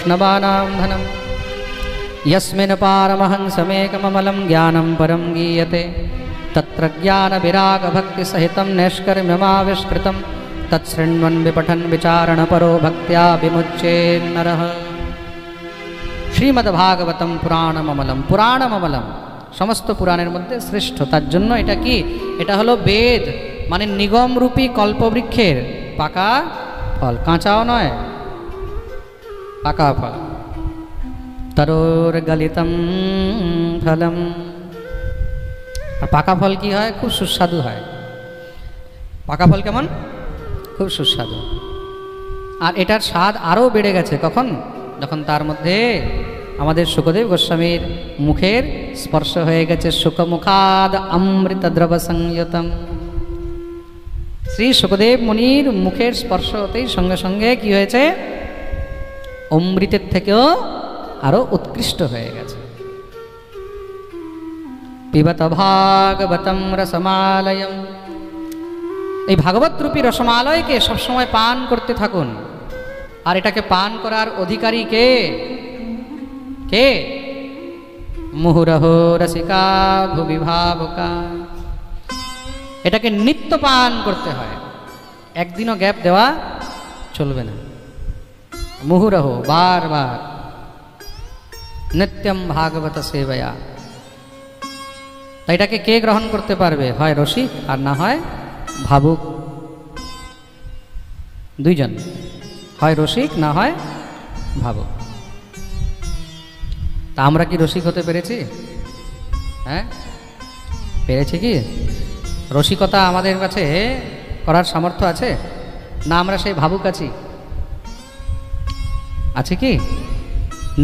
वैष्णवानां धनं यस्मिन् पारमहंसमेकममलं ज्ञानं परं गीयते तत्र ज्ञानविरागभक्तिसहितं नैष्कर्म्यमाविष्कृतं तत्शृण्वन् विपठन् विचारणपरो भक्त्या विमुच्येन्नरः। श्रीमद्भागवतम पुराणममलम, पुराणममलम समस्त पुराणের মধ্যে শ্রেষ্ঠ। তার জন্য এটা কি, এটা হলো বেদ, মানে নিগমরূপী কল্পবৃক্ষের পাকা ফল, কাঁচাও নয়, পাকা ফল। তরোর গলিতম ফলম, আর পাকা ফল কি হয়, খুব সুস্বাদু হয়। পাকা ফল কেমন, খুব সুস্বাদু। আর এটার স্বাদ আরও বেড়ে গেছে কখন, যখন তার মধ্যে আমাদের শুকদেব গোস্বামীর মুখের স্পর্শ হয়ে গেছে। শুকমুখাদ অমৃত দ্রব সংযতম, শ্রী শুকদেব মুনির মুখের স্পর্শ হতেই সঙ্গে সঙ্গে কি হয়েছে, অমৃতের থেকেও আরো উৎকৃষ্ট হয়ে গেছে। পিবত ভাগবতম রসমালয়ম, এই ভাগবত রূপী রসমালয়কে সবসময় পান করতে থাকুন। আর এটাকে পান করার অধিকারী কে, কে, মুহুরহ রসিকা ভুবি ভাবুকা। এটাকে নিত্য পান করতে হয়, একদিনও গ্যাপ দেওয়া চলবে না। মুহুরহ, বারবার, নিত্যম ভাগবত সেবয়া। তাই এটাকে কে গ্রহণ করতে পারবে, হয় রসিক আর না হয় ভাবুক, দুইজন, হয় রসিক না হয় ভাবুক। তা আমরা কি রসিক হতে পেরেছি? হ্যাঁ, পেরেছি কি? রসিকতা আমাদের কাছে করার সামর্থ্য আছে না? আমরা সেই ভাবুক আছি, আছে কি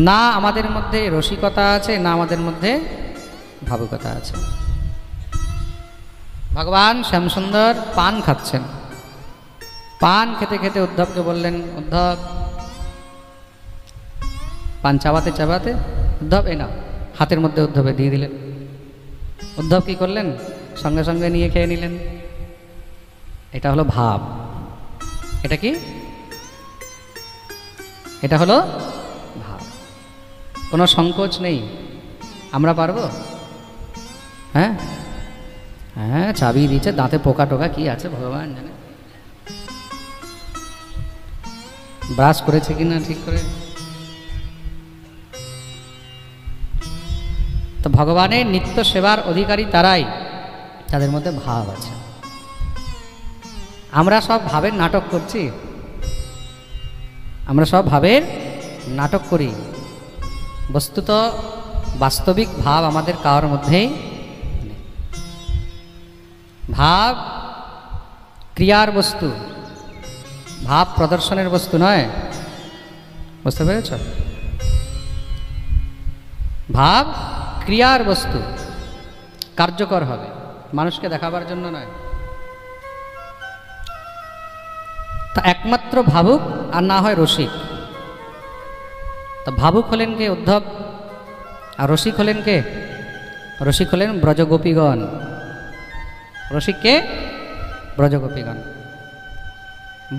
না? আমাদের মধ্যে রসিকতা আছে না আমাদের মধ্যে ভাবুকতা আছে? ভগবান শ্যামসুন্দর পান খাচ্ছেন, পান খেতে খেতে উদ্ধবকে বললেন, উদ্ধব, পান চাবাতে চাবাতে উদ্ধব এ না, হাতের মধ্যে উদ্ধবে দিয়ে দিলেন। উদ্ধব কি করলেন, সঙ্গে সঙ্গে নিয়ে খেয়ে নিলেন। এটা হলো ভাব। এটা কি, এটা হলো ভাব, কোনো সংকোচ নেই। আমরা পারবো? হ্যাঁ হ্যাঁ, চাবি দিচ্ছে, দাঁতে পোকা টোকা কি আছে ভগবান জানে, ব্রাশ করেছে কিনা ঠিক করে। তো ভগবানের নিত্য সেবার অধিকারী তারাই, তাদের মধ্যে ভাব আছে। আমরা সব ভাবের নাটক করছি, আমরা সব ভাবের নাটক করি, বস্তুত বাস্তবিক ভাব আমাদের কারোর মধ্যেই নেই। ভাব ক্রিয়ার বস্তু, ভাব প্রদর্শনের বস্তু নয়, বুঝতে পেরেছ? ভাব ক্রিয়ার বস্তু, কার্যকর হবে, মানুষকে দেখাবার জন্য নয়। তা একমাত্র ভাবুক আর না হয় রসিক। তা ভাবুক হলেন কে, উদ্ধব, আর রসিক হলেন কে? রসিক হলেন ব্রজগোপীগণ। রসিক কে? ব্রজগোপীগণ।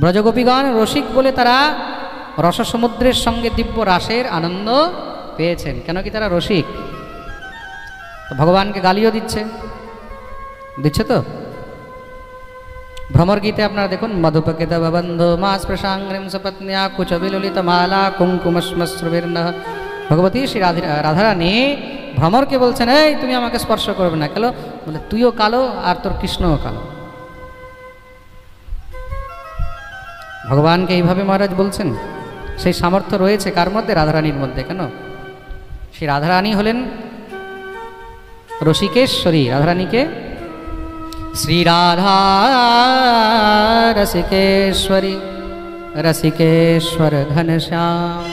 ব্রজগোপীগণ রসিক বলে তারা রসসমুদ্রের সঙ্গে দিব্য রাসের আনন্দ পেয়েছেন। কেন কি তারা রসিক? ভগবানকে গালিও দিচ্ছে, দিচ্ছে তো। ভ্রমর গীতে আপনারা দেখুন, মধুপকেত বন্ধু মা স্পৃশাঙ্গিম সপত্ন্যা কুচ বিললিত মালা কুঙ্কুমশ্মশ্রুবীর্ণ। ভগবতী শ্রী রাধারানী ভ্রমরকে বলছেন, এই তুমি আমাকে স্পর্শ করবে না। কেন? বলে তুইও কালো আর তোর কৃষ্ণও কালো। ভগবানকে এইভাবে মহারাজ বলছেন। সেই সামর্থ্য রয়েছে কার মধ্যে? রাধারানীর মধ্যে। কেন? সেই রাধারানী হলেন রসিকেশ্বরী। রাধারানীকে শ্রী রাধা রসিকেশ্বরী, রসিকেশ্বর ঘনশ্যাম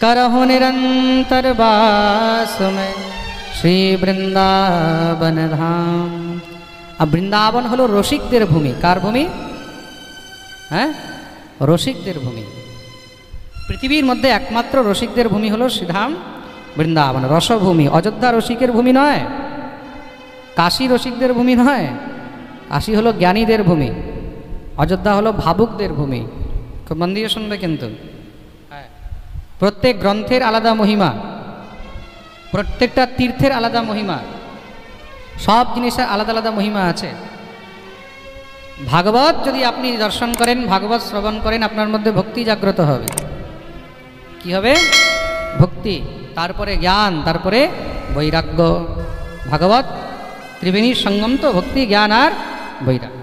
करहु निरंतर वास में श्री বৃন্দাবন ধাম। আর বৃন্দাবন হলো রসিকদের ভূমি। কার ভূমি? হ্যাঁ, রসিকদের ভূমি। পৃথিবীর মধ্যে একমাত্র রসিকদের ভূমি হলো শ্রীধাম বৃন্দাবন, রসভূমি। অযোধ্যা রসিকের ভূমি নয়, কাশী রসিকদের ভূমি নয়। কাশী হলো জ্ঞানীদের ভূমি, অযোধ্যা হলো ভাবুকদের ভূমি। খুব মন দিয়ে শুনবে কিন্তু। হ্যাঁ, প্রত্যেক গ্রন্থের আলাদা মহিমা, প্রত্যেকটা তীর্থের আলাদা মহিমা, সব জিনিসের আলাদা আলাদা মহিমা আছে। ভাগবত যদি আপনি দর্শন করেন, ভাগবত শ্রবণ করেন, আপনার মধ্যে ভক্তি জাগ্রত হবে। কি হবে? ভক্তি, তারপরে জ্ঞান, তারপরে বৈরাগ্য। ভাগবত ত্রিবেণীর সঙ্গম তো, ভক্তি, জ্ঞান আর বৈরাগ্য।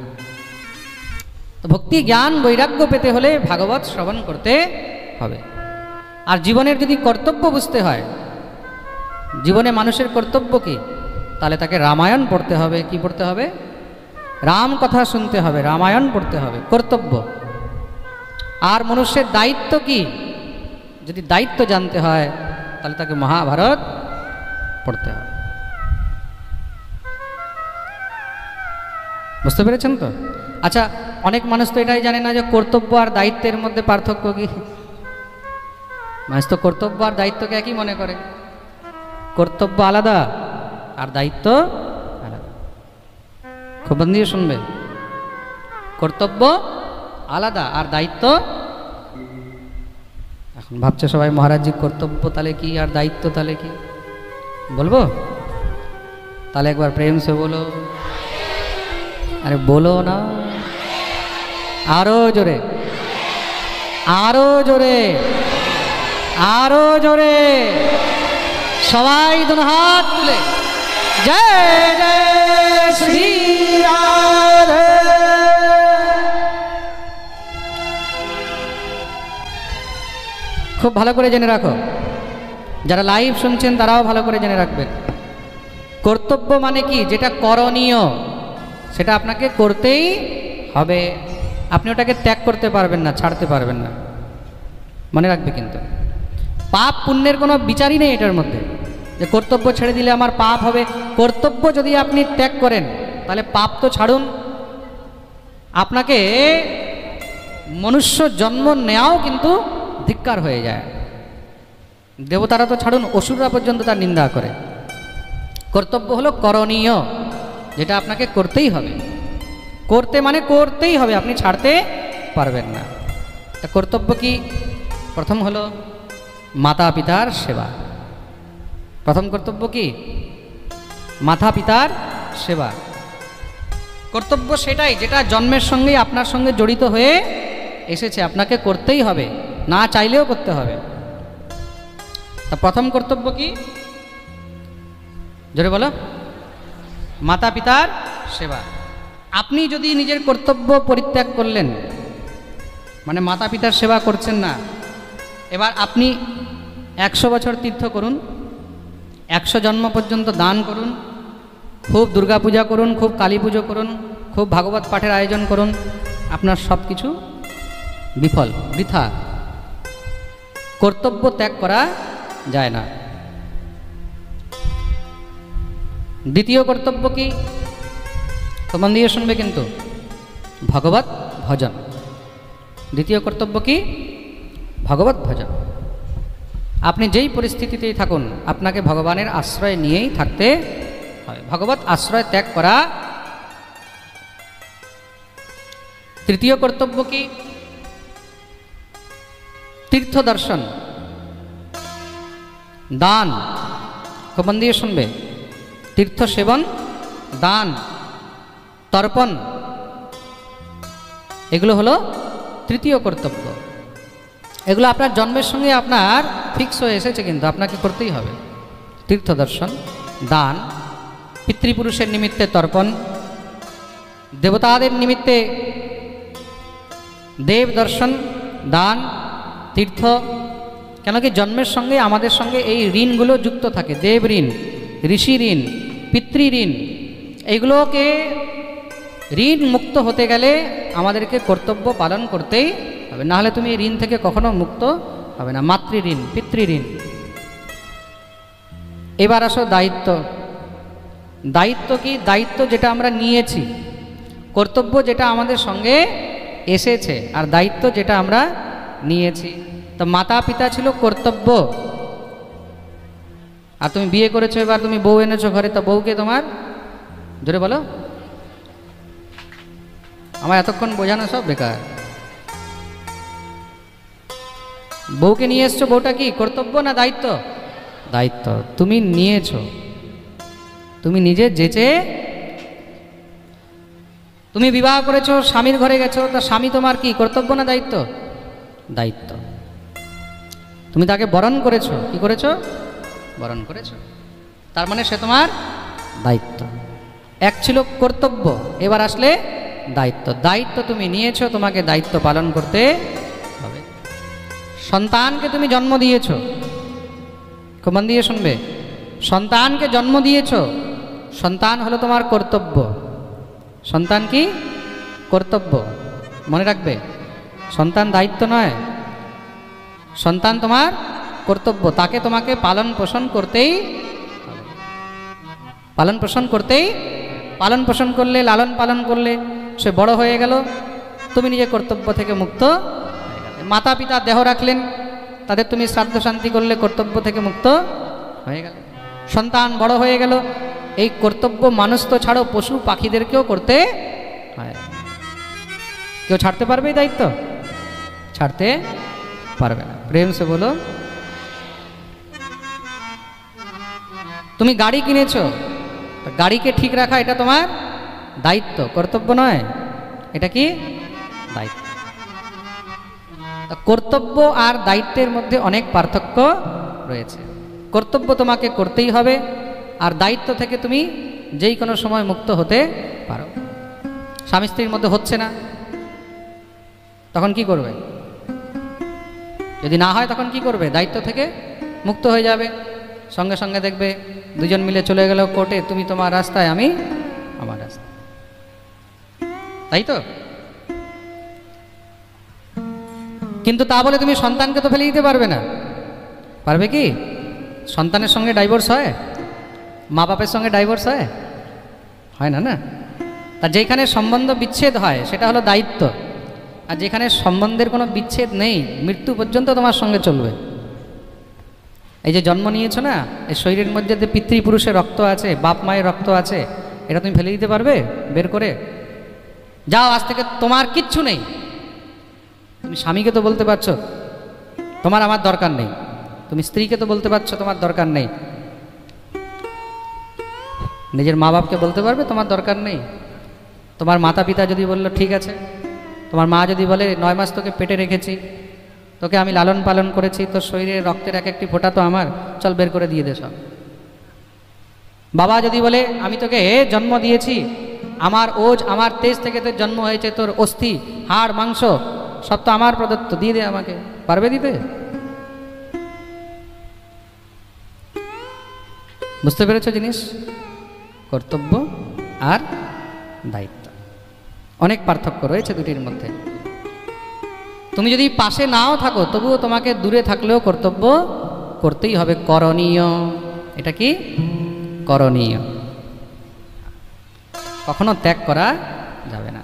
তো ভক্তি, জ্ঞান, বৈরাগ্য পেতে হলে ভাগবত শ্রবণ করতে হবে। আর জীবনের যদি কর্তব্য বুঝতে হয়, জীবনে মানুষের কর্তব্য কি, তাহলে তাকে রামায়ণ পড়তে হবে। কি পড়তে হবে? রাম কথা শুনতে হবে, রামায়ণ পড়তে হবে, কর্তব্য। আর মনুষ্যের দায়িত্ব কি, যদি দায়িত্ব জানতে হয় তাহলে তাকে মহাভারত পড়তে হবে। বুঝতে পেরেছেন তো? আচ্ছা, অনেক মানুষ তো এটাই জানে না যে কর্তব্য আর দায়িত্বের মধ্যে পার্থক্য কি। মানুষ তো কর্তব্য আর দায়িত্বকে একই মনে করে। কর্তব্য আলাদা আর দায়িত্ব আলাদা। খুব মন দিয়ে শুনবে, কর্তব্য আলাদা আর দায়িত্ব। এখন ভাবছে সবাই মহারাজজি কর্তব্য তাহলে কি আর দায়িত্ব তাহলে কি, বলবো? তাহলে একবার প্রেম সে বলো। আরে বলো না, আরো জোরে, আরো জোরে, আরো জোরে, সবাই দুনো হাত তুলে জয় জয় শ্রী রাধে। খুব ভালো করে জেনে রাখো, যারা লাইভ শুনছেন তারাও ভালো করে জেনে রাখবেন। কর্তব্য মানে কি? যেটা করণীয় সেটা আপনাকে করতেই হবে। আপনি ওটাকে ত্যাগ করতে পারবেন না, ছাড়তে পারবেন না, মনে রাখবে। কিন্তু পাপ পুণ্যের কোনো বিচারই নেই এটার মধ্যে, যে কর্তব্য ছেড়ে দিলে আমার পাপ হবে। কর্তব্য যদি আপনি ত্যাগ করেন তাহলে পাপ তো ছাড়ুন, আপনাকে মনুষ্য জন্ম নেওয়াও কিন্তু ধিক্কার হয়ে যায়। দেবতারা তো ছাড়ুন, অসুররা পর্যন্ত তার নিন্দা করে। কর্তব্য হলো করণীয়, যেটা আপনাকে করতেই হবে। করতে মানে করতেই হবে, আপনি ছাড়তে পারবেন না। তা কর্তব্য কি? প্রথম হলো মাতা পিতার সেবা। প্রথম কর্তব্য কি? মাতা পিতার সেবা। কর্তব্য সেটাই যেটা জন্মের সঙ্গেই আপনার সঙ্গে জড়িত হয়ে এসেছে, আপনাকে করতেই হবে, না চাইলেও করতে হবে। তা প্রথম কর্তব্য কি? জোরে বলো। মাতা পিতার সেবা। আপনি যদি নিজের কর্তব্য পরিত্যাগ করলেন, মানে মাতা পিতার সেবা করছেন না, এবার আপনি 100 বছর তীর্থ করুন, 100 জন্ম পর্যন্ত দান করুন, খুব দুর্গা পূজা করুন, খুব কালী পুজো করুন, খুব ভাগবত পাঠের আয়োজন করুন, আপনার সব কিছু বিফল, বৃথা। কর্তব্য ত্যাগ করা যায় না। দ্বিতীয় কর্তব্য কি? তো মন দিয়ে শুনবে কিন্তু, ভগবত ভজন। দ্বিতীয় কর্তব্য কি? ভগবত ভজন। আপনি যেই পরিস্থিতিতেই থাকুন, আপনাকে ভগবানের আশ্রয় নিয়েই থাকতে হয়। ভগবত আশ্রয় ত্যাগ করা। তৃতীয় কর্তব্য কি? তীর্থ দর্শন, দান। খুব মন দিয়ে শুনবে, তীর্থ সেবন, দান, তর্পণ, এগুলো হলো তৃতীয় কর্তব্য। এগুলো আপনার জন্মের সঙ্গে আপনার ফিক্স হয়ে এসেছে, কিন্তু আপনাকে করতেই হবে। তীর্থ দর্শন, দান, পিতৃপুরুষের নিমিত্তে তর্পণ, দেবতাদের নিমিত্তে দেব দর্শন, দান, তীর্থ। কেন কি জন্মের সঙ্গে আমাদের সঙ্গে এই ঋণগুলো যুক্ত থাকে। দেব ঋণ, ঋষি ঋণ, পিতৃ ঋণ। এইগুলোকে ঋণ মুক্ত হতে গেলে আমাদেরকে কর্তব্য পালন করতেই হবে, নাহলে তুমি এই ঋণ থেকে কখনো মুক্ত হবে না। মাতৃ ঋণ, পিতৃ ঋণ। এবার আসো দায়িত্ব। দায়িত্ব কি? দায়িত্ব যেটা আমরা নিয়েছি, কর্তব্য যেটা আমাদের সঙ্গে এসেছে, আর দায়িত্ব যেটা আমরা নিয়েছি। তো মাতা পিতা ছিল কর্তব্য, আর তুমি বিয়ে করেছো, এবার তুমি বউ এনেছো ঘরে, তো বউকে তোমার, জোরে বলো, আমার এতক্ষণ বোঝানো সব বেকার। বউকে নিয়ে এসছো, বউটা কি কর্তব্য না দায়িত্ব? দায়িত্ব। তুমি নিয়েছো, তুমি নিজে যেচে, তুমি বিবাহ করেছো, স্বামীর ঘরে গেছো, তা স্বামী তোমার কি কর্তব্য না দায়িত্ব? দায়িত্ব। তুমি তাকে বরণ করেছো, কি করেছো? বরণ করেছো, তার মানে সে তোমার দায়িত্ব। এক ছিল কর্তব্য, এবার আসলে দায়িত্ব। দায়িত্ব তুমি নিয়েছো, তোমাকে দায়িত্ব পালন করতে হবে। সন্তানকে তুমি জন্ম দিয়েছো, খুব মন দিয়ে শুনবে, সন্তানকে জন্ম দিয়েছো, সন্তান হলো তোমার কর্তব্য। সন্তান কি? কর্তব্য। মনে রাখবে, সন্তান দায়িত্ব নয়, সন্তান তোমার কর্তব্য। তাকে তোমাকে পালন পোষণ করতেই, পালন পোষণ করতেই, পালন পোষণ করলে, লালন পালন করলে সে বড় হয়ে গেল, তুমি নিজের কর্তব্য থেকে মুক্ত হয়ে গেলে। মাতা পিতা দেহ রাখলেন, তাদের তুমি শ্রাদ্ধ শান্তি করলে, কর্তব্য থেকে মুক্ত হয়ে গেলে। সন্তান বড় হয়ে গেল, এই কর্তব্য মানুষ তো ছাড়ো, পশু পাখিদেরকেও করতে হয়। কেউ ছাড়তে পারবে এই দায়িত্ব? ছাড়তে পারবে না। প্রেম সে বলো। তুমি গাড়ি কিনেছো, গাড়িকে ঠিক রাখা এটা তোমার দায়িত্ব, কর্তব্য নয়। এটা কি? দায়িত্ব। কর্তব্য আর দায়িত্বের মধ্যে অনেক পার্থক্য রয়েছে। কর্তব্য তোমাকে করতেই হবে, আর দায়িত্ব থেকে তুমি যেই কোনো সময় মুক্ত হতে পারো। স্বামী স্ত্রীর মধ্যে হচ্ছে না, তখন কি করবে? যদি না হয় তখন কি করবে? দায়িত্ব থেকে মুক্ত হয়ে যাবে। সঙ্গে সঙ্গে দেখবে দুজন মিলে চলে গেল কোর্টে, তুমি তোমার রাস্তায়, আমি আমার রাস্তায়, তাই তো? কিন্তু তা বলে তুমি সন্তানকে তো ফেলে দিতে পারবে না। পারবে কি? সন্তানের সঙ্গে ডাইভোর্স হয়? মা বাপের সঙ্গে ডাইভোর্স হয়? হয় না, না। তা যেখানে সম্বন্ধ বিচ্ছেদ হয় সেটা হলো দায়িত্ব, আর যেখানে সম্বন্ধের কোনো বিচ্ছেদ নেই, মৃত্যু পর্যন্ত তোমার সঙ্গে চলবে। এই যে জন্ম নিয়েছো না, এই শরীরের মধ্যে যে পিতৃপুরুষের রক্ত আছে, বাপ মায়ের রক্ত আছে, এটা তুমি ফেলে দিতে পারবে বের করে? যাও, আজ থেকে তোমার কিচ্ছু নেই। তুমি স্বামীকে তো বলতে পারছো তোমার আমার দরকার নেই, তুমি স্ত্রীকে তো বলতে পারছো তোমার দরকার নেই, নিজের মা বাপকে বলতে পারবে তোমার দরকার নেই? তোমার মাতা পিতা যদি বললো ঠিক আছে, তোমার মা যদি বলে 9 মাস তোকে পেটে রেখেছি, তোকে আমি লালন পালন করেছি, তোর শরীরে রক্তের এক একটি ফোঁটা তো আমার, চল বের করে দিয়ে দে সব। বাবা যদি বলে আমি তোকে জন্ম দিয়েছি, আমার ওজ আমার তেজ থেকে তোর জন্ম হয়েছে, তোর অস্থি হাড় মাংস সব তো আমার প্রদত্ত, দিয়ে দে আমাকে, পারবে দিতে? বুঝতে পেরেছো জিনিস? কর্তব্য আর দায়িত্ব অনেক পার্থক্য রয়েছে দুটির মধ্যে। তুমি যদি পাশে নাও থাকো তবুও তোমাকে দূরে থাকলেও কর্তব্য করতেই হবে, করণীয়। এটা কি? করণীয়, কখনো ত্যাগ করা যাবে না।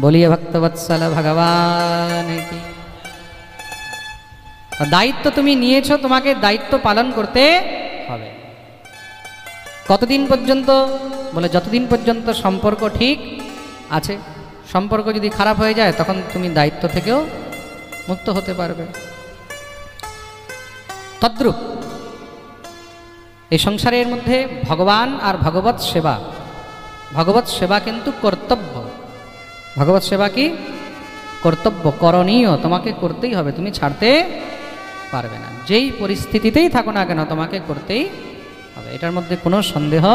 বলিয়ে ভক্তবৎসল ভগবান কি। দায়িত্ব তুমি নিয়েছো, তোমাকে দায়িত্ব পালন করতে হবে। কতদিন পর্যন্ত? বলে যতদিন পর্যন্ত সম্পর্ক ঠিক আছে। সম্পর্ক যদি খারাপ হয়ে যায় তখন তুমি দায়িত্ব থেকেও মুক্ত হতে পারবে। তদ্রূপ এই সংসারের মধ্যে ভগবান আর ভগবৎ সেবা, ভগবৎ সেবা কিন্তু কর্তব্য। ভগবৎ সেবা কি? কর্তব্য, করণীয়, তোমাকে করতেই হবে, তুমি ছাড়তে পারবে না। যেই পরিস্থিতিতেই থাকো না কেন তোমাকে করতেই হবে, এটার মধ্যে কোনো সন্দেহ।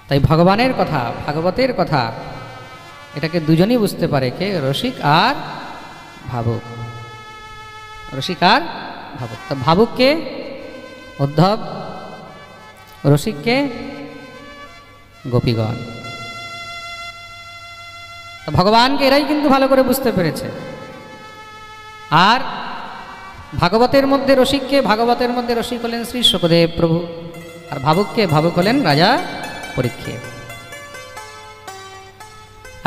তাই ভগবানের কথা, ভাগবতের কথা, এটাকে দুজনই বুঝতে পারে, কে? রসিক আর ভাবুক। রসিক আর ভাবুক। তো ভাবুককে উদ্ধব, রসিককে গোপীগণ। তো ভগবানকে এরাই কিন্তু ভালো করে বুঝতে পেরেছে। আর ভাগবতের মধ্যে রসিককে, ভাগবতের মধ্যে রসিক হলেন শ্রী শুকদেব প্রভু, আর ভাবুককে ভাবুক হলেন রাজা পরীক্ষিত।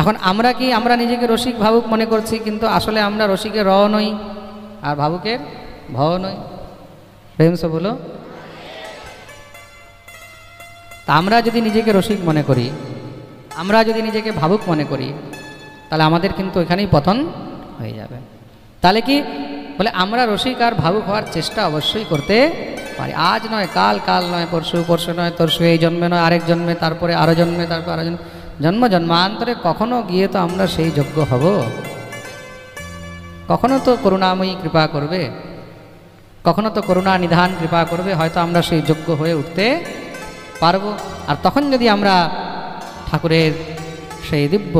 এখন আমরা কি, আমরা নিজেকে রসিক ভাবুক মনে করছি, কিন্তু আসলে আমরা রসিকের র নই আর ভাবুকের ভ নই। প্রেম সে বলো। তা আমরা যদি নিজেকে রসিক মনে করি, আমরা যদি নিজেকে ভাবুক মনে করি, তাহলে আমাদের কিন্তু এখানেই পতন হয়ে যাবে। তাহলে কি বলে আমরা রসিক আর ভাবুক হওয়ার চেষ্টা অবশ্যই করতে পারি। আজ নয় কাল, কাল নয় পরশু, পরশু নয় তরশু, এই জন্মে নয় আরেক জন্মে, তারপরে আরও জন্মে, তারপর আরও জন্ম জন্মান্তরে কখনো গিয়ে তো আমরা সেই যোগ্য হব? কখনো তো করুণাময়ী কৃপা করবে, কখনো তো করুণা নিধান কৃপা করবে, হয়তো আমরা সেই যোগ্য হয়ে উঠতে পারবো। আর তখন যদি আমরা ঠাকুরের সেই দিব্য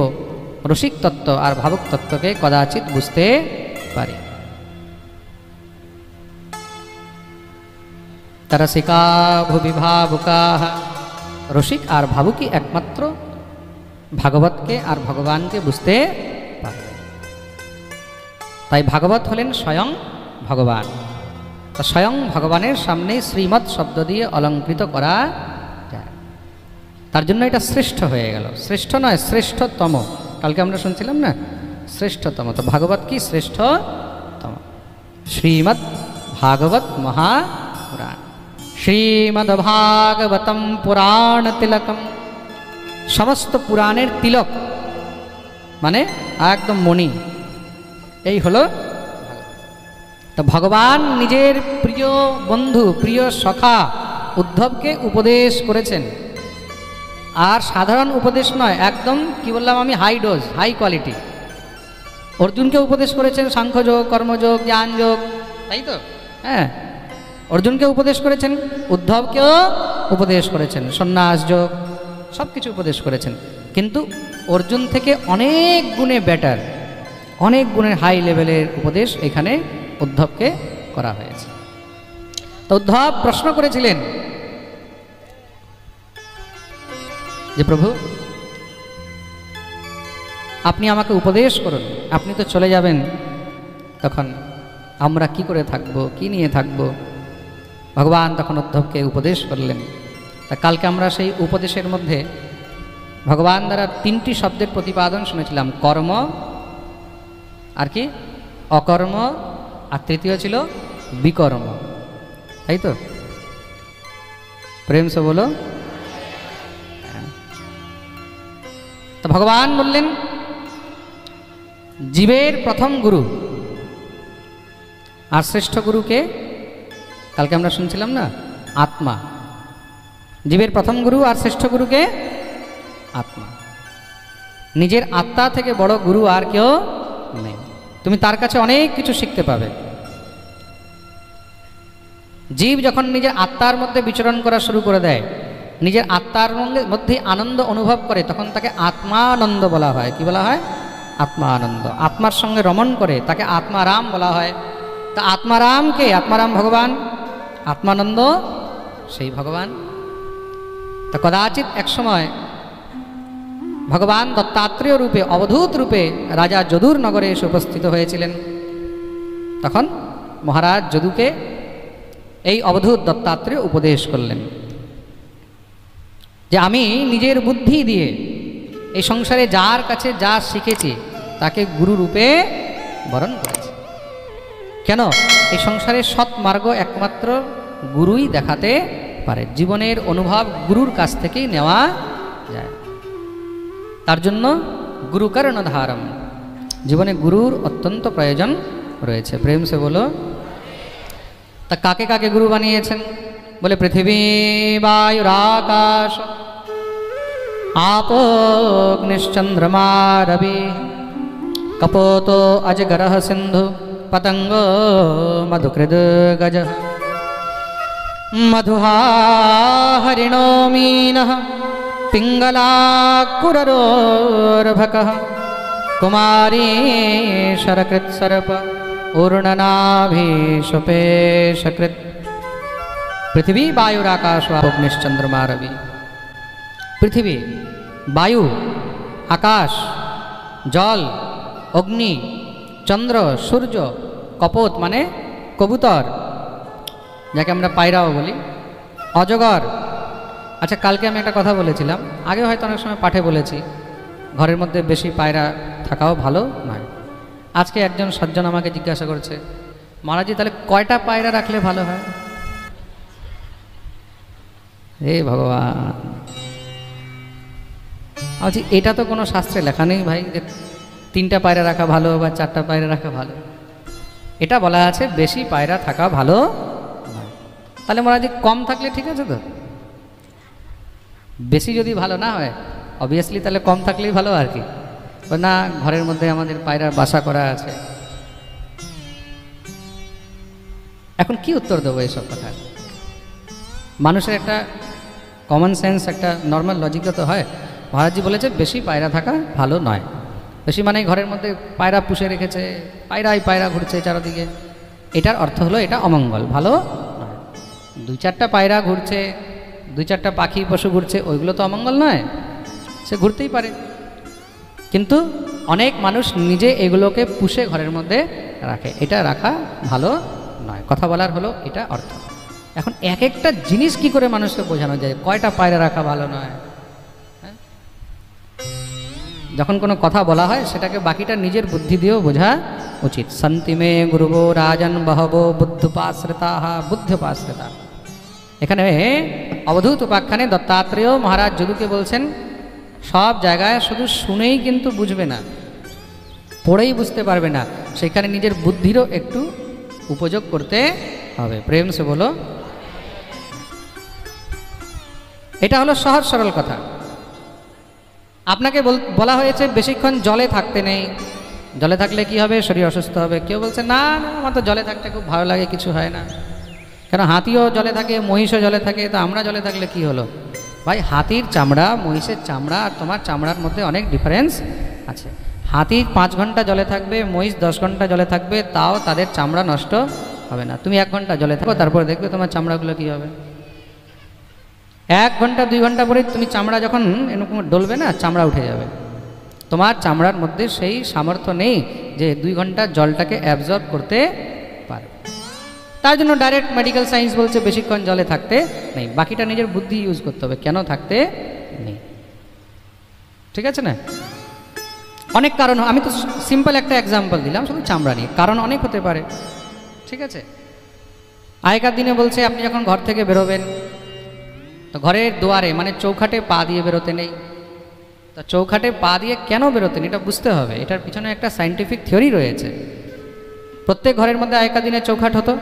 রসিক তত্ত্ব আর ভাবুক তত্ত্বকে কদাচিৎ বুঝতে পারি। রসিকা ভুবি ভাবুকা, রসিক আর ভাবুকই একমাত্র ভাগবতকে আর ভগবানকে বুঝতে পারবে। তাই ভাগবত হলেন স্বয়ং ভগবান। তা স্বয়ং ভগবানের সামনে শ্রীমৎ শব্দ দিয়ে অলঙ্কৃত করা যায়, তার জন্য এটা শ্রেষ্ঠ হয়ে গেল। শ্রেষ্ঠ নয়, শ্রেষ্ঠতম। কালকে আমরা শুনছিলাম না, শ্রেষ্ঠতম। তো ভাগবত কি শ্রেষ্ঠতম? শ্রীমদ্ ভাগবত মহাপুরাণ, শ্রীমদ্ ভাগবতম পুরাণ তিলকম। সমস্ত পুরাণের তিলক মানে একদম মণি, এই হলো। তো ভগবান নিজের প্রিয় বন্ধু, প্রিয় সখা উদ্ধবকে উপদেশ করেছেন। আর সাধারণ উপদেশ নয়, একদম কি বললাম আমি, হাই ডোজ, হাই কোয়ালিটি। অর্জুনকে উপদেশ করেছেন সাংখ্যযোগ, কর্মযোগ, জ্ঞানযোগ, তাই তো? হ্যাঁ, অর্জুনকে উপদেশ করেছেন, উদ্ধবকেও উপদেশ করেছেন, সন্ন্যাস যোগ, সব কিছু উপদেশ করেছেন। কিন্তু অর্জুন থেকে অনেক গুণে বেটার, অনেক গুণের হাই লেভেলের উপদেশ এখানে উদ্ধবকে করা হয়েছে। তো উদ্ধব প্রশ্ন করেছিলেন যে প্রভু আপনি আমাকে উপদেশ করুন, আপনি তো চলে যাবেন, তখন আমরা কি করে থাকব, কি নিয়ে থাকব? ভগবান তখন উদ্ধবকে উপদেশ করলেন। তা কালকে আমরা সেই উপদেশের মধ্যে ভগবান দ্বারা 3টি শব্দের প্রতিপাদন শুনেছিলাম, কর্ম, আর কি অকর্ম, আর তৃতীয় ছিল বিকর্ম, তাই তো? প্রেম সে বলো। তো ভগবান বললেন জীবের প্রথম গুরু আর শ্রেষ্ঠ গুরুকে কালকে আমরা শুনছিলাম না, আত্মা। জীবের প্রথম গুরু আর শ্রেষ্ঠ গুরুকে আত্মা। নিজের আত্মা থেকে বড় গুরু আর কেউ নেই। তুমি তার কাছে অনেক কিছু শিখতে পাবে। জীব যখন নিজের আত্মার মধ্যে বিচরণ করা শুরু করে দেয়, নিজের আত্মার মধ্যে আনন্দ অনুভব করে, তখন তাকে আত্মানন্দ বলা হয়। কি বলা হয়? আত্মানন্দ। আত্মার সঙ্গে রমণ করে তাকে আত্মারাম বলা হয়। তা আত্মারাম কে? আত্মারাম ভগবান, আত্মানন্দ সেই ভগবান। তা কদাচিৎ এক সময় ভগবান দত্তাত্রেয় রূপে, অবধূত রূপে রাজা যদুর নগরে এসে উপস্থিত হয়েছিলেন। তখন মহারাজ যদুকে এই অবধূত দত্তাত্রেয় উপদেশ করলেন যে আমি নিজের বুদ্ধি দিয়ে এই সংসারে যার কাছে যা শিখেছি তাকে গুরু রূপে বরণ করেছি। কেন? এই সংসারে সৎ মার্গ একমাত্র গুরুই দেখাতে পারে। জীবনের অনুভব গুরুর কাছ থেকেই নেওয়া যায়। তার জন্য গুরু কর্ণধারম, জীবনে গুরুর অত্যন্ত প্রয়োজন রয়েছে। প্রেম সে বলো। তা কাকে কাকে গুরু বানিয়েছেন? বলে পৃথিবী বায়ুরাকাশ আপোগ্নিশ্চন্দ্রমা রবি কপোতো অজগরঃ সিন্ধু পতঙ্গ মধুকৃদ গজ মধুহা হরিণো মীনঃ পিঙ্গলাকুরरोर्भकः कुमारी शरकृत्सर्प ऊर्णनाभिषुपेशकृत्। पृथ्वी वायुराकाश अग्निश्चंद्रमा रवि। पृथ्वी, वायु, आकाश, जल, अग्नि, चंद्र, सूर्य, कपोत माने कबूतर, যাকে আমরা পায়রাও বলি, অজগর। আচ্ছা, কালকে আমি একটা কথা বলেছিলাম, আগে হয়তো অনেক সময় পাঠে বলেছি, ঘরের মধ্যে বেশি পায়রা থাকাও ভালো নয়। আজকে একজন সজ্জন আমাকে জিজ্ঞাসা করছে, মহারাজজি তাহলে কয়টা পায়রা রাখলে ভালো হয়? হে ভগবান, বলছি এটা তো কোনো শাস্ত্রে লেখা নেই ভাই যে 3টা পায়রা রাখা ভালো বা 4টা পায়রা রাখা ভালো, এটা বলা আছে বেশি পায়রা থাকা ভালো নয়। তাহলে মহারাজ কম থাকলে ঠিক আছে তো? বেশি যদি ভালো না হয় অবভিয়াসলি তাহলে কম থাকলেই ভালো আর কি। না, ঘরের মধ্যে আমাদের পায়রার বাসা করা আছে। এখন কি উত্তর দেবো এইসব কথা? মানুষের একটা কমন সেন্স, একটা নর্মাল লজিক তো হয়। মহারাজজি বলেছে বেশি পায়রা থাকা ভালো নয়। বেশি মানে ঘরের মধ্যে পায়রা পুষে রেখেছে, পায়রা ঘুরছে চারদিকে, এটার অর্থ হলো এটা অমঙ্গল, ভালো নয়। 2-4টা পায়রা ঘুরছে, 2-4টা পাখি পশু ঘুরছে, ওইগুলো তো অমঙ্গল নয়, সে ঘুরতেই পারে। কিন্তু অনেক মানুষ নিজে এগুলোকে পুষে ঘরের মধ্যে রাখে, এটা রাখা ভালো নয়। কথা বলার হলো এটা অর্থ। এখন এক একটা জিনিস কি করে মানুষকে বোঝানো যায় কয়টা পায়রা রাখা ভালো নয়? যখন কোনো কথা বলা হয় সেটাকে বাকিটা নিজের বুদ্ধি দিয়েও বোঝা উচিত। সন্তিমে গুরুবো রাজন বহবো বুদ্ধপাশ্রিতাহা বুদ্ধপাশ্রিতা। এখানে অবধূত উপাখ্যানে দত্তাত্রেয় মহারাজ যদুকে বলছেন সব জায়গায় শুধু শুনেই কিন্তু বুঝবে না, পড়েই বুঝতে পারবে না, সেখানে নিজের বুদ্ধিরও একটু উপযোগ করতে হবে। প্রেম সে বলো। এটা হলো সহজ সরল কথা। আপনাকে বলা হয়েছে বেশিক্ষণ জলে থাকতে নেই, জলে থাকলে কি হবে? শরীর অসুস্থ হবে। কেউ বলছে না না আমার তো জলে থাকতে খুব ভালো লাগে, কিছু হয় না। কেন? হাতিও জলে থাকে, মহিষও জলে থাকে, তো আমরা জলে থাকলে কি হলো? ভাই, হাতির চামড়া, মহিষের চামড়া আর তোমার চামড়ার মধ্যে অনেক ডিফারেন্স আছে। হাতি 5 ঘন্টা জলে থাকবে, মহিষ 10 ঘন্টা জলে থাকবে, তাও তাদের চামড়া নষ্ট হবে না। তুমি 1 ঘন্টা জলে থাকো, তারপরে দেখবে তোমার চামড়াগুলো কি হবে। 1 ঘন্টা 2 ঘন্টা পরে তুমি চামড়া যখন এরকম ডলবে না, চামড়া উঠে যাবে। তোমার চামড়ার মধ্যে সেই সামর্থ্য নেই যে 2 ঘন্টা জলটাকে অ্যাবজর্ব করতে পারবে। তার জন্য ডাইরেক্ট মেডিকেল সায়েন্স বলছে বেশিক্ষণ জলে থাকতে নেই, বাকিটা নিজের বুদ্ধি ইউজ করতে হবে কেন থাকতে নেই। ঠিক আছে না? অনেক কারণ, আমি তো সিম্পল একটা এক্সাম্পল দিলাম শুধু চামড়া নিয়ে, কারণ অনেক হতে পারে। ঠিক আছে? আগেকার দিনে বলছে আপনি যখন ঘর থেকে বেরোবেন তো ঘরের দুয়ারে মানে চৌখাটে পা দিয়ে বেরোতে নেই। তো চৌখাটে পা দিয়ে কেন বেরোতে নেই এটা বুঝতে হবে, এটার পিছনে একটা সায়েন্টিফিক থিওরি রয়েছে। প্রত্যেক ঘরের মধ্যে আগেকার দিনে চৌখাট হতো,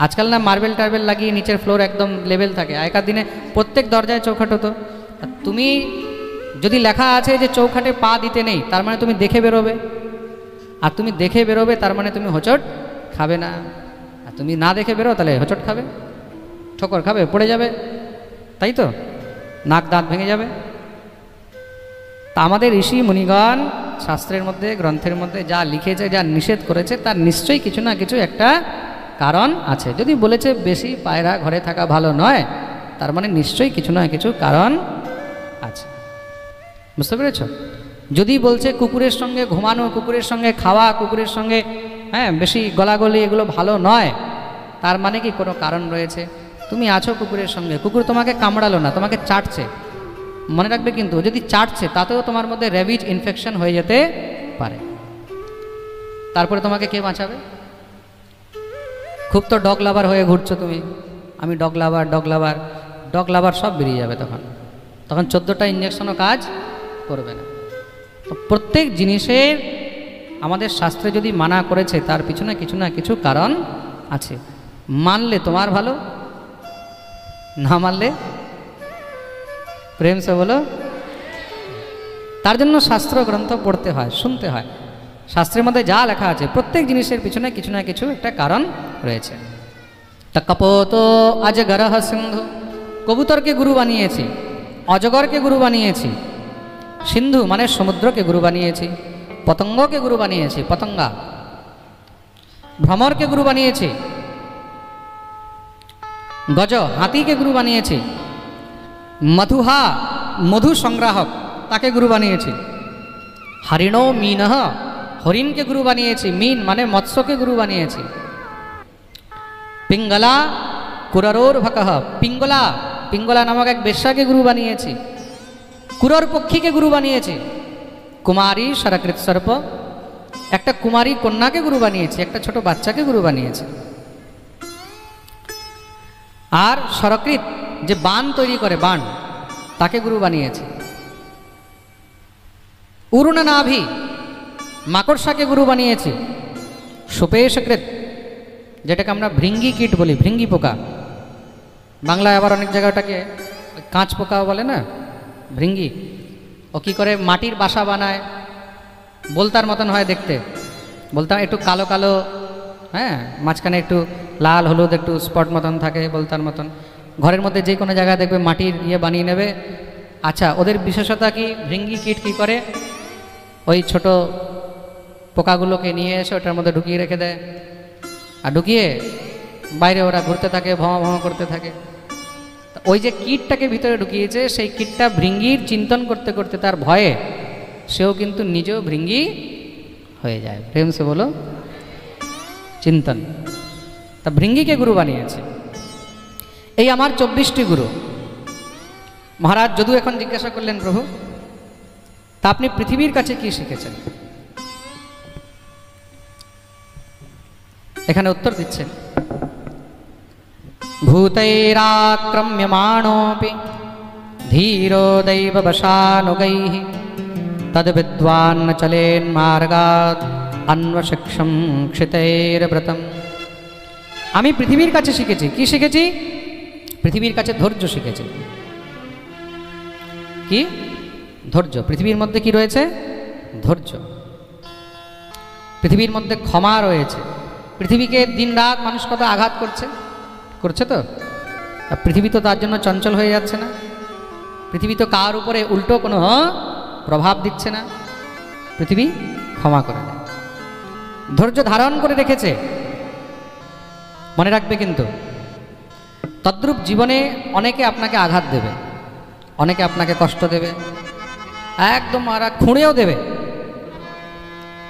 আজকাল না মার্বেল টার্বেল লাগিয়ে নিচের ফ্লোর একদম লেভেল থাকে। আগেকার দিনে প্রত্যেক দরজায় চৌখাট হতো। তুমি যদি লেখা আছে যে চৌখাটে পা দিতে নেই, তার মানে তুমি দেখে বেরোবে, আর তুমি দেখে বেরোবে তার মানে তুমি হোঁচট খাবে না। আর তুমি না দেখে বেরো তাহলে হোঁচট খাবে, ঠোকর খাবে, পড়ে যাবে, তাই তো? নাক দাঁত ভেঙে যাবে। তা আমাদের ঋষি মুনিগণ শাস্ত্রের মধ্যে, গ্রন্থের মধ্যে যা লিখেছে, যা নিষেধ করেছে, তার নিশ্চয়ই কিছু না কিছু একটা কারণ আছে। যদি বলেছে বেশি পায়রা ঘরে থাকা ভালো নয়, তার মানে নিশ্চয়ই কিছু না কিছু কারণ আছে। বুঝতে পেরেছ? যদি বলছে কুকুরের সঙ্গে ঘুমানো, কুকুরের সঙ্গে খাওয়া, কুকুরের সঙ্গে বেশি গলাগলি এগুলো ভালো নয়, তার মানে কি কোনো কারণ রয়েছে। তুমি আছো কুকুরের সঙ্গে, কুকুর তোমাকে কামড়ালো না, তোমাকে চাটছে, মনে রাখবে কিন্তু যদি চাটছে তাতেও তোমার মধ্যে র্যাবিজ ইনফেকশন হয়ে যেতে পারে। তারপরে তোমাকে কে বাঁচাবে? খুব তো ডগ লাভার হয়ে ঘুরছো তুমি, আমি ডগ লাভার ডগ লাভার, ডগ লাভার সব বেরিয়ে যাবে তখন, তখন 14টা ইঞ্জেকশনও কাজ করবে না। তো প্রত্যেক জিনিসের আমাদের শাস্ত্রে যদি মানা করেছে তার পিছনে কিছু না কিছু কারণ আছে। মানলে তোমার ভালো, না মানলে প্রেম সে বলো। তার জন্য শাস্ত্র গ্রন্থ পড়তে হয়, শুনতে হয়। শাস্ত্রের মধ্যে যা লেখা আছে প্রত্যেক জিনিসের পিছনে কিছু না কিছু একটা কারণ রয়েছে। তা কপোত অজগরহ সিন্ধু, কবুতরকে গুরু বানিয়েছি, অজগরকে গুরু বানিয়েছি, সিন্ধু মানে সমুদ্রকে গুরু বানিয়েছি, পতঙ্গকে গুরু বানিয়েছি, পতঙ্গা, ভ্রমরকে গুরু বানিয়েছি, গজ হাতিকে গুরু বানিয়েছি, মধুহা মধু সংগ্রাহক তাকে গুরু বানিয়েছি, হরিণো মিনহ হরিণকে গুরু বানিয়েছি, মিন মানে মৎস্যকে গুরু বানিয়েছি, পিঙ্গলা কুররোর ভকহ পিঙ্গলা, পিঙ্গলা নামক এক বেশ্যাকে গুরু বানিয়েছি, কুরর পক্ষীকে গুরু বানিয়েছি, কুমারী শরকৃত সর্প একটা কুমারী কন্যাকে গুরু বানিয়েছি, একটা ছোট বাচ্চাকে গুরু বানিয়েছি, আর শরকৃত যে বান তৈরি করে বান তাকে গুরু বানিয়েছি, উরুণনাভি মাকড়সাকে গুরু বানিয়েছি, সুপেশকৃত, যেটাকে আমরা ভৃঙ্গি কীট বলি, ভৃঙ্গি পোকা। বাংলায় আবার অনেক জায়গায় ওটাকে কাঁচ পোকাও বলে না, ভৃঙ্গি। ও কী করে মাটির বাসা বানায়, বলতার মতন হয় দেখতে, বলতা একটু কালো কালো, হ্যাঁ, মাঝখানে একটু লাল হলুদ একটু স্পট মতন থাকে, বলতার মতন। ঘরের মধ্যে যে কোনো জায়গায় দেখবে মাটির বানিয়ে নেবে। আচ্ছা, ওদের বিশেষতা কি? ভৃঙ্গি কীট কী করে, ওই ছোট পোকাগুলোকে নিয়ে এসে ওটার মধ্যে ঢুকিয়ে রেখে দেয়, আর ঢুকিয়ে বাইরে ওরা ঘুরতে থাকে, ভমা ভমা করতে থাকে। ওই যে কীটটাকে ভিতরে ঢুকিয়েছে, সেই কীটটা ভৃঙ্গির চিন্তন করতে করতে তার ভয়ে সেও কিন্তু নিজেও ভৃঙ্গি হয়ে যায়। প্রেম সে বলো চিন্তন। তা ভৃঙ্গিকে গুরু বানিয়েছে। এই আমার 24টি গুরু। মহারাজ যদু এখন জিজ্ঞাসা করলেন, প্রভু তা আপনি পৃথিবীর কাছে কি শিখেছেন? এখানে উত্তর দিচ্ছেন, ভূতৈরাক্রম্যমাণোপি ধীরো দৈব বশানুগৈঃ তদ্বিদ্বান চলেন মার্গাৎ অন্বশিক্ষম ক্ষিতৈর্ব্রতম। আমি পৃথিবীর কাছে শিখেছি। কি শিখেছি? পৃথিবীর কাছে ধৈর্য শিখেছি। কি? ধৈর্য। পৃথিবীর মধ্যে কি রয়েছে? ধৈর্য। পৃথিবীর মধ্যে ক্ষমা রয়েছে। পৃথিবীকে দিন রাত মানুষ কত আঘাত করছে তো, পৃথিবী তো তার জন্য চঞ্চল হয়ে যাচ্ছে না। পৃথিবী তো কার উপরে উল্টো কোনো প্রভাব দিচ্ছে না। পৃথিবী ক্ষমা করে দেয়, ধৈর্য ধারণ করে রেখেছে। মনে রাখবে কিন্তু, তদ্রূপ জীবনে অনেকে আপনাকে আঘাত দেবে, অনেকে আপনাকে কষ্ট দেবে, একদম আর খুঁড়েও দেবে,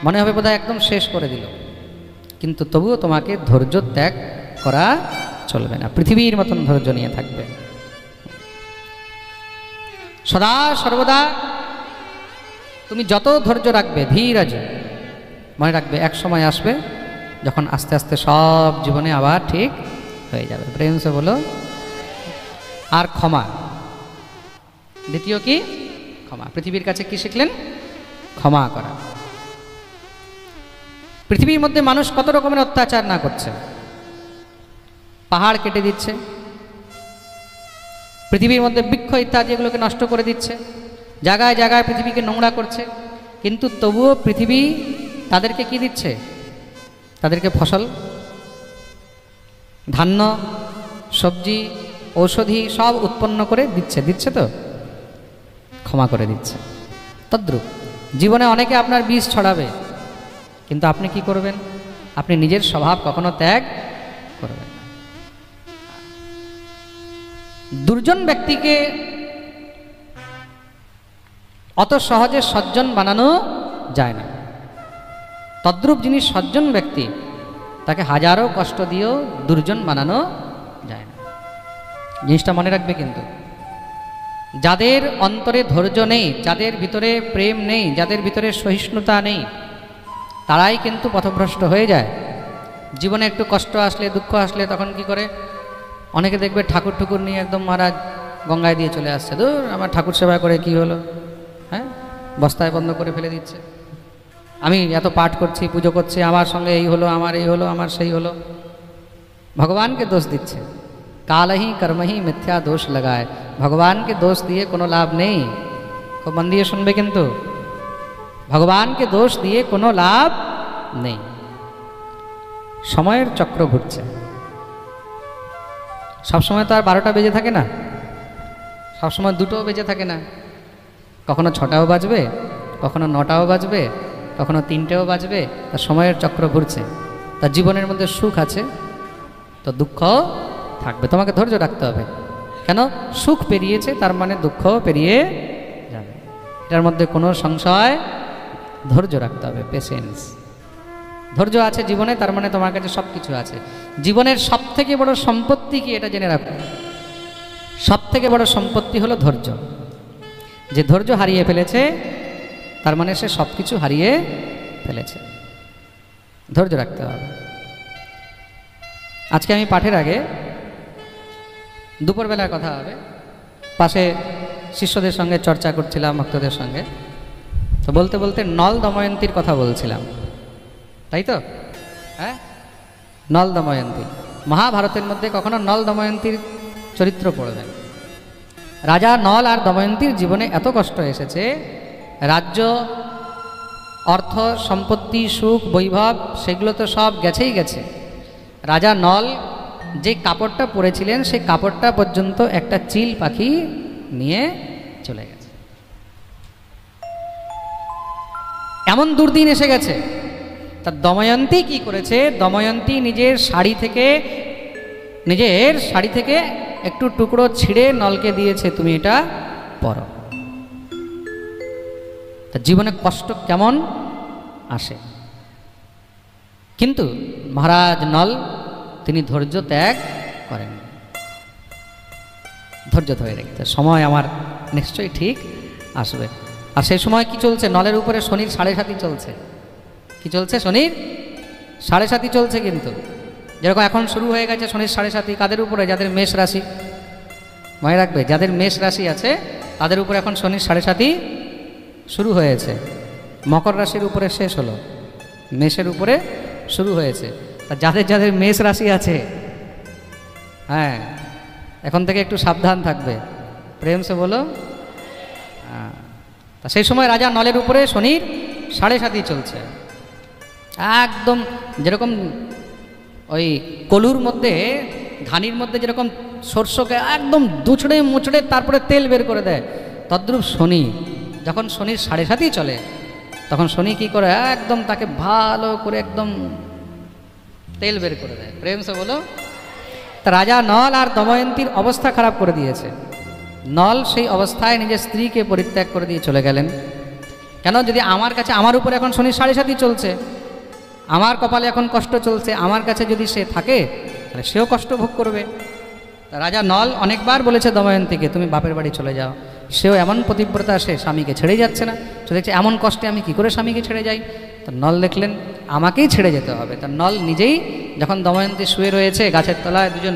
মনে হবে বোধহয় একদম শেষ করে দিল, কিন্তু তবুও তোমাকে ধৈর্য ত্যাগ করা চলবে না। পৃথিবীর মতন ধৈর্য নিয়ে থাকবে সদা সর্বদা। তুমি যত ধৈর্য রাখবে, ধীরজ, মনে রাখবে এক সময় আসবে যখন আস্তে আস্তে সব জীবনে আবার ঠিক হয়ে যাবে। প্রেম সে বলো। আর ক্ষমা, দ্বিতীয় কি? ক্ষমা। পৃথিবীর কাছে কি শিখলেন? ক্ষমা করা। পৃথিবীর মধ্যে মানুষ কত রকমের অত্যাচার না করছে, পাহাড় কেটে দিচ্ছে, পৃথিবীর মধ্যে বৃক্ষ ইত্যাদি এগুলোকে নষ্ট করে দিচ্ছে, জায়গায় জায়গায় পৃথিবীকে নোংরা করছে, কিন্তু তবুও পৃথিবী তাদেরকে কি দিচ্ছে? তাদেরকে ফসল, ধান্য, সবজি, ঔষধি সব উৎপন্ন করে দিচ্ছে তো, ক্ষমা করে দিচ্ছে। তদ্রূপ জীবনে অনেকে আপনার বিষ ছড়াবে, কিন্তু আপনি কি করবেন? আপনি নিজের স্বভাব কখনো ত্যাগ করবেন না। দুর্জন ব্যক্তিকে অত সহজে সজ্জন বানানো যায় না। তদ্রূপ যিনি সজ্জন ব্যক্তি, তাকে হাজারো কষ্ট দিয়েও দুর্জন বানানো যায় না। জিনিসটা মনে রাখবে কিন্তু। যাদের অন্তরে ধৈর্য নেই, যাদের ভিতরে প্রেম নেই, যাদের ভিতরে সহিষ্ণুতা নেই, তারাই কিন্তু পথভ্রষ্ট হয়ে যায়। জীবনে একটু কষ্ট আসলে, দুঃখ আসলে তখন কি করে? অনেকে দেখবে ঠাকুর ঠুকুর নিয়ে একদম মহারাজ গঙ্গায় দিয়ে চলে আসছে, ধুর আমার ঠাকুর সেবা করে কি হলো, হ্যাঁ, বস্তায় বন্ধ করে ফেলে দিচ্ছে। আমি এত পাঠ করছি, পুজো করছি, আমার সঙ্গে এই হলো, আমার এই হলো, আমার সেই হলো, ভগবানকে দোষ দিচ্ছে। কালহি কর্মহি মিথ্যা দোষ লাগায়। ভগবানকে দোষ দিয়ে কোনো লাভ নেই। খুব মন দিয়ে শুনবে কিন্তু, ভগবানকে দোষ দিয়ে কোনো লাভ নেই। সময়ের চক্র ঘুরছে, সবসময় তো আর 12টা বেজে থাকে না, সবসময় 2টোও বেজে থাকে না, কখনো 6টাও বাজবে, কখনো 9টাও বাজবে, কখনো 3টেও বাজবে। তার সময়ের চক্র ঘুরছে। তার জীবনের মধ্যে সুখ আছে তো দুঃখ থাকবে, তোমাকে ধৈর্য রাখতে হবে। কেন? সুখ পেরিয়েছে, তার মানে দুঃখ পেরিয়ে যাবে, এটার মধ্যে কোনো সংশয়। ধৈর্য রাখতে হবে, পেশেন্স। ধৈর্য আছে জীবনে, তার মানে তোমার কাছে সব কিছু আছে। জীবনের সব থেকে বড় সম্পত্তি কি, এটা জেনে রাখো। সব থেকে বড় সম্পত্তি হলো ধৈর্য। যে ধৈর্য হারিয়ে ফেলেছে, তার মানে সে সব কিছু হারিয়ে ফেলেছে। ধৈর্য রাখতে হবে। আজকে আমি পাঠের আগে দুপুরবেলার কথা হবে, পাশে শিষ্যদের সঙ্গে চর্চা করছিলাম, ভক্তদের সঙ্গে। তো তো বলতে বলতে নল দময়ন্তীর কথা বলছিলাম, তাই তো? হ্যাঁ, নল দময়ন্তী মহাভারতের মধ্যে কখনো নল দময়ন্তীর চরিত্র পড়বেন। রাজা নল আর দময়ন্তীর জীবনে এত কষ্ট এসেছে, রাজ্য, অর্থ সম্পত্তি, সুখ, বৈভব সেগুলো তো সব গেছেই গেছে। রাজা নল যে কাপড়টা পরেছিলেন সেই কাপড়টা পর্যন্ত একটা চিল পাখি নিয়ে চলে গেছে। এমন দুর্দিন এসে গেছে। তা দময়ন্তী কি করেছে? দময়ন্তী নিজের শাড়ি থেকে একটু টুকরো ছিঁড়ে নলকে দিয়েছে, তুমি এটা পরো। তা জীবনে কষ্ট কেমন আসে, কিন্তু মহারাজ নল তিনি ধৈর্য ত্যাগ করেন, ধৈর্য ধরে রেখেছে, সময় আমার নিশ্চয়ই ঠিক আসবে। আর সেই সময় কি চলছে? নলের উপরে শনির 7.5 চলছে। কি চলছে? শনির 7.5 চলছে। কিন্তু যেরকম এখন শুরু হয়ে গেছে শনির 7.5, কাদের উপরে? যাদের মেষ রাশি, মনে রাখবে, যাদের মেষ রাশি আছে তাদের উপরে এখন শনির 7.5 শুরু হয়েছে। মকর রাশির উপরে শেষ হলো, মেষের উপরে শুরু হয়েছে। তা যাদের যাদের মেষ রাশি আছে, হ্যাঁ, এখন থেকে একটু সাবধান থাকবে, প্রেম সে বলো। তা সেই সময় রাজা নলের উপরে শনির 7.5 চলছে। একদম যেরকম ওই কলুর মধ্যে, ধানির মধ্যে যেরকম সরষকে একদম দুছড়ে মুচড়ে তারপরে তেল বের করে দেয়, তদ্রূপ শনি, যখন শনির 7.5 চলে তখন শনি কি করে? একদম তাকে ভালো করে একদম তেল বের করে দেয়, প্রেম সে বলো। তা রাজা নল আর দময়ন্তীর অবস্থা খারাপ করে দিয়েছে। নল সেই অবস্থায় নিজের স্ত্রীকে পরিত্যাগ করে দিয়ে চলে গেলেন। কেন? যদি আমার উপরে এখন শনির 7.5 চলছে, আমার কপালে এখন কষ্ট চলছে, আমার কাছে যদি সে থাকে তাহলে সেও কষ্ট ভোগ করবে। তা রাজা নল অনেকবার বলেছে দময়ন্তীকে, তুমি বাপের বাড়ি চলে যাও। সেও এমন পতিব্রতা, সে স্বামীকে ছেড়ে যাচ্ছে না। সে দেখছে এমন কষ্টে আমি কি করে স্বামীকে ছেড়ে যাই। তা নল দেখলেন আমাকেই ছেড়ে যেতে হবে। তা নল নিজেই, যখন দময়ন্তী শুয়ে রয়েছে গাছের তলায় দুজন,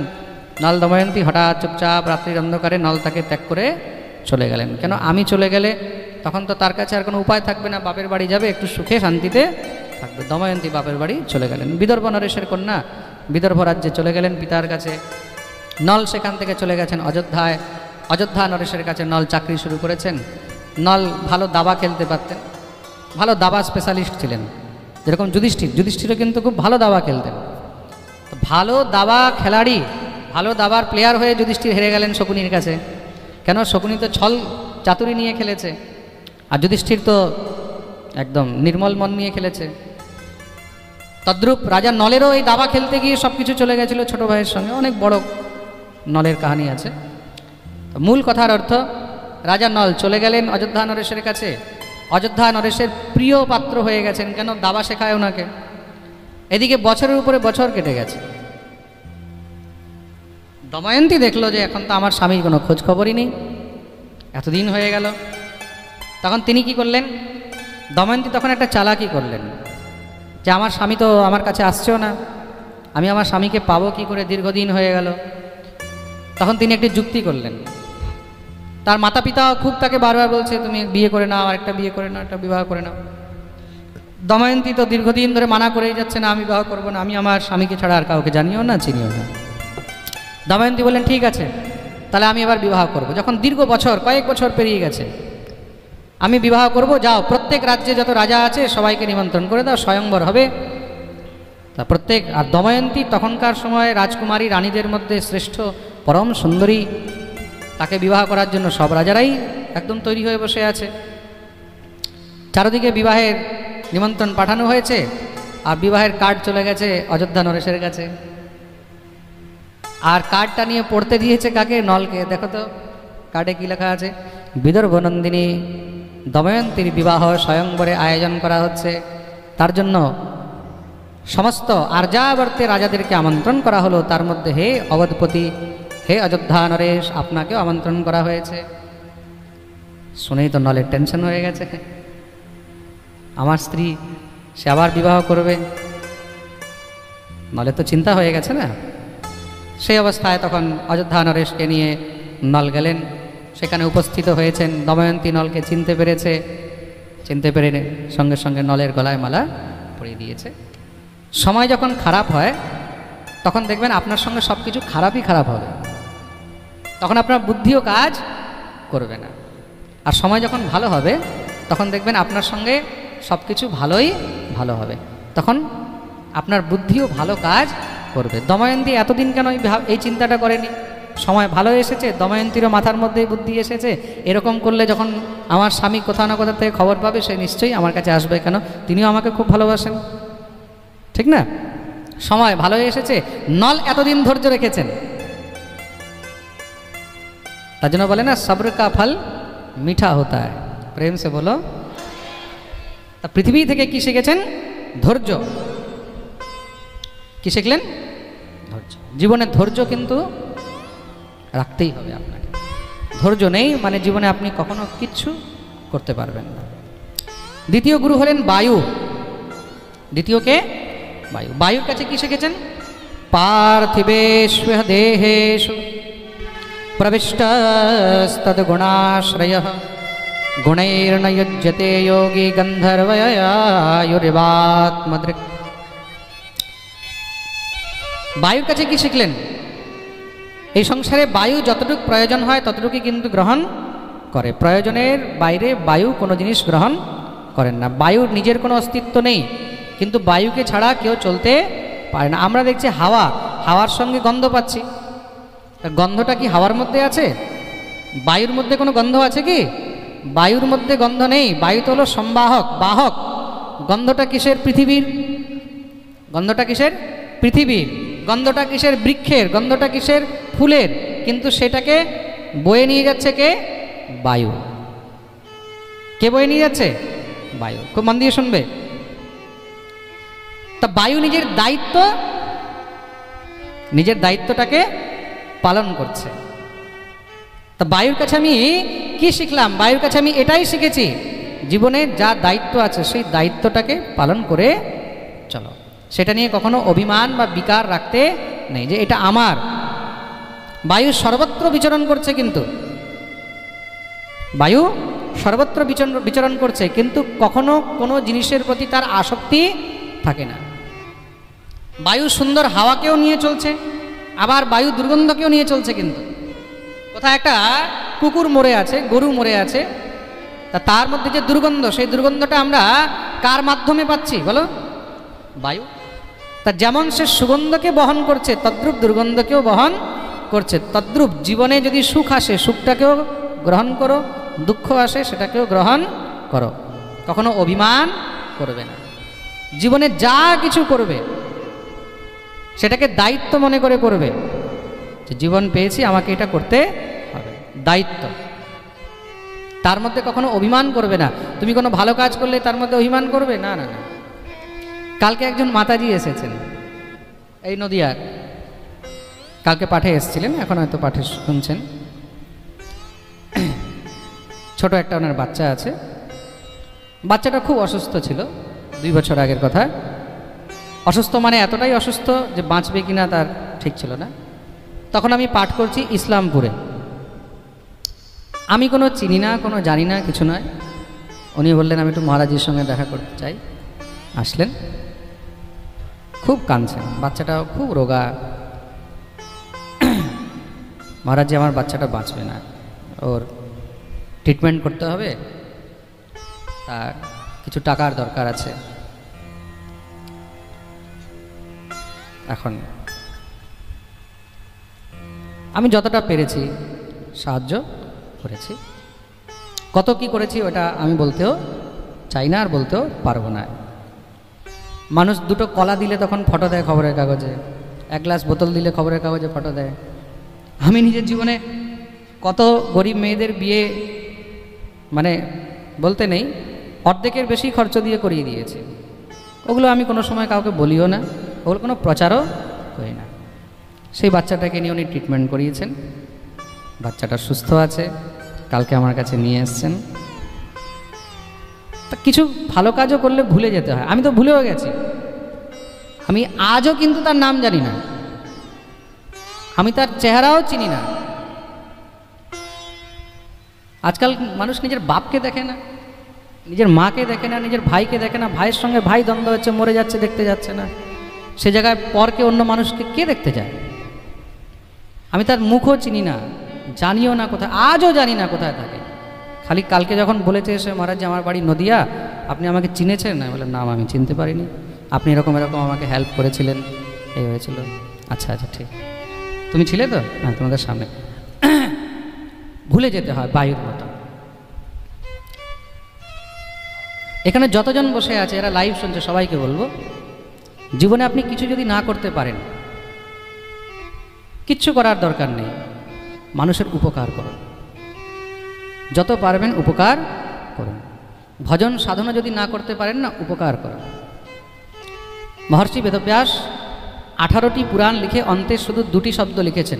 নল দময়ন্তী হঠাৎ চুপচাপ রাত্রির অন্ধকারে নল তাকে ত্যাগ করে চলে গেলেন। কেন? আমি চলে গেলে তখন তো তার কাছে আর কোনো উপায় থাকবে না, বাপের বাড়ি যাবে, একটু সুখে শান্তিতে থাকবে। দময়ন্তী বাপের বাড়ি চলে গেলেন। বিদর্ভ নরেশের কন্যা বিদর্ভ রাজ্যে চলে গেলেন পিতার কাছে। নল সেখান থেকে চলে গেছেন অযোধ্যায়। অযোধ্যা নরেশের কাছে নল চাকরি শুরু করেছেন। নল ভালো দাবা খেলতে পারতেন, ভালো দাবা স্পেশালিস্ট ছিলেন, যেরকম যুধিষ্ঠিরও কিন্তু খুব ভালো দাবা খেলতেন। তো ভালো দাবা খেলাড়ি, ভালো দাবার প্লেয়ার হয়ে যুধিষ্ঠির হেরে গেলেন শকুনির কাছে। কেন? শকুনি তো ছল চাতুরি নিয়ে খেলেছে, আর যুধিষ্ঠির তো একদম নির্মল মন নিয়ে খেলেছে। তদ্রূপ রাজা নলেরও এই দাবা খেলতে গিয়ে সব কিছু চলে গেছিল ছোট ভাইয়ের সঙ্গে। অনেক বড় নলের কাহিনী আছে। মূল কথার অর্থ, রাজা নল চলে গেলেন অযোধ্যা নরেশের কাছে। অযোধ্যা নরেশের প্রিয় পাত্র হয়ে গেছেন। কেন? দাবা শেখায় ওনাকে। এদিকে বছরের উপরে বছর কেটে গেছে। দময়ন্তী দেখলো যে এখন তো আমার স্বামীর কোনো খোঁজ খবরই নেই, এতদিন হয়ে গেল। তখন তিনি কি করলেন? দময়ন্তী তখন একটা চালাকি করলেন যে আমার স্বামী তো আমার কাছে আসছেও না, আমি আমার স্বামীকে পাবো কি করে, দীর্ঘদিন হয়ে গেল। তখন তিনি একটি যুক্তি করলেন। তার মাতা পিতাও খুব তাকে বারবার বলছে, তুমি বিয়ে করে নাও, আর একটা বিয়ে করে নাও, একটা বিবাহ করে নাও। দময়ন্তী তো দীর্ঘদিন ধরে মানা করেই যাচ্ছে, না আমি বিবাহ করবো না, আমি আমার স্বামীকে ছাড়া আর কাউকে জানিও না, চিনিও না। দময়ন্তী বললেন ঠিক আছে, তাহলে আমি এবার বিবাহ করব। যখন দীর্ঘ বছর, কয়েক বছর পেরিয়ে গেছে, আমি বিবাহ করব, যাও প্রত্যেক রাজ্যে যত রাজা আছে সবাইকে নিমন্ত্রণ করে দাও, স্বয়ংবর হবে। তা প্রত্যেক, আর দময়ন্তী তখনকার সময় রাজকুমারী রানীদের মধ্যে শ্রেষ্ঠ, পরম সুন্দরী, তাকে বিবাহ করার জন্য সব রাজারাই একদম তৈরি হয়ে বসে আছে। চারদিকে বিবাহের নিমন্ত্রণ পাঠানো হয়েছে, আর বিবাহের কার্ড চলে গেছে অযোধ্যা নরেশের কাছে। আর কার্ডটা নিয়ে পড়তে দিয়েছে কাকে? নলকে। দেখো তো কার্ডে কি লেখা আছে? বিদর্ভ নন্দিনী দময়ন্তীর বিবাহ স্বয়ংবরে আয়োজন করা হচ্ছে, তার জন্য সমস্ত আর্যাবর্তে রাজাদেরকে আমন্ত্রণ করা হলো, তার মধ্যে হে অবধপতি, হে অযোধ্যা নরেশ, আপনাকেও আমন্ত্রণ করা হয়েছে। শুনেই তো নলের টেনশন হয়ে গেছে, আমার স্ত্রী সে আবার বিবাহ করবে, নলে তো চিন্তা হয়ে গেছে না। সেই অবস্থায় তখন অযোধ্যা নরেশকে নিয়ে নল গেলেন, সেখানে উপস্থিত হয়েছেন। দময়ন্তী নলকে চিনতে পেরেছে, চিনতে পেরে সঙ্গে সঙ্গে নলের গলায় মালা পরিয়ে দিয়েছে। সময় যখন খারাপ হয় তখন দেখবেন আপনার সঙ্গে সব কিছু খারাপই খারাপ হবে, তখন আপনার বুদ্ধিও কাজ করবে না। আর সময় যখন ভালো হবে তখন দেখবেন আপনার সঙ্গে সব কিছু ভালোই ভালো হবে, তখন আপনার বুদ্ধিও ভালো কাজ করবে। দময়ন্তী এতদিন কেন এই চিন্তাটা করেনি? সময় ভালো এসেছে, দময়ন্তীরও মাথার মধ্যেই বুদ্ধি এসেছে, এরকম করলে যখন আমার স্বামী কোথাও না কোথা থেকে খবর পাবে সে নিশ্চয়ই আমার কাছে আসবে, কেন তিনিও আমাকে খুব ভালোবাসেন, ঠিক না? সময় ভালো এসেছে, নল এতদিন ধৈর্য রেখেছেন, তার জন্য বলে না সব্র কা ফল মিঠা হতা হ্যায়, প্রেম সে বলো। তা পৃথিবী থেকে কি শিখেছেন? ধৈর্য। কি শিখলেন? ধৈর্য। জীবনে ধৈর্য কিন্তু রাখতেই হবে আপনাকে। ধৈর্য নেই মানে জীবনে আপনি কখনো কিচ্ছু করতে পারবেন না। দ্বিতীয় গুরু হলেন বায়ু। দ্বিতীয় কে? বায়ু। বায়ুর কাছে কি শিখেছেন? পার্থিবেষ্ব দেহেষু প্রবিষ্টস্তদ্গুণাশ্রয়ঃ গুণৈর্ন युज्यते योगी গন্ধর্বয়ায়ুরিবাত্মদৃক্। বায়ুর কাছে কি শিখলেন? এই সংসারে বায়ু যতটুকু প্রয়োজন হয় ততটুকুই কিন্তু গ্রহণ করে, প্রয়োজনের বাইরে বায়ু কোনো জিনিস গ্রহণ করেন না। বায়ুর নিজের কোনো অস্তিত্ব নেই, কিন্তু বায়ুকে ছাড়া কেউ চলতে পারে না। আমরা দেখছি হাওয়ার সঙ্গে গন্ধ পাচ্ছি, গন্ধটা কি হাওয়ার মধ্যে আছে? বায়ুর মধ্যে কোনো গন্ধ আছে কি? বায়ুর মধ্যে গন্ধ নেই। বায়ু তো হলো সম্বাহক, বাহক। গন্ধটা কিসের? পৃথিবীর। গন্ধটা কিসের? পৃথিবীর। গন্ধটা কিসের? বৃক্ষের। গন্ধটা কিসের? ফুলের। কিন্তু সেটাকে বয়ে নিয়ে যাচ্ছে কে? বায়ু। কে বয়ে নিয়ে যাচ্ছে? বায়ু। খুব মন দিয়ে শুনবে। তা বায়ু নিজের দায়িত্বটাকে পালন করছে। তা বায়ুর কাছে আমি কি শিখলাম? বায়ুর কাছে আমি এটাই শিখেছি, জীবনে যা দায়িত্ব আছে সেই দায়িত্বটাকে পালন করে চলো। সেটা নিয়ে কখনো অভিমান বা বিকার রাখতে নেই যে এটা আমার। বায়ু সর্বত্র বিচরণ করছে, কিন্তু বায়ু সর্বত্র বিচরণ করছে, কিন্তু কখনো কোনো জিনিসের প্রতি তার আসক্তি থাকে না। বায়ু সুন্দর হাওয়াকেও নিয়ে চলছে, আবার বায়ু দুর্গন্ধকেও নিয়ে চলছে। কিন্তু কোথায় একটা কুকুর মরে আছে, গরু মরে আছে, তা তার মধ্যে যে দুর্গন্ধ, সেই দুর্গন্ধটা আমরা কার মাধ্যমে পাচ্ছি বলো? বায়ু। তা যেমন সে সুগন্ধকে বহন করছে তদ্রূপ দুর্গন্ধকেও বহন করছে। তদ্রূপ জীবনে যদি সুখ আসে সুখটাকেও গ্রহণ করো, দুঃখ আসে সেটাকেও গ্রহণ করো, কখনো অভিমান করবে না। জীবনে যা কিছু করবে সেটাকে দায়িত্ব মনে করে করবে, যে জীবন পেয়েছি আমাকে এটা করতে হবে, দায়িত্ব। তার মধ্যে কখনো অভিমান করবে না। তুমি কোনো ভালো কাজ করলে তার মধ্যে অভিমান করবে না, না না। কালকে একজন মাতাজি এসেছেন এই নদিয়ার, কালকে পাঠে এসেছিলেন, এখন হয়তো পাঠে শুনছেন। ছোট একটা ওনার বাচ্চা আছে, বাচ্চাটা খুব অসুস্থ ছিল, 2 বছর আগের কথা। অসুস্থ মানে এতটাই অসুস্থ যে বাঁচবে কিনা তার ঠিক ছিল না। তখন আমি পাঠ করছি ইসলামপুরে, আমি কোনো চিনি না, কোনো জানি না, কিছু নয়। উনি বললেন আমি একটু মহারাজের সঙ্গে দেখা করতে চাই। আসলেন, খুব কাঁদছেন, বাচ্চাটাও খুব রোগা। মহারাজজি আমার বাচ্চাটা বাঁচবে না, ওর ট্রিটমেন্ট করতে হবে, তার কিছু টাকার দরকার আছে। এখন আমি যতটা পেরেছি সাহায্য করেছি। কত কি করেছি ওটা আমি বলতেও চাই না, আর বলতেও পারবো না। মানুষ 2টো কলা দিলে তখন ফটো দেয় খবরের কাগজে, 1 গ্লাস বোতল দিলে খবরের কাগজে ফটো দেয়। আমি নিজের জীবনে কত গরিব মেয়েদের বিয়ে মানে বলতে নেই, অর্ধেকের বেশি খরচ দিয়ে করিয়ে দিয়েছি। ওগুলো আমি কোনো সময় কাউকে বলিও না, ওগুলো কোনো প্রচারও করি না। সেই বাচ্চাটাকে নিয়ে উনি ট্রিটমেন্ট করিয়েছেন, বাচ্চাটা সুস্থ আছে, কালকে আমার কাছে নিয়ে এসছেন। তা কিছু ভালো কাজও করলে ভুলে যেতে হয়, আমি তো ভুলেও গেছি। আমি আজও কিন্তু তার নাম জানি না, আমি তার চেহারাও চিনি না। আজকাল মানুষ নিজের বাপকে দেখে না, নিজের মাকে দেখে না, নিজের ভাইকে দেখে না, ভাইয়ের সঙ্গে ভাই দ্বন্দ্ব হচ্ছে, মরে যাচ্ছে, দেখতে যাচ্ছে না। সে জায়গায় পরকে, অন্য মানুষকে কে দেখতে যায়? আমি তার মুখও চিনি না, জানিও না কোথায়, আজও জানি না কোথায় থাকে। খালি কালকে যখন বলেছে এসে, মহারাজ যে আমার বাড়ি নদিয়া, আপনি আমাকে চিনেছেন? না, বলে না আমি চিনতে পারিনি, আপনি এরকম এরকম আমাকে হেল্প করেছিলেন, এই হয়েছিল। আচ্ছা আচ্ছা ঠিক, তুমি ছিলে তো? হ্যাঁ, তোমাদের সামনে। ভুলে যেতে হয় বায়ুর মতো। এখানে যতজন বসে আছে, এরা লাইভ শুনছে, সবাইকে বলবো, জীবনে আপনি কিছু যদি না করতে পারেন, কিচ্ছু করার দরকার নেই, মানুষের উপকার করুন, যত পারবেন উপকার করুন। ভজন সাধনা যদি না করতে পারেন না, উপকার করুন। মহর্ষি বেদব্যাস 18টি পুরাণ লিখে অন্তে শুধু 2টি শব্দ লিখেছেন,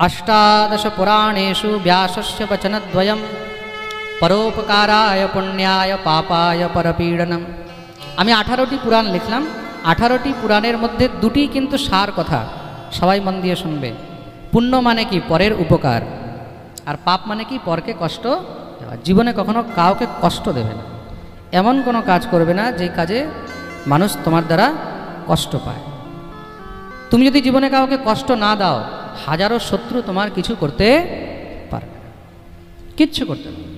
অষ্টাদশ পুরাণেষু ব্যাসস্য বচনদ্বয়ম পরোপকারায় পুণ্যায় পাপায় পরপীড়নম। আমি 18টি পুরাণ লিখলাম, 18টি পুরাণের মধ্যে 2টি কিন্তু সার কথা, সবাই মন দিয়ে শুনবে। পুণ্য মানে কি? পরের উপকার। আর পাপ মানে কি? পরকে কষ্ট দেওয়া। জীবনে কখনো কাউকে কষ্ট দেবে না, এমন কোনো কাজ করবে না যে কাজে মানুষ তোমার দ্বারা কষ্ট পায়। তুমি যদি জীবনে কাউকে কষ্ট না দাও, হাজারো শত্রু তোমার কিছু করতে পারবে না, কিচ্ছু করতে পারবে।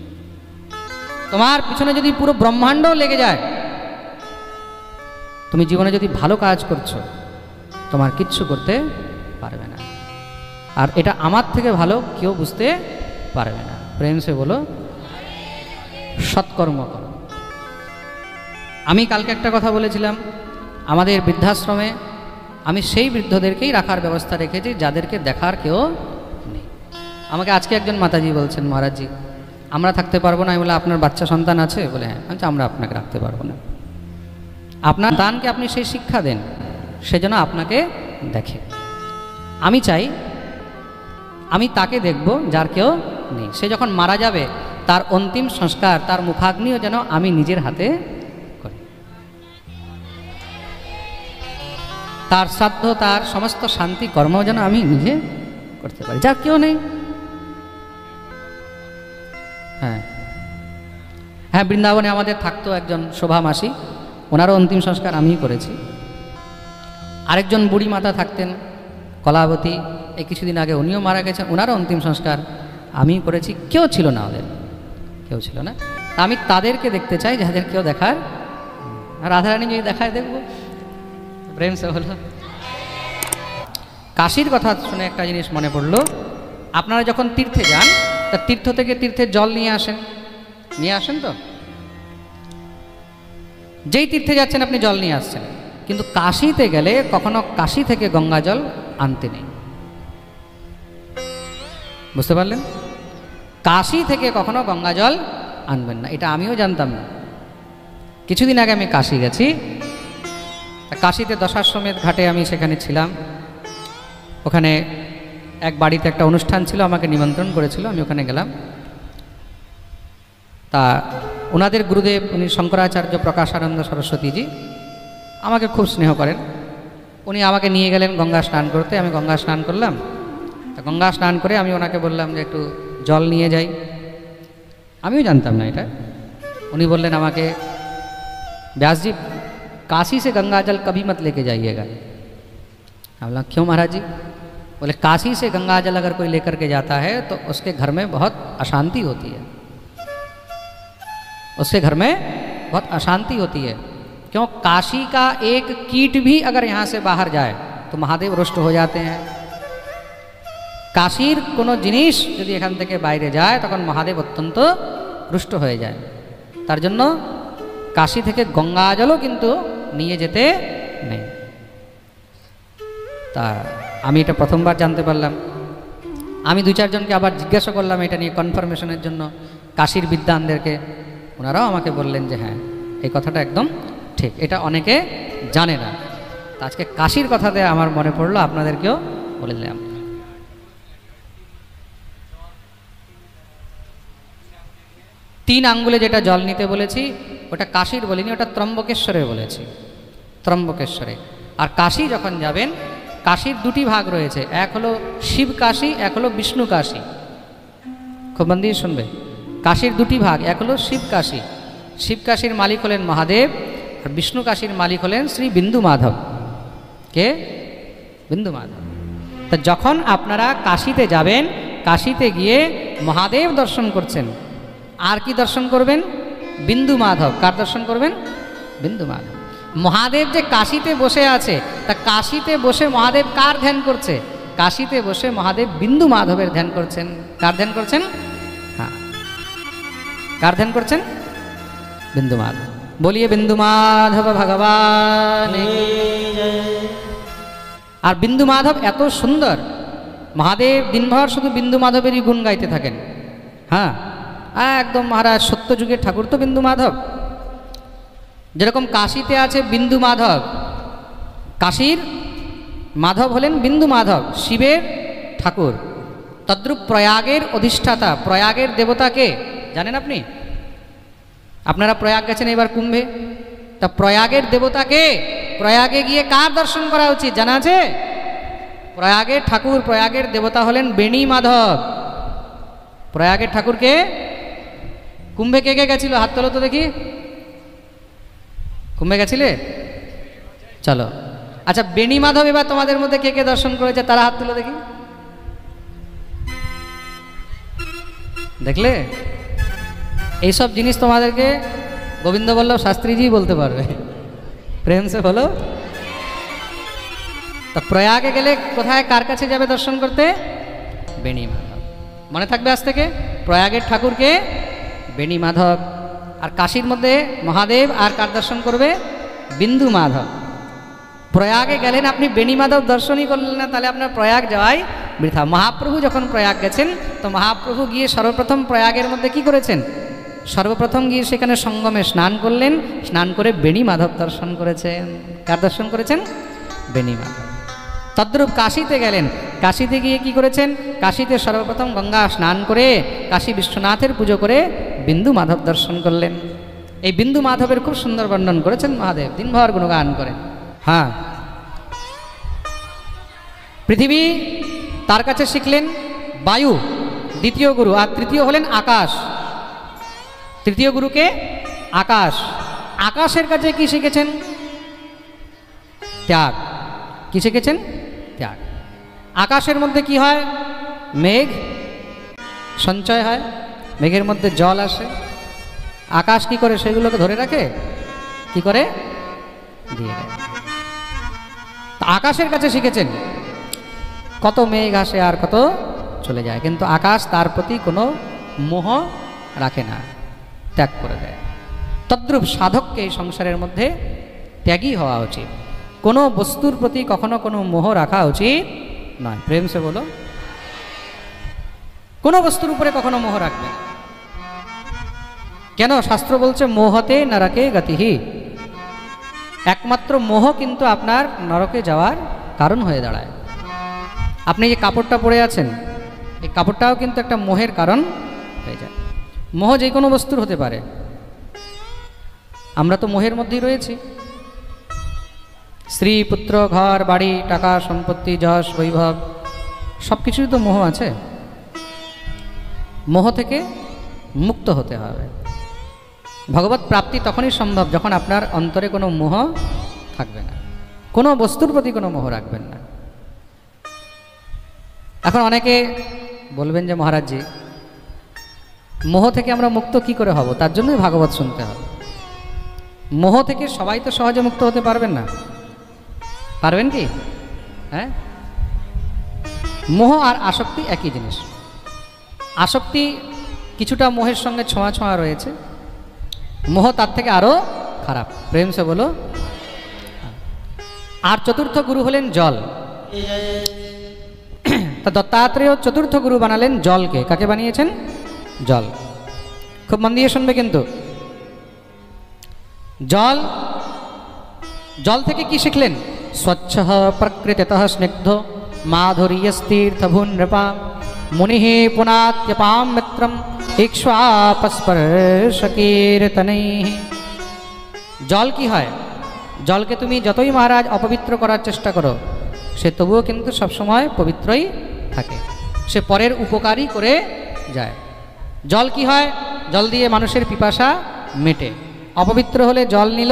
তোমার পিছনে যদি পুরো ব্রহ্মাণ্ড লেগে যায়, তুমি জীবনে যদি ভালো কাজ করছো, তোমার কিচ্ছু করতে পারবে না। আর এটা আমার থেকে ভালো কেউ বুঝতে পারবে না। প্রেম সে বলো, সৎকর্ম করো। আমি কালকে একটা কথা বলেছিলাম, আমাদের বৃদ্ধাশ্রমে আমি সেই বৃদ্ধদেরকেই রাখার ব্যবস্থা রেখেছি যাদেরকে দেখার কেউ নেই। আমাকে আজকে একজন মাতাজি বলছেন, মহারাজজি আমরা থাকতে পারবো না। আমি বলে, আপনার বাচ্চা সন্তান আছে? বলে হ্যাঁ। আচ্ছা, আমরা আপনাকে রাখতে পারবো না। আপনার সন্তানকে আপনি সেই শিক্ষা দেন, সেজন্য আপনাকে দেখে। আমি চাই আমি তাকে দেখব যার কেউ নেই। সে যখন মারা যাবে, তার অন্তিম সংস্কার, তার মুখাগ্নিও যেন আমি নিজের হাতে করি, তার শ্রাদ্ধ, তার সমস্ত শান্তি কর্ম যেন আমি নিজে করতে পারি, যার কেউ নেই। হ্যাঁ হ্যাঁ, বৃন্দাবনে আমাদের থাকতো একজন শোভা মাসি, ওনারও অন্তিম সংস্কার আমিই করেছি। আরেকজন বুড়ি মাতা থাকতেন কলাবতী, এই কিছুদিন আগে উনিও মারা গেছেন, ওনারও অন্তিম সংস্কার আমিই করেছি। কেউ ছিল না, ওদের কেউ ছিল না। আমি তাদেরকে দেখতে চাই যাদের কেউ দেখার। রাধারানী যদি দেখায় দেখবো। প্রেম সে হলো। কাশীর কথা শুনে একটা জিনিস মনে পড়লো, আপনারা যখন তীর্থে যান, তা তীর্থ থেকে তীর্থে জল নিয়ে আসেন, নিয়ে আসেন তো? যেই তীর্থে যাচ্ছেন আপনি জল নিয়ে আসছেন, কিন্তু কাশীতে গেলে কখনো কাশী থেকে গঙ্গা জল আনতে নেই। বুঝতে পারলেন? কাশী থেকে কখনো গঙ্গা জল আনবেন না, এটা আমিও জানতাম না। কিছুদিন আগে আমি কাশী গেছি, কাশীতে দশাশ্বমেধ ঘাটে আমি সেখানে ছিলাম। ওখানে এক বাড়িতে একটা অনুষ্ঠান ছিল, আমাকে নিমন্ত্রণ করেছিল, আমি ওখানে গেলাম। তা ওনাদের গুরুদেব উনি শঙ্করাচার্য প্রকাশানন্দ সরস্বতীজি আমাকে খুব স্নেহ করেন। উনি আমাকে নিয়ে গেলেন গঙ্গা স্নান করতে। আমি গঙ্গা স্নান করলাম। তা গঙ্গা স্নান করে আমি ওনাকে বললাম যে একটু জল নিয়ে যাই। আমিও জানতাম না এটা। উনি বললেন আমাকে, व्यास जी काशी से गंगा जल कभी मत लेके जाइएगा। मैं बोला क्यों महाराज जी? बोले काशी से गंगा जल अगर कोई लेकर के जाता है तो उसके घर में बहुत अशांति होती है, उसके घर में बहुत अशांति होती है। क्यों? काशी का एक कीट भी अगर यहाँ से बाहर जाए तो महादेव रुष्ट हो जाते हैं। काशीर कोनो जिनिस यदि एखान थेके बाइरे जाए तखन महादेव अत्यंत रुष्ट हो जाए। तार जन्य काशी थेके गंगा जलও কিন্তু নিয়ে যেতে নেই। তা আমি এটা প্রথমবার জানতে পারলাম। আমি দুই চারজনকে আবার জিজ্ঞাসা করলাম এটা নিয়ে কনফার্মেশনের জন্য, কাশীর বিদ্বানদেরকে। ওনারাও আমাকে বললেন যে হ্যাঁ, এই কথাটা একদম ঠিক, এটা অনেকে জানে না। আজকে কাশীর কথাতে আমার মনে পড়লো, আপনাদেরকেও বলে দিলাম। तीन आंगुले जेटा जल नीते बोलेছি ওটা কাশীর বলিনি, ওটা ত্রম্বকেশ্বরে বলেছি। ত্রম্বকেশ্বরে। আর কাশী যখন যাবেন, কাশীর দুটি ভাগ রয়েছে, এক হলো শিব কাশী, এক হলো বিষ্ণু কাশী। খুব মন দিয়ে শুনবে। কাশীর দুটি ভাগ, এক হলো শিব কাশী। শিব কাশীর মালিক হলেন মহাদেব, আর বিষ্ণু কাশীর মালিক হলেন শ্রী বিন্দু মাধব। কে? বিন্দু মাধব। তা যখন আপনারা কাশীতে যাবেন, কাশীতে গিয়ে মহাদেব দর্শন করছেন, আর কি দর্শন করবেন? বিন্দু মাধব। কার দর্শন করবেন? বিন্দু মাধব। মহাদেব যে কাশীতে বসে আছে, তা কাশীতে বসে মহাদেব কার ধ্যান করছে? কাশীতে বসে মহাদেব বিন্দু মাধবের ধ্যান করছেন। কার ধ্যান করছেন? হ্যাঁ, কার ধ্যান করছেন? বিন্দু মাধব। বলিয়ে বিন্দু মাধব ভগবান। আর বিন্দু মাধব এত সুন্দর, মহাদেব দিনভর শুধু বিন্দু মাধবেরই গুণ গাইতে থাকেন। হ্যাঁ, একদম মহারাজ সত্যযুগের ঠাকুর তো বিন্দু মাধব। যেরকম কাশীতে আছে বিন্দু মাধব, কাশীর মাধব হলেন বিন্দু মাধব, শিবের ঠাকুর। তদ্রূপ প্রয়াগের অধিষ্ঠাতা, প্রয়াগের দেবতাকে জানেন আপনি? আপনারা প্রয়াগ গেছেন এবার কুম্ভে, তা প্রয়াগের দেবতাকে, প্রয়াগে গিয়ে কার দর্শন করা উচিত জানা আছে? প্রয়াগের ঠাকুর, প্রয়াগের দেবতা হলেন বেণী মাধব। প্রয়াগের ঠাকুরকে কুম্ভে কে কে গেছিল? হাত তোলো তো দেখি। কুম্ভে গেছিলে? চলো, আচ্ছা বেণী মাধব এবার তোমাদের মধ্যে কে কে দর্শন করেছে তারা হাত তুলো দেখি। দেখলে, এইসব জিনিস তোমাদেরকে গোবিন্দ বল্লভ শাস্ত্রীজি বলতে পারবে। প্রেম সে বলো। তো প্রয়াগে গেলে কোথায় কার কাছে যাবে দর্শন করতে? বেণী মাধব। মনে থাকবে আজ থেকে, প্রয়াগের ঠাকুরকে বেণী মাধব। আর কাশীর মধ্যে মহাদেব আর কার দর্শন করবে? বিন্দু মাধব। প্রয়াগে গেলেন আপনি, বেণী মাধব দর্শনই করলেন না, তাহলে আপনার প্রয়াগ যাওয়াই বৃথা। মহাপ্রভু যখন প্রয়াগ গেছেন, তো মহাপ্রভু গিয়ে সর্বপ্রথম প্রয়াগের মধ্যে কি করেছেন? সর্বপ্রথম গিয়ে সেখানে সঙ্গমে স্নান করলেন, স্নান করে বেণী মাধব দর্শন করেছেন। কার দর্শন করেছেন? বেণী মাধব। তদ্রূপ কাশীতে গেলেন, কাশীতে গিয়ে কি করেছেন? কাশীতে সর্বপ্রথম গঙ্গা স্নান করে কাশী বিশ্বনাথের পুজো করে বিন্দু মাধব দর্শন করলেন। এই বিন্দু মাধবের খুব সুন্দর বর্ণন করেছেন মহাদেব, দিনভর গুণগান করেন। হ্যাঁ, পৃথিবী তার কাছে শিখলেন বায়ু, দ্বিতীয় গুরু, আর তৃতীয় হলেন আকাশ। তৃতীয় গুরুকে আকাশ। আকাশের কাছে কি শিখেছেন? ত্যাগ। কি শিখেছেন? ত্যাগ। আকাশের মধ্যে কি হয়? মেঘ সঞ্চয় হয়, মেঘের মধ্যে জল আসে। আকাশ কি করে? সেগুলোকে ধরে রাখে। কি করে? দিয়ে দেয়। আকাশের কাছে শিখেছেন। কত মেঘ আসে আর কত চলে যায়, কিন্তু আকাশ তার প্রতি কোনো মোহ রাখে না, ত্যাগ করে দেয়। তদ্রূপ সাধককে এই সংসারের মধ্যে ত্যাগী হওয়া উচিত। কোনো বস্তুর প্রতি কখনো কোনো মোহ রাখা উচিত নয়। প্রেম সে বলো। কোনো বস্তুর উপরে কখনো মোহ রাখবে না। কেন? শাস্ত্র বলছে মোহতে নরকে গতিহি। একমাত্র মোহ কিন্তু আপনার নরকে যাওয়ার কারণ হয়ে দাঁড়ায়। আপনি যে কাপড়টা পরে আছেন, এই কাপড়টাও কিন্তু একটা মোহের কারণ হয়ে যায়। মোহ যে কোনো বস্তুর হতে পারে। আমরা তো মোহের মধ্যেই রয়েছি। স্ত্রী, পুত্র, ঘর, বাড়ি, টাকা, সম্পত্তি, যশ, বৈভব, সব কিছুই তো মোহ আছে। মোহ থেকে মুক্ত হতে হবে। ভগবত প্রাপ্তি তখনই সম্ভব যখন আপনার অন্তরে কোনো মোহ থাকবে না, কোনো বস্তুর প্রতি কোনো মোহ রাখবেন না। এখন অনেকে বলবেন যে মহারাজজি, মোহ থেকে আমরা মুক্ত কি করে হব? তার জন্যই ভাগবত শুনতে হবে। মোহ থেকে সবাই তো সহজে মুক্ত হতে পারবেন না। পারবেন কি? হ্যাঁ, মোহ আর আসক্তি একই জিনিস। আসক্তি কিছুটা মোহের সঙ্গে ছোঁয়া ছোঁয়া রয়েছে, মোহ তার থেকে আরও খারাপ। প্রেম সে বলো। আর চতুর্থ গুরু হলেন জল। তা দত্তাত্রেয় চতুর্থ গুরু বানালেন জলকে। কাকে বানিয়েছেন? জল। খুব মন দিয়ে শুনবে কিন্তু। জল, জল থেকে কি শিখলেন? স্বচ্ছ প্রকৃতিতঃ স্নিগ্ধ মাধুর্যস্তীর্থভূন নৃপা মুনিঃ পুনাত্যপাম মিত্রম ইক্ষ্বাপস্পর্শকীর্তনৈঃ। জল কি হয়? জলকে তুমি যতই মহারাজ অপবিত্র করার চেষ্টা করো, সে তবুও কিন্তু সবসময় পবিত্রই থাকে, সে পরের উপকারই করে যায়। জল কি হয়? জল দিয়ে মানুষের পিপাসা মেটে। অপবিত্র হলে জল নিল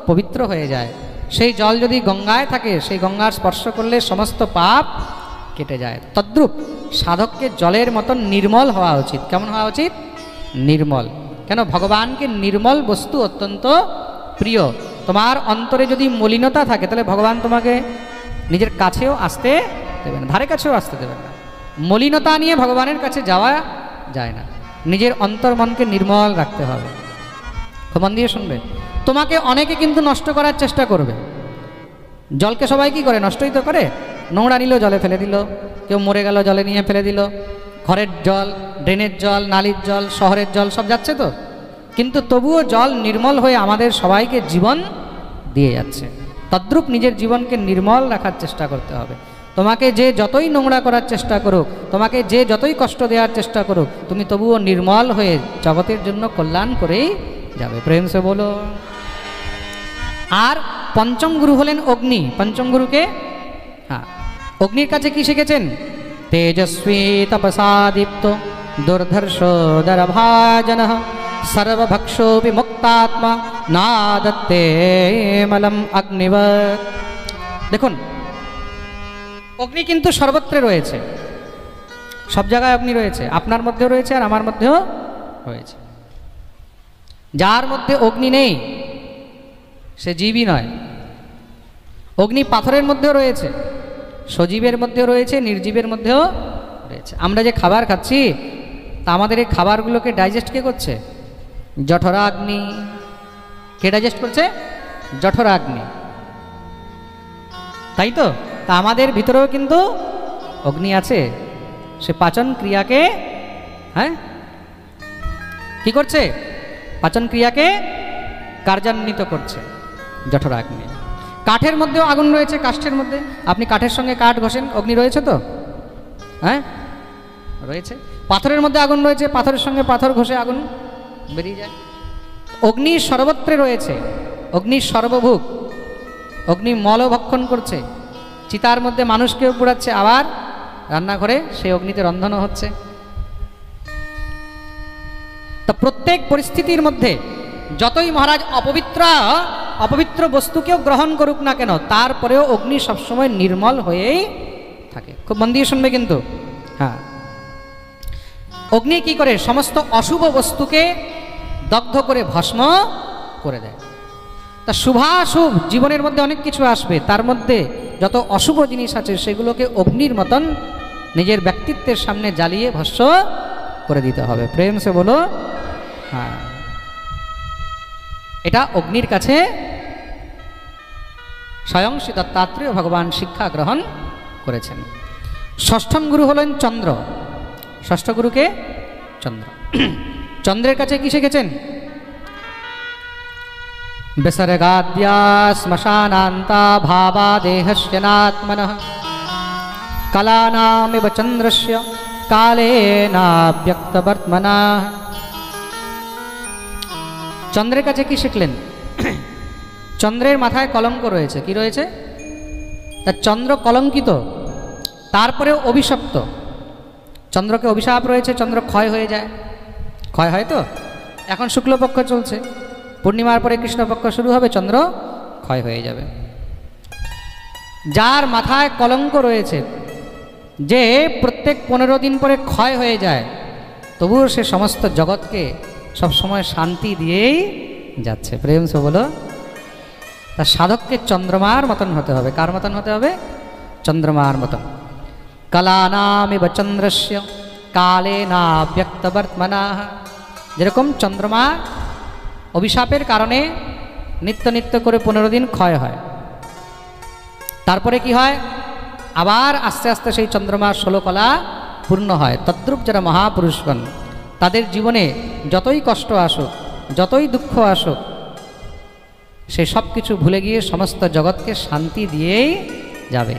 পবিত্র হয়ে যায়। সেই জল যদি গঙ্গায় থাকে, সেই গঙ্গার স্পর্শ করলে সমস্ত পাপ কেটে যায়। তদ্রূপ সাধককে জলের মতন নির্মল হওয়া উচিত। কেমন হওয়া উচিত? নির্মল। কেন? ভগবানকে নির্মল বস্তু অত্যন্ত প্রিয়। তোমার অন্তরে যদি মলিনতা থাকে, তাহলে ভগবান তোমাকে নিজের কাছেও আসতে দেবে না, ধারে কাছেও আসতে দেবে না। মলিনতা নিয়ে ভগবানের কাছে যাওয়া যায় না। নিজের অন্তর মনকে নির্মল রাখতে হবে। খুব মন দিয়ে শুনবে। তোমাকে অনেকে কিন্তু নষ্ট করার চেষ্টা করবে। জলকে সবাই কি করে? নষ্টই তো করে। নোংরা নিল জলে ফেলে দিল, কেউ মরে গেল জলে নিয়ে ফেলে দিল। ঘরের জল, ড্রেনের জল, নালীর জল, শহরের জল সব যাচ্ছে তো, কিন্তু তবুও জল নির্মল হয়ে আমাদের সবাইকে জীবন দিয়ে যাচ্ছে। তদ্রূপ নিজের জীবনকে নির্মল রাখার চেষ্টা করতে হবে। তোমাকে যে যতই নোংরা করার চেষ্টা করুক, তোমাকে যে যতই কষ্ট দেওয়ার চেষ্টা করুক, তুমি তবুও নির্মল হয়ে জগতের জন্য কল্যাণ করেই যাবে। প্রেম সে বলো। আর পঞ্চম গুরু হলেন অগ্নি। পঞ্চম গুরুকে, হ্যাঁ, অগ্নির কাছে কি শিখেছেন? তেজস্বী তপসা দীপ্ত দুর্ধর্ষোদরভাজন সর্বভক্ষো বিমুক্তাত্মা নাদত্তে মলম অগ্নিবৎ। দেখুন, অগ্নি কিন্তু সর্বত্রে রয়েছে, সব জায়গায় অগ্নি রয়েছে। আপনার মধ্যেও রয়েছে আর আমার মধ্যেও রয়েছে। যার মধ্যে অগ্নি নেই সে জীবই নয়। অগ্নি পাথরের মধ্যেও রয়েছে, সজীবের মধ্যেও রয়েছে, নির্জীবের মধ্যেও রয়েছে। আমরা যে খাবার খাচ্ছি, তা আমাদের এই খাবারগুলোকে ডাইজেস্ট কে করছে? জঠরাগ্নি। কে ডাইজেস্ট করছে? জঠরাগ্নি। তাই তো? তা আমাদের ভিতরেও কিন্তু অগ্নি আছে। সে পাচন ক্রিয়াকে, হ্যাঁ, কি করছে? পাচন ক্রিয়াকে কার্যান্বিত করছে জঠরাগ্নি। কাঠের মধ্যেও আগুন রয়েছে, কাষ্ঠের মধ্যে। আপনি কাঠের সঙ্গে কাঠ ঘষেন, অগ্নি রয়েছে তো, হ্যাঁ, রয়েছে। পাথরের মধ্যে আগুন রয়েছে, পাথরের সঙ্গে পাথর ঘষে আগুন বেরিয়ে যায়। অগ্নি সর্বত্রে রয়েছে, অগ্নি সর্বভূক। অগ্নি মলও ভক্ষণ করছে, চিতার মধ্যে মানুষকেও পুড়াচ্ছে, আবার রান্নাঘরে সেই অগ্নিতে রন্ধনও হচ্ছে। তা প্রত্যেক পরিস্থিতির মধ্যে যতই মহারাজ অপবিত্র বস্তুকেও গ্রহণ করুক না কেন, তারপরেও অগ্নি সবসময় নির্মল হয়েই থাকে। খুব মন দিয়ে শুনবে কিন্তু। হ্যাঁ, অগ্নি কি করে? সমস্ত অশুভ বস্তুকে দগ্ধ করে ভস্ম করে দেয়। তা শুভাশুভ জীবনের মধ্যে অনেক কিছু আসবে, তার মধ্যে যত অশুভ জিনিস আছে সেগুলোকে অগ্নির মতন নিজের ব্যক্তিত্বের সামনে জ্বালিয়ে ভস্ম করে দিতে হবে। প্রেম সে বলো। হ্যাঁ, এটা অগ্নির কাছে স্বয়ং শ্রী দত্তাত্রেয় ভগবান শিক্ষা গ্রহণ করেছেন। ষষ্ঠম গুরু হলেন চন্দ্র। ষষ্ঠ গুরুকে চন্দ্র। চন্দ্রের কাছে কি শিখেছেন? বিসর্গাদ্যা শ্মশানান্তা ভাবা দেহস্য নাত্মনঃ কলানামিব চন্দ্রস্য কালেনাব্যক্তবর্তমনা। চন্দ্রের কাছে কি শিখলেন? চন্দ্রের মাথায় কলঙ্ক রয়েছে। কি রয়েছে? তার চন্দ্র কলঙ্কিত, তারপরেও অভিশপ্ত। চন্দ্রকে অভিশাপ রয়েছে, চন্দ্র ক্ষয় হয়ে যায়। ক্ষয় হয় তো। এখন শুক্লপক্ষ চলছে, পূর্ণিমার পরে কৃষ্ণপক্ষ শুরু হবে, চন্দ্র ক্ষয় হয়ে যাবে। যার মাথায় কলঙ্ক রয়েছে, যে প্রত্যেক 15 দিন পরে ক্ষয় হয়ে যায়, তবুও সে সমস্ত জগৎকে সবসময় শান্তি দিয়েই যাচ্ছে। প্রেম সে বলো। তা সাধককে চন্দ্রমার মতন হতে হবে। কার মতন হতে হবে? চন্দ্রমার মতন। কলানামিব চন্দ্রস্য কালেনাব্যক্তবর্তমনা। যেরকম চন্দ্রমা অভিশাপের কারণে নিত্য নিত্য করে 15 দিন ক্ষয় হয়, তারপরে কি হয়? আবার আস্তে আস্তে সেই চন্দ্রমার 16 কলা পূর্ণ হয়। তদ্রূপ যারা মহাপুরুষগণ, তাদের জীবনে যতই কষ্ট আসুক, যতই দুঃখ আসুক, সে সব কিছু ভুলে গিয়ে সমস্ত জগৎকে শান্তি দিয়েই যাবে।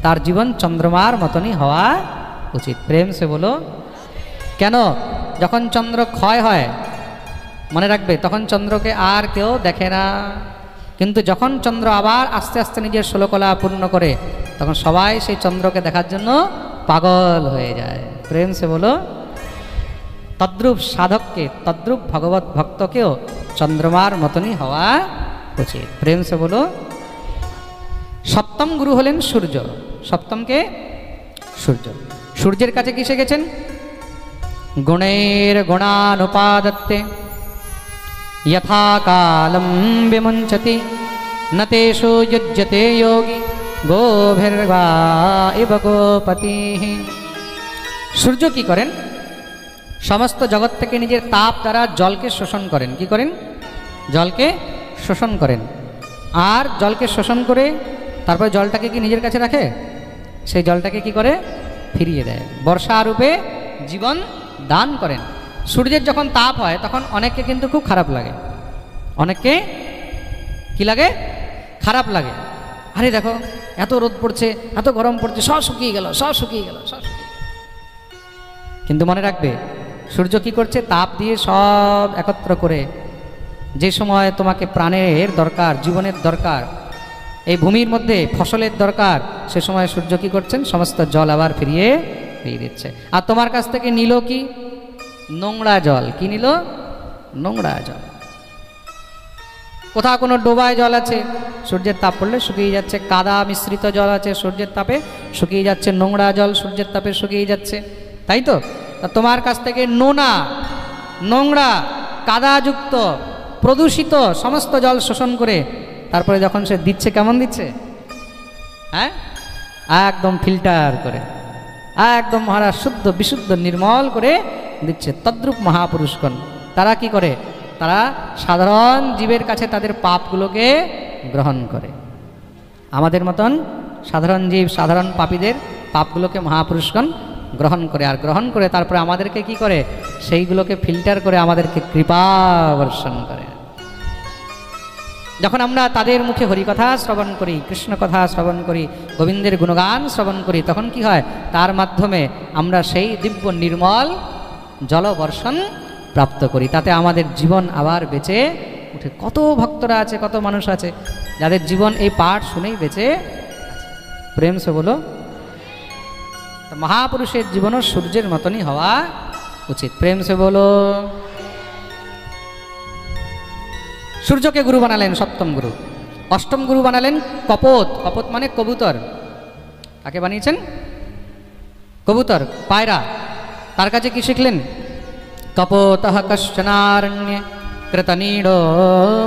তার জীবন চন্দ্রমার মতনই হওয়া উচিত। প্রেম সে বলো। কেন? যখন চন্দ্র ক্ষয় হয়, মনে রাখবে, তখন চন্দ্রকে আর কেউ দেখে না। কিন্তু যখন চন্দ্র আবার আস্তে আস্তে নিজের 16 কলা পূর্ণ করে, তখন সবাই সেই চন্দ্রকে দেখার জন্য পাগল হয়ে যায়। প্রেম সে বলো। তদ্রূপ সাধককে, তদ্রূপ ভগবত ভক্তকেও চন্দ্রমার মতনই হওয়া উচিত। প্রেম সে বলো। সপ্তম গুরু হলেন সূর্য। সপ্তমকে সূর্য। সূর্যের কাছে কি শিখেছেন? গুণের গুণানুপাদত্তে যথা কালম বিমুঞ্চতি ন তেষু যুজ্যতে যোগী গোভির্গা ইব গোপতি। সূর্য কি করেন? সমস্ত জগৎ থেকে নিজের তাপ দ্বারা জলকে শোষণ করেন। কি করেন? জলকে শোষণ করেন। আর জলকে শোষণ করে তারপরে জলটাকে কি নিজের কাছে রাখে? সেই জলটাকে কি করে? ফিরিয়ে দেয়। বর্ষা রূপে জীবন দান করেন। সূর্যের যখন তাপ হয় তখন অনেককে কিন্তু খুব খারাপ লাগে। অনেককে কি লাগে? খারাপ লাগে। আরে দেখো এত রোদ পড়ছে, এত গরম পড়ছে, সব শুকিয়ে গেল, সব শুকিয়ে গেল, সব শুকিয়ে গেল। কিন্তু মনে রাখবে সূর্য কি করছে? তাপ দিয়ে সব একত্র করে যে সময় তোমাকে প্রাণের দরকার, জীবনের দরকার, এই ভূমির মধ্যে ফসলের দরকার, সে সময় সূর্য কি করছেন? সমস্ত জল আবার ফিরিয়ে দিয়ে দিচ্ছে। আর তোমার কাছ থেকে নিল কি? নোংরা জল। কি নিল? নোংরা জল। কোথাও কোনো ডোবায় জল আছে, সূর্যের তাপ পড়লে শুকিয়ে যাচ্ছে। কাদা মিশ্রিত জল আছে, সূর্যের তাপে শুকিয়ে যাচ্ছে। নোংরা জল সূর্যের তাপে শুকিয়ে যাচ্ছে, তাই তো? তা তোমার কাছ থেকে নোনা, নোংরা, কাদাযুক্ত, প্রদূষিত সমস্ত জল শোষণ করে তারপরে যখন সে দিচ্ছে, কেমন দিচ্ছে? হ্যাঁ, একদম ফিল্টার করে, একদম মহারাজ শুদ্ধ বিশুদ্ধ নির্মল করে দিচ্ছে। তদ্রূপ মহাপুরুষগণ তারা কি করে? তারা সাধারণ জীবের কাছে তাদের পাপগুলোকে গ্রহণ করে। আমাদের মতন সাধারণ জীব, সাধারণ পাপীদের পাপগুলোকে মহাপুরুষগণ গ্রহণ করে। আর গ্রহণ করে তারপরে আমাদেরকে কি করে? সেইগুলোকে ফিল্টার করে আমাদেরকে কৃপা বর্ষণ করে। যখন আমরা তাদের মুখে হরিকথা শ্রবণ করি, কৃষ্ণ কথা শ্রবণ করি, গোবিন্দের গুণগান শ্রবণ করি, তখন কি হয়? তার মাধ্যমে আমরা সেই দিব্য নির্মল জলবর্ষণ প্রাপ্ত করি। তাতে আমাদের জীবন আবার বেঁচে উঠে। কত ভক্তরা আছে, কত মানুষ আছে যাদের জীবন এই পাঠ শুনেই বেঁচে আছে। প্রেম সে বলো। মহাপুরুষের জীবনও সূর্যের মতনই হওয়া উচিত। প্রেম সে বলো। সূর্যকে গুরু বানালেন সপ্তম গুরু। অষ্টম গুরু বানালেন কপোত। কপোত মানে কবুতর। কাকে বানিয়েছেন? কবুতর, পায়রা। তার কাছে কি শিখলেন? কপোতঃ কশ্চনারণ্যে কৃতনীডো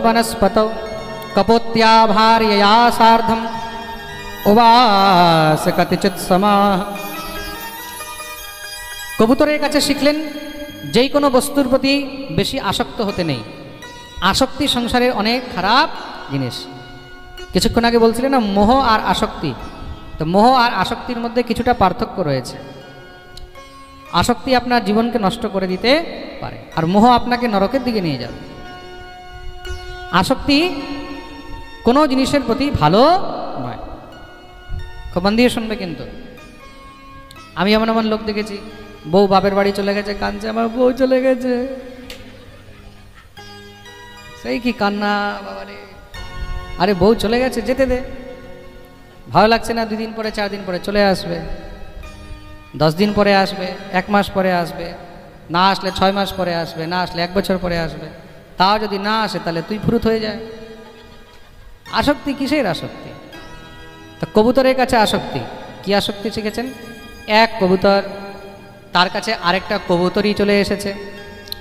বনস্পতৌ কপোত্য়া ভার্যয়া সার্ধম উবাস কতিচিৎ সমাহ। কবুতরের কাছে শিখলেন যেই কোনো বস্তুর প্রতি বেশি আসক্ত হতে নেই। আসক্তি সংসারের অনেক খারাপ জিনিস। কিছুক্ষণ আগে বলছিলেন না মোহ আর আসক্তি, তো মোহ আর আসক্তির মধ্যে কিছুটা পার্থক্য রয়েছে। আসক্তি আপনার জীবনকে নষ্ট করে দিতে পারে, আর মোহ আপনাকে নরকের দিকে নিয়ে যাবে। আসক্তি কোনো জিনিসের প্রতি ভালো নয়। খুব মন দিয়ে শুনবে কিন্তু। আমি এমন এমন লোক দেখেছি, বউ বাপের বাড়ি চলে গেছে, কাঁদছে আমার বউ চলে গেছে। সেই কি কান্না বাবারে! আরে বউ চলে গেছে, যেতে দে। ভালো লাগছে না, 2 দিন পরে 4 দিন পরে চলে আসবে, 10 দিন পরে আসবে, 1 মাস পরে আসবে, না আসলে 6 মাস পরে আসবে, না আসলে 1 বছর পরে আসবে। তাও যদি না আসে তাহলে তুই ফুরুত হয়ে যায়। আসক্তি কিসের আসক্তি? তা কবুতরের কাছে আসক্তি। কি আসক্তি শিখেছেন? এক কবুতর, তার কাছে আরেকটা কবুতরই চলে এসেছে,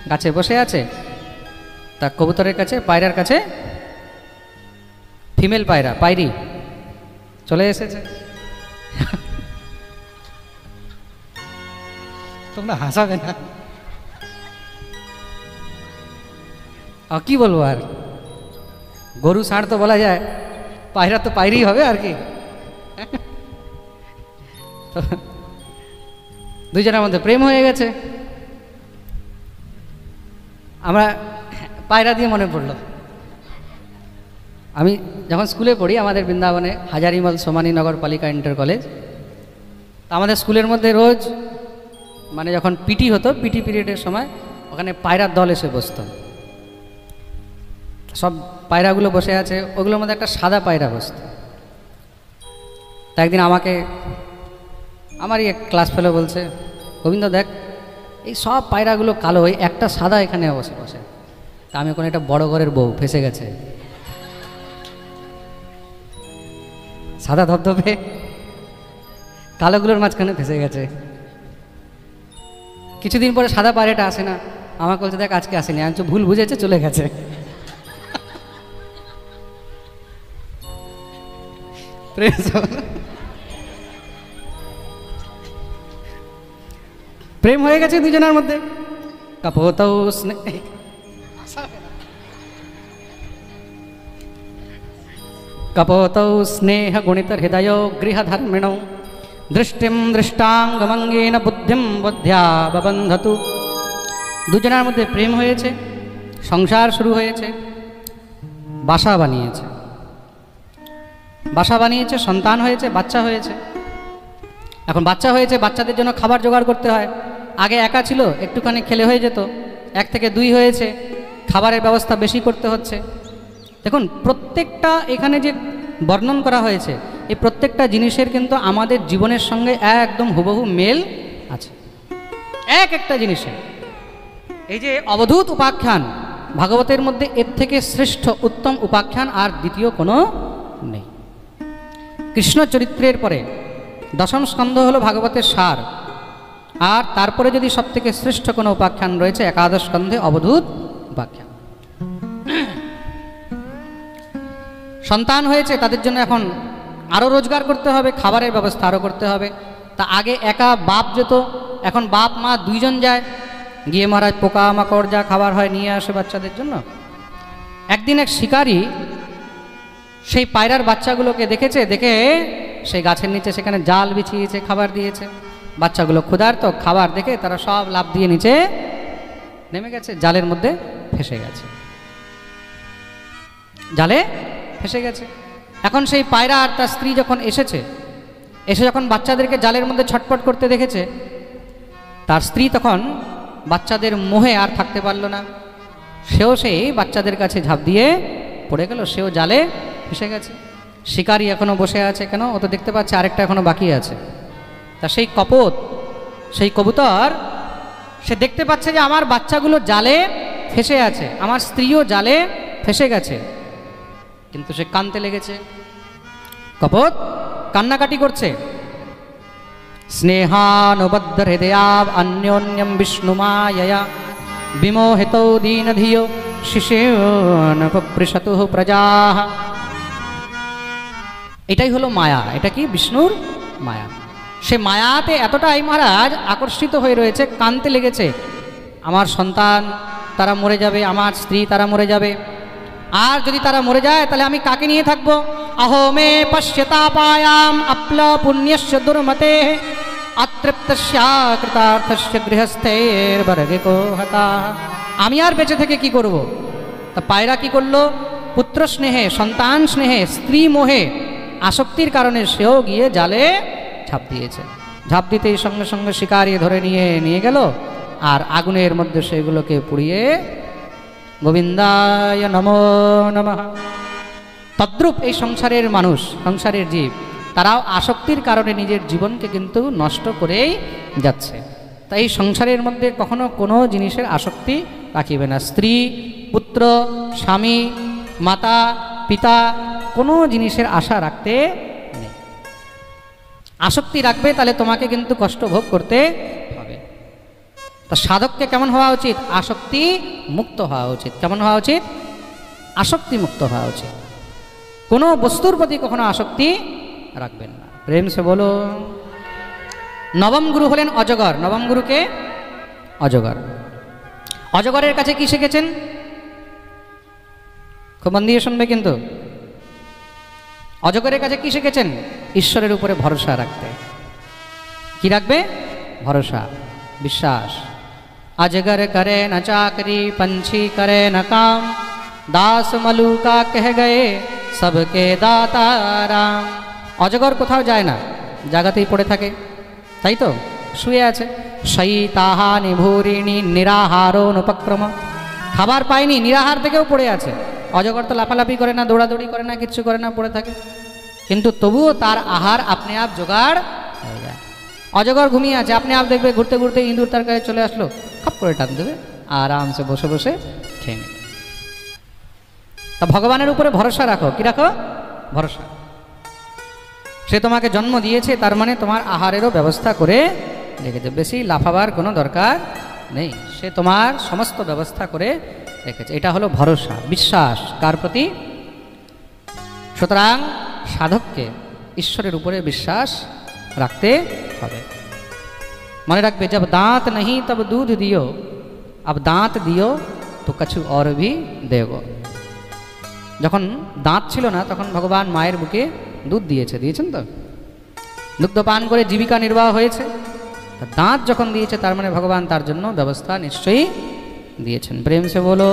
গাছে বসে আছে। তা কবুতরের কাছে, পায়রার কাছে ফিমেল পায়রা, পায়রি চলে এসেছে। তোমরা হাসাবে না, কি বলবো আর। গরু ষাঁড় তো বলা যায়, পায়রা তো পায়রি হবে আর কি। দুইজনের মধ্যে প্রেম হয়ে গেছে। আমরা পায়রা দিয়ে মনে পড়লো, আমি যখন স্কুলে পড়ি আমাদের বৃন্দাবনে হাজারিমল সোমানী নগরপালিকা ইন্টার কলেজ, আমাদের স্কুলের মধ্যে রোজ মানে যখন পিটি হতো, পিটি পিরিয়ডের সময় ওখানে পায়রার দল এসে বসতো। সব পায়রাগুলো বসে আছে, ওগুলোর মধ্যে একটা সাদা পায়রা বসতো। তা একদিন আমাকে আমারই এক ক্লাস ফেলো বলছে, গোবিন্দ দেখ এই সব পায়রাগুলো কালো, ওই একটা সাদা এখানে বসে বসে। তা আমি কোনো একটা বড় ঘরের বউ ফেসে গেছে, সাদা ধবধবে কালোগুলোর মাঝখানে ফেসে গেছে। কিছুদিন পরে সাদা পায়রাটা আসে না, আমাকে বলছে দেখ আজকে আসেনি, আমি তো ভুল বুঝেছে চলে গেছে। প্রেম হয়ে গেছে দুজনের মধ্যে। কাপোতাও কপোতৌ স্নেহ গুণিত হৃদয় গৃহধর্মিণ দৃষ্টিম দৃষ্টাঙ্গমঙ্গেন বুদ্ধিম বুদ্ধ্যা ববন্ধতু। দুজনের মধ্যে প্রেম হয়েছে, সংসার শুরু হয়েছে, বাসা বানিয়েছে, বাসা বানিয়েছে, সন্তান হয়েছে, বাচ্চা হয়েছে। এখন বাচ্চা হয়েছে, বাচ্চাদের জন্য খাবার জোগাড় করতে হয়। আগে একা ছিল, একটুখানি খেলে হয়ে যেত, 1 থেকে 2 হয়েছে, খাবারের ব্যবস্থা বেশি করতে হচ্ছে। দেখুন প্রত্যেকটা এখানে যে বর্ণন করা হয়েছে, এই প্রত্যেকটা জিনিসের কিন্তু আমাদের জীবনের সঙ্গে একদম হুবহু মেল আছে, এক একটা জিনিসে। এই যে অবধূত উপাখ্যান ভাগবতের মধ্যে এর থেকে শ্রেষ্ঠ উত্তম উপাখ্যান আর দ্বিতীয় কোনো নেই। কৃষ্ণ চরিত্রের পরে 10ম স্কন্ধ হলো ভাগবতের সার, আর তারপরে যদি সবথেকে শ্রেষ্ঠ কোনো উপাখ্যান রয়েছে একাদশ স্কন্ধে অবধূত উপাখ্যান। সন্তান হয়েছে, তাদের জন্য এখন আরও রোজগার করতে হবে, খাবারের ব্যবস্থা আরও করতে হবে। তা আগে একা বাপ যেত, এখন বাপ মা 2 জন যায়, গিয়ে মহারাজ পোকা মাকড় যা খাবার হয় নিয়ে আসে বাচ্চাদের জন্য। একদিন এক শিকারী সেই পায়রার বাচ্চাগুলোকে দেখেছে, দেখে সেই গাছের নিচে সেখানে জাল বিছিয়েছে, খাবার দিয়েছে। বাচ্চাগুলো ক্ষুধার্ত, খাবার দেখে তারা সব লাফ দিয়ে নিচে নেমে গেছে, জালের মধ্যে ফেসে গেছে, জালে ফেসে গেছে। এখন সেই পায়রা আর তার স্ত্রী যখন এসে যখন বাচ্চাদেরকে জালের মধ্যে ছটপট করতে দেখেছে, তার স্ত্রী তখন বাচ্চাদের মোহে আর থাকতে পারল না, সেও সেই বাচ্চাদের কাছে ঝাঁপ দিয়ে পড়ে গেল, সেও জালে ফেসে গেছে। শিকারী এখনও বসে আছে, কেন? ও তো দেখতে পাচ্ছে আরেকটা এখনও বাকি আছে। তা সেই কপোত, সেই কবুতর, সে দেখতে পাচ্ছে যে আমার বাচ্চাগুলো জালে ফেসে আছে, আমার স্ত্রীও জালে ফেসে গেছে, কিন্তু সে কাঁদতে লেগেছে। কপোত কান্নাকাটি করছে। স্নেহানুবদ্ধ হৃদয়াব অন্যোন্যম বিষ্ণুমায়য়া বিমোহিতৌ দীনধিয়ো শিশেন পপৃষতু প্রজাহ। এটাই হলো মায়া। এটা কি? বিষ্ণুর মায়া। সে মায়াতে এতটাই মহারাজ আকর্ষিত হয়ে রয়েছে, কাঁদতে লেগেছে, আমার সন্তান তারা মরে যাবে, আমার স্ত্রী তারা মরে যাবে, আর যদি তারা মরে যায় তাহলে আমি কাকে নিয়ে থাকবো? अहो मे पश्यतापायाम अप्ल पुण्यस्य दुर्मते अतृप्तस्य कृतार्थस्य गृहस्थैर्वर्गिको हता। আমি আর বেঁচে থেকে কি করব? তা পায়রা কি করলো? পুত্র স্নেহে, সন্তান স্নেহে, স্ত্রী মোহে আসক্তির কারণে সেও গিয়ে জালে ঝাঁপ দিয়েছে। ঝাঁপ দিতেই সঙ্গে সঙ্গে শিকারি ধরে নিয়ে গেল আর আগুনের মধ্যে সেগুলোকে পুড়িয়ে গোবিন্দায় নমো নমঃ। তদ্রূপ এই সংসারের মানুষ, সংসারের জীব, তারাও আসক্তির কারণে নিজের জীবনকে কিন্তু নষ্ট করেই যাচ্ছে। তাই এই সংসারের মধ্যে কখনো কোনো জিনিসের আসক্তি রাখিবে না। স্ত্রী, পুত্র, স্বামী, মাতা, পিতা, কোনো জিনিসের আশা রাখতে নেই। আসক্তি রাখবে তাহলে তোমাকে কিন্তু কষ্ট ভোগ করতে হবে। তা সাধককে কেমন হওয়া উচিত? আসক্তি মুক্ত হওয়া উচিত। কেমন হওয়া উচিত? আসক্তি মুক্ত হওয়া উচিত। কোনো বস্তুর প্রতি কখনো আসক্তি রাখবেন না। প্রেম সে বলো। নবম গুরু হলেন অজগর। নবম গুরুকে অজগর। অজগরের কাছে কি শিখেছেন? খুব মন দিয়ে শুনবে কিন্তু। অজগরের কাছে কি শিখেছেন? ঈশ্বরের উপরে ভরসা রাখতে। কি রাখবে? ভরসা, বিশ্বাস। अजगर करे न चाकरी, पंछी करे न काम, दास मलुका कह गए सबके दाता राम। অজগর কোথাও যায় না, জায়গাতেই পড়ে থাকে, তাই তো? শুয়ে আছে। শয়িতাহা নিভূরিণী নিরাহারো অনুপক্রম। খাবার পায়নি, নিরাহার থেকেও পড়ে আছে। অজগর তো লাফালাফি করে না, দৌড়াদৌড়ি করে না, কিচ্ছু করে না, পড়ে থাকে, কিন্তু তবুও তার আহার আপনি আপ জোগাড় হয়ে যায়। অজগর ঘুমিয়ে আছে, আপনি আপ দেখবে ঘুরতে ঘুরতে ইঁদুর তার কাছে চলে আসলো, খপ করে টান দেবে, আরামসে বসে বসে খেয়ে নেবে। তা ভগবানের উপরে ভরসা রাখো। কি রাখো? ভরসা। সে তোমাকে জন্ম দিয়েছে, তার মানে তোমার আহারেরও ব্যবস্থা করে রেখেছে, বেশি লাফাবার কোনো দরকার নেই, সে তোমার সমস্ত ব্যবস্থা করে রেখেছে। এটা হলো ভরসা, বিশ্বাস কার প্রতি? সুতরাং সাধককে ঈশ্বরের উপরে বিশ্বাস রাখতে হবে। মনে রাখবে, जब दांत नहीं तब दूध दियो, अब दांत दियो तो कछु और भी देगो। যখন দাঁত ছিল না তখন ভগবান মায়ের বুকে দুধ দিয়েছেন তো, দুগ্ধ পান করে জীবিকা নির্বাহ হয়েছে। দাঁত যখন দিয়েছে তার মানে ভগবান তার জন্য ব্যবস্থা নিশ্চয়ই দিয়েছেন। প্রেম সে বলো।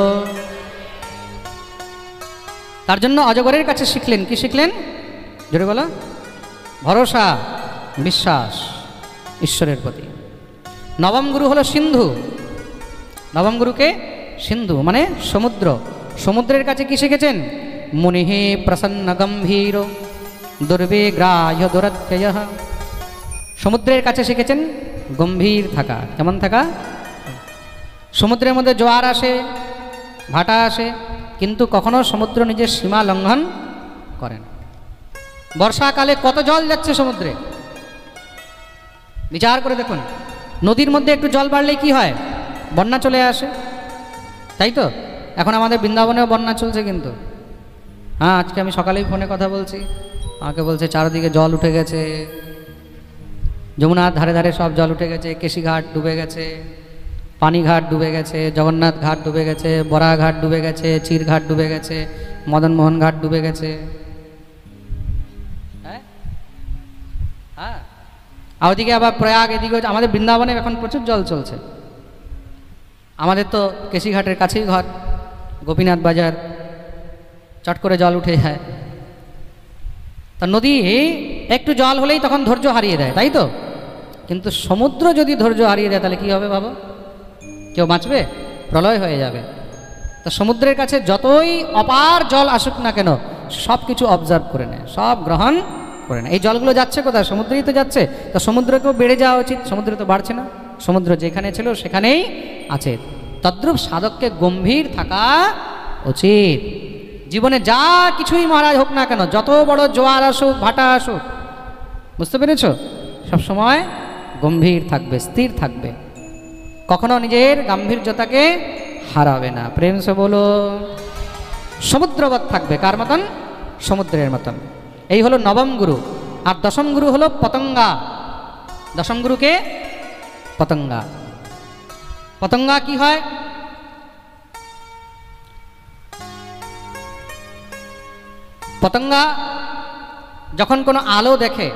তার জন্য অজগরের কাছে শিখলেন, কি শিখলেন? জোরে বলো। ভরসা, বিশ্বাস ঈশ্বরের প্রতি। নবম গুরু হলো সিন্ধু। নবম গুরুকে সিন্ধু মানে সমুদ্র। সমুদ্রের কাছে কি শিখেছেন? মুনিহে প্রসন্ন গম্ভীর দুর্বিগ্রাহ্য দুরত্যয়। সমুদ্রের কাছে শিখেছেন গম্ভীর থাকা। কেমন থাকা? সমুদ্রের মধ্যে জোয়ার আসে, ভাটা আসে, কিন্তু কখনো সমুদ্র নিজের সীমা লঙ্ঘন করেন। বর্ষাকালে কত জল যাচ্ছে সমুদ্রে, বিচার করে দেখুন। নদীর মধ্যে একটু জল বাড়লেই কি হয়? বন্যা চলে আসে, তাই তো? এখন আমাদের বৃন্দাবনেও বন্যা চলছে কিন্তু। হ্যাঁ, আজকে আমি সকালেই ফোনে কথা বলছি, আমাকে বলছে চারদিকে জল উঠে গেছে, যমুনার ধারে ধারে সব জল উঠে গেছে, কেশিঘাট ডুবে গেছে, পানিঘাট ডুবে গেছে, জগন্নাথ ঘাট ডুবে গেছে, বরা ঘাট ডুবে গেছে, চিরঘাট ডুবে গেছে, মদনমোহন ঘাট ডুবে গেছে। হ্যাঁ হ্যাঁ, আর ওদিকে আবার প্রয়াগ, এদিকে আমাদের বৃন্দাবনে এখন প্রচুর জল চলছে। আমাদের তো কেশিঘাটের কাছেই ঘর, গোপীনাথ বাজার, চট করে জল উঠে যায়। তা নদী একটু জল হলেই তখন ধৈর্য হারিয়ে দেয়, তাই তো? কিন্তু সমুদ্র যদি ধৈর্য হারিয়ে দেয় তাহলে কি হবে ভাবো? কেউ বাঁচবে? প্রলয় হয়ে যাবে। তো সমুদ্রের কাছে যতই অপার জল আসুক না কেন, সব কিছু অবজার্ভ করে নেয়, সব গ্রহণ করে নেয়। এই জলগুলো যাচ্ছে কোথায়? সমুদ্রেই তো যাচ্ছে। তো সমুদ্রকেও বেড়ে যাওয়া উচিত, সমুদ্র তো বাড়ছে না, সমুদ্র যেখানে ছিল সেখানেই আছে। তদ্রূপ সাধককে গম্ভীর থাকা উচিত। জীবনে যা কিছুই মহারাজ হোক না কেন, যত বড় জোয়ার আসুক, ভাটা আসুক, বুঝতে পেরেছ? সবসময় গম্ভীর থাকবে, স্থির থাকবে, কখনো নিজের গাম্ভীর্যতাকে হারাবে না। প্রেম সে বলো। সমুদ্রবৎ থাকবে, কার মতন? সমুদ্রের মতন। এই হলো নবম গুরু। আর দশম গুরু হলো পতঙ্গা। দশম গুরুকে পতঙ্গা। পতঙ্গা কি হয়? পতঙ্গা যখন কোনো আলো দেখে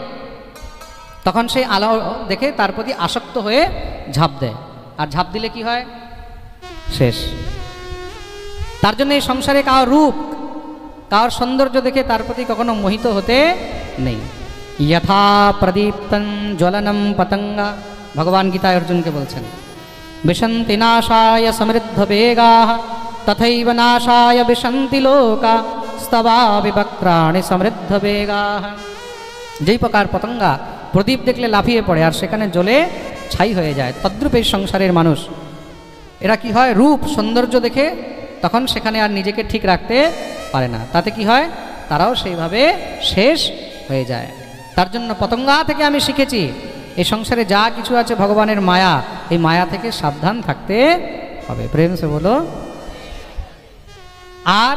তখন সেই আলো দেখে তার প্রতি আসক্ত হয়ে ঝাঁপ দেয়, আর ঝাঁপ দিলে কি হয়? শেষ। তার জন্য এই সংসারে কার রূপ, কার সৌন্দর্য দেখে তার প্রতি কখনো মোহিত হতে নেই। যথা প্রদীপ্তং জ্বলনম পতঙ্গা, ভগবান গীতায় অর্জুনকে বলছেন, বিশন্তি নাশায় সমৃদ্ধ বেগাঃ তথৈব নাশায় বিশন্তি লোকা স্তবা বিবক্রাণি সমৃদ্ধ বেগাঃ। যেই প্রকার পতঙ্গা প্রদীপ দেখলে লাফিয়ে পড়ে আর সেখানে জ্বলে ছাই হয়ে যায়, তদ্রূপ এই সংসারের মানুষ। এরা কি হয়? রূপ সৌন্দর্য দেখে তখন সেখানে আর নিজেকে ঠিক রাখতে পারে না, তাতে কি হয়? তারাও সেইভাবে শেষ হয়ে যায়। তার জন্য পতঙ্গা থেকে আমি শিখেছি এই সংসারে যা কিছু আছে ভগবানের মায়া, এই মায়া থেকে সাবধান থাকতে হবে। প্রেম সে বলো। আর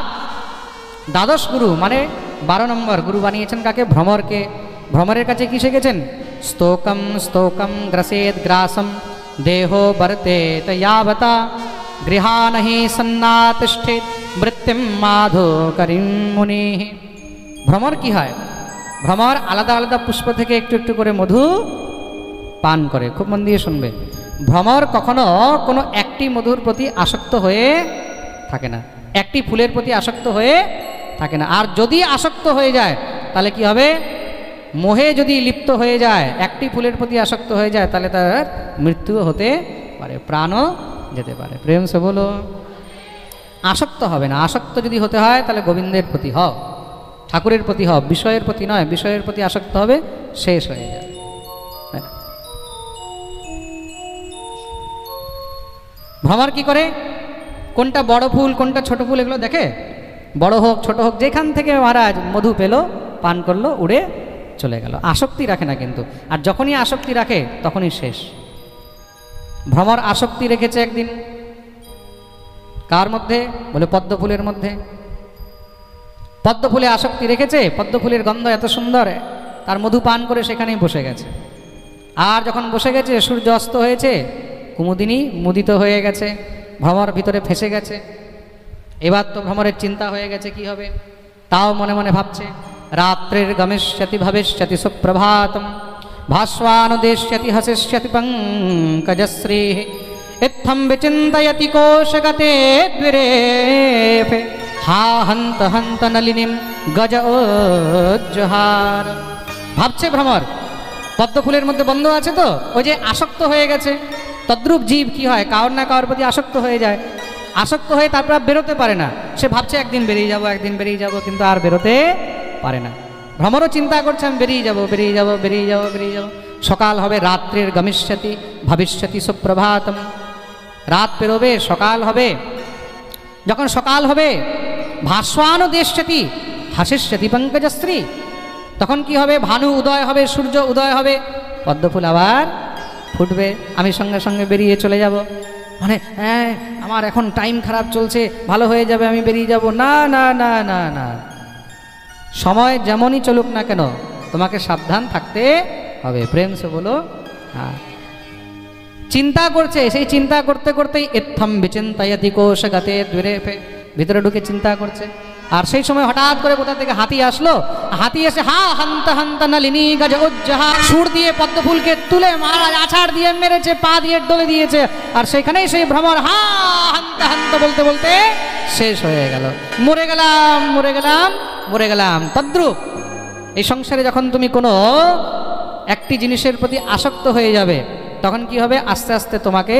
দ্বাদশ গুরু মানে 12 নম্বর গুরু বানিয়েছেন কাকে? ভ্রমরকে। ভ্রমরের কাছে কি শিখেছেন? স্তোকম স্তোকম গ্রসেদ গ্রাসম দেহো বর্তেত यावता গৃহানহি সন্নাতিষ্ঠিত মৃত্যুম মাধো করিম মুনি। ভ্রমর কি হয়? ভ্রমর আলাদা আলাদা পুষ্প থেকে একটু একটু করে মধু পান করে। খুব মন দিয়ে শুনবে। ভ্রমর কখনো কোনো একটি মধুর প্রতি আসক্ত হয়ে থাকে না, একটি ফুলের প্রতি আসক্ত হয়ে থাকে না। আর যদি আসক্ত হয়ে যায় তাহলে কি হবে? মোহে যদি লিপ্ত হয়ে যায়, একটি ফুলের প্রতি আসক্ত হয়ে যায়, তাহলে তার মৃত্যু হতে পারে, প্রাণও যেতে পারে। প্রেম সে বলো। আসক্ত হবে না। আসক্ত যদি হতে হয় তাহলে গোবিন্দের প্রতি হও, ঠাকুরের প্রতি হও, বিষয়ের প্রতি নয়। বিষয়ের প্রতি আসক্ত হবে, শেষ হয়ে যাবে। ভ্রমর কি করে? কোনটা বড় ফুল কোনটা ছোট ফুল এগুলো দেখে? বড় হোক ছোট হোক যেখান থেকে মহারাজ মধু পেল, পান করলো, উড়ে চলে গেল। আসক্তি রাখে না কিন্তু, আর যখনই আসক্তি রাখে তখনই শেষ। ভ্রমর আসক্তি রেখেছে একদিন, কার মধ্যে? বলে পদ্মফুলের মধ্যে। পদ্মফুলে আসক্তি রেখেছে, পদ্মফুলের গন্ধ এত সুন্দর, তার মধু পান করে সেখানেই বসে গেছে। আর যখন বসে গেছে, সূর্য অস্ত হয়েছে, কুমুদিনী মুদিত হয়ে গেছে, ভ্রমর ভিতরে ফেসে গেছে। এবার তো ভ্রমরের চিন্তা হয়ে গেছে কি হবে, তাও মনে মনে ভাবছে, রাত্রের গমিষ্যতি ভবিষ্যতি সুপ্রভাতম ভাস্বানুদেশ্যতি হসিষ্যতি পঙ্কজশ্রী ইত্থম বিচিন্তয়তি কোশগতে দ্বিরেফে হা হন্ত হন্ত নলিনীম গজ উজ্জহার। ভাবছে ভ্রমর, পদ্মফুলের মধ্যে বন্ধ আছে তো, ওই যে আসক্ত হয়ে গেছে। তদ্রূপ জীব কি হয়, কারোর না কারোর প্রতি আসক্ত হয়ে যায়, আসক্ত হয়ে তারপর বেরোতে পারে না। সে ভাবছে একদিন বেরিয়ে যাব, একদিন বেরিয়ে যাব, কিন্তু আর বেরোতে পারে না। ভ্রমরও চিন্তা করছে আমি বেরিয়ে যাব, বেরিয়ে যাব, বেরিয়ে যাব, বেরিয়ে যাব। সকাল হবে, রাত্রির গমিষ্যতি ভবিষ্যতি সুপ্রভাতম, রাত পেরোবে, সকাল হবে। যখন সকাল হবে, ভাস্বানুদেশ্যতি হাসিষ্যতি পঙ্কজশ্রী, তখন কি হবে, ভানু উদয় হবে, সূর্য উদয় হবে, পদ্মফুল আবার ফুটবে। আমি সঙ্গে সঙ্গে বেরিয়ে চলে যাব, মানে হ্যাঁ আমার এখন টাইম খারাপ চলছে, ভালো হয়ে যাবে, আমি বেরিয়ে যাব। না না না না না, সময় যেমনই চলুক না কেন তোমাকে সাবধান থাকতে হবে। প্রেম সে বলো। হ্যাঁ, চিন্তা করছে, সেই চিন্তা করতে করতেই ইত্থম বিচিন্তয়তি কোশগতে দ্বিরেফে, ভিতরে ঢুকে চিন্তা করছে। আর সেই সময় হঠাৎ করে কোথা থেকে হাতি আসলো, হাতি এসে হা হন্ত হন্ত নলিনী গজ উজ্জহা, সুর দিয়ে পদ্মফুলকে তুলে মহারাজ আছাড় দিয়ে মেরেছে, পা দিয়ে ডলে দিয়েছে। আর সেখানেই সেই ভ্রমর হা হন্ত হন্ত বলতে বলতে শেষ হয়ে গেল। মরে গেলাম, মরে গেলাম, মরে গেলাম। তদ্রূপ এই সংসারে যখন তুমি কোনো একটি জিনিসের প্রতি আসক্ত হয়ে যাবে, তখন কি হবে, আস্তে আস্তে তোমাকে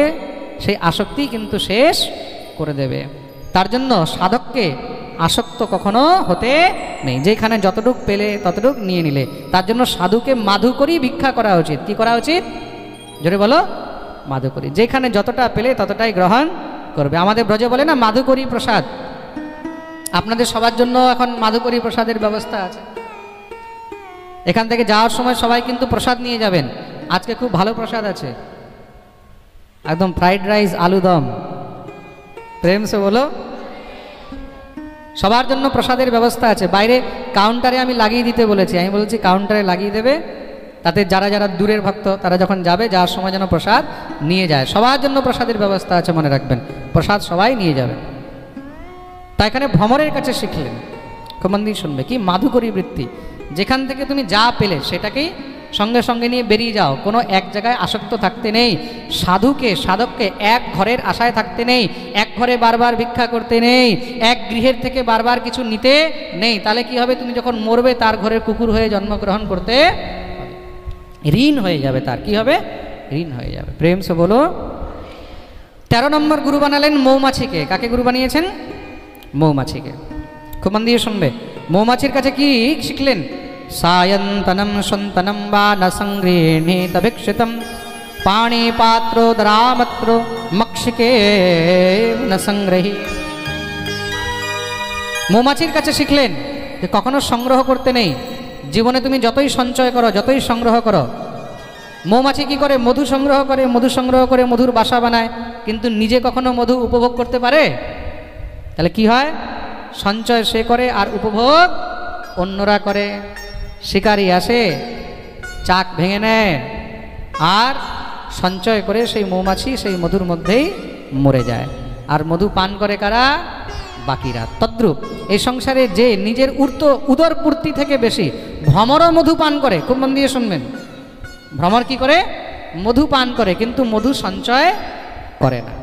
সেই আসক্তি কিন্তু শেষ করে দেবে। তার জন্য সাধককে আসক্ত কখনো হতে নেই, যেখানে যতটুক পেলে ততটুক নিয়ে নিলে। তার জন্য সাধুকে মাধুকরী ভিক্ষা করা উচিত। কি করা উচিত? জোরে বলো, মাধুকরী। যেখানে যতটা পেলে ততটাই গ্রহণ করবে। আমাদের ব্রজে বলে না মাধুকরী প্রসাদ, আপনাদের সবার জন্য এখন মাধুকরী প্রসাদের ব্যবস্থা আছে। এখান থেকে যাওয়ার সময় সবাই কিন্তু প্রসাদ নিয়ে যাবেন। আজকে খুব ভালো প্রসাদ আছে, একদম ফ্রাইড রাইস, আলু দম। প্রেম সে বলো। সবার জন্য প্রসাদের ব্যবস্থা আছে। বাইরে কাউন্টারে আমি লাগিয়ে দিতে বলেছি, আমি বলেছি কাউন্টারে লাগিয়ে দেবে, তাতে যারা যারা দূরের ভক্ত তারা যখন যাবে, যাওয়ার সময় যেন প্রসাদ নিয়ে যায়। সবার জন্য প্রসাদের ব্যবস্থা আছে, মনে রাখবেন, প্রসাদ সবাই নিয়ে যাবে। তা এখানে ভ্রমরের কাছে শিখলেন, খুব মন দিয়ে শুনবে, কি মাধুকরী বৃত্তি। যেখান থেকে তুমি যা পেলে সেটাকেই সঙ্গে সঙ্গে নিয়ে বেরিয়ে যাও, কোনো এক জায়গায় আসক্ত থাকতে নেই। সাধককে এক ঘরের আশায় থাকতে নেই, এক ঘরে বারবার ভিক্ষা করতে নেই, এক গৃহের থেকে বারবার কিছু নিতে নেই। তাহলে কি হবে, তুমি যখন মরবে তার ঘরের কুকুর হয়ে জন্মগ্রহণ করতে, ঋণ হয়ে যাবে, তার কি হবে, ঋণ হয়ে যাবে। প্রেম সে বলো। 13 নম্বর গুরু বানালেন মৌমাছিকে। কাকে গুরু বানিয়েছেন? মৌমাছিকে। খুব মন দিয়ে শুনবে। মৌমাছির কাছে কি শিখলেন? সায়ন্তনম সন্তনম বা ন সংগৃহীত ভিক্ষিতম পাণি পাত্রোদরামত্র মক্ষিকে ন সংগ্রহী। মৌমাছির কাছে শিখলেন যে কখনো সংগ্রহ করতে নেই। জীবনে তুমি যতই সঞ্চয় করো, যতই সংগ্রহ করো, মৌমাছি কি করে, মধু সংগ্রহ করে, মধু সংগ্রহ করে মধুর বাসা বানায়, কিন্তু নিজে কখনো মধু উপভোগ করতে পারে? তাহলে কি হয়, সঞ্চয় সে করে আর উপভোগ অন্যরা করে। শিকারি আসে, চাক ভেঙে নেয়, আর সঞ্চয় করে সেই মৌমাছি সেই মধুর মধ্যেই মরে যায়। আর মধু পান করে কারা? বাকিরা। তদ্রূপ এই সংসারে যে নিজের উদর পূর্তি থেকে বেশি, ভ্রমরও মধু পান করে। খুব মন দিয়ে শুনবেন। ভ্রমর কি করে? মধু পান করে, কিন্তু মধু সঞ্চয় করে না।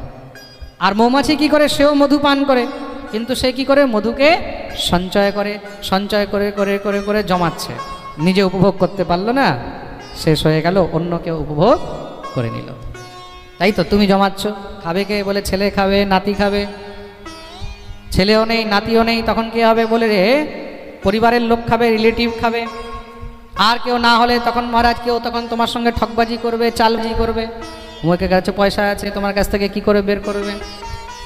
আর মৌমাছি কি করে? সেও মধু পান করে, কিন্তু সে কি করে? মধুকে সঞ্চয় করে। সঞ্চয় করে করে করে করে জমাচ্ছে, নিজে উপভোগ করতে পারলো না, শেষ হয়ে গেল, অন্য কেউ উপভোগ করে নিল। তাই তো তুমি জমাচ্ছ, খাবে কে? বলে ছেলে খাবে, নাতি খাবে। ছেলেও নেই, নাতিও নেই, তখন কি হবে? বলে রে পরিবারের লোক খাবে, রিলেটিভ খাবে। আর কেউ না হলে তখন মহারাজ কেউ তখন তোমার সঙ্গে ঠকবাজি করবে, চালবাজি করবে। মুখের কাছে পয়সা আছে, তোমার কাছ থেকে কি করে বের করবে?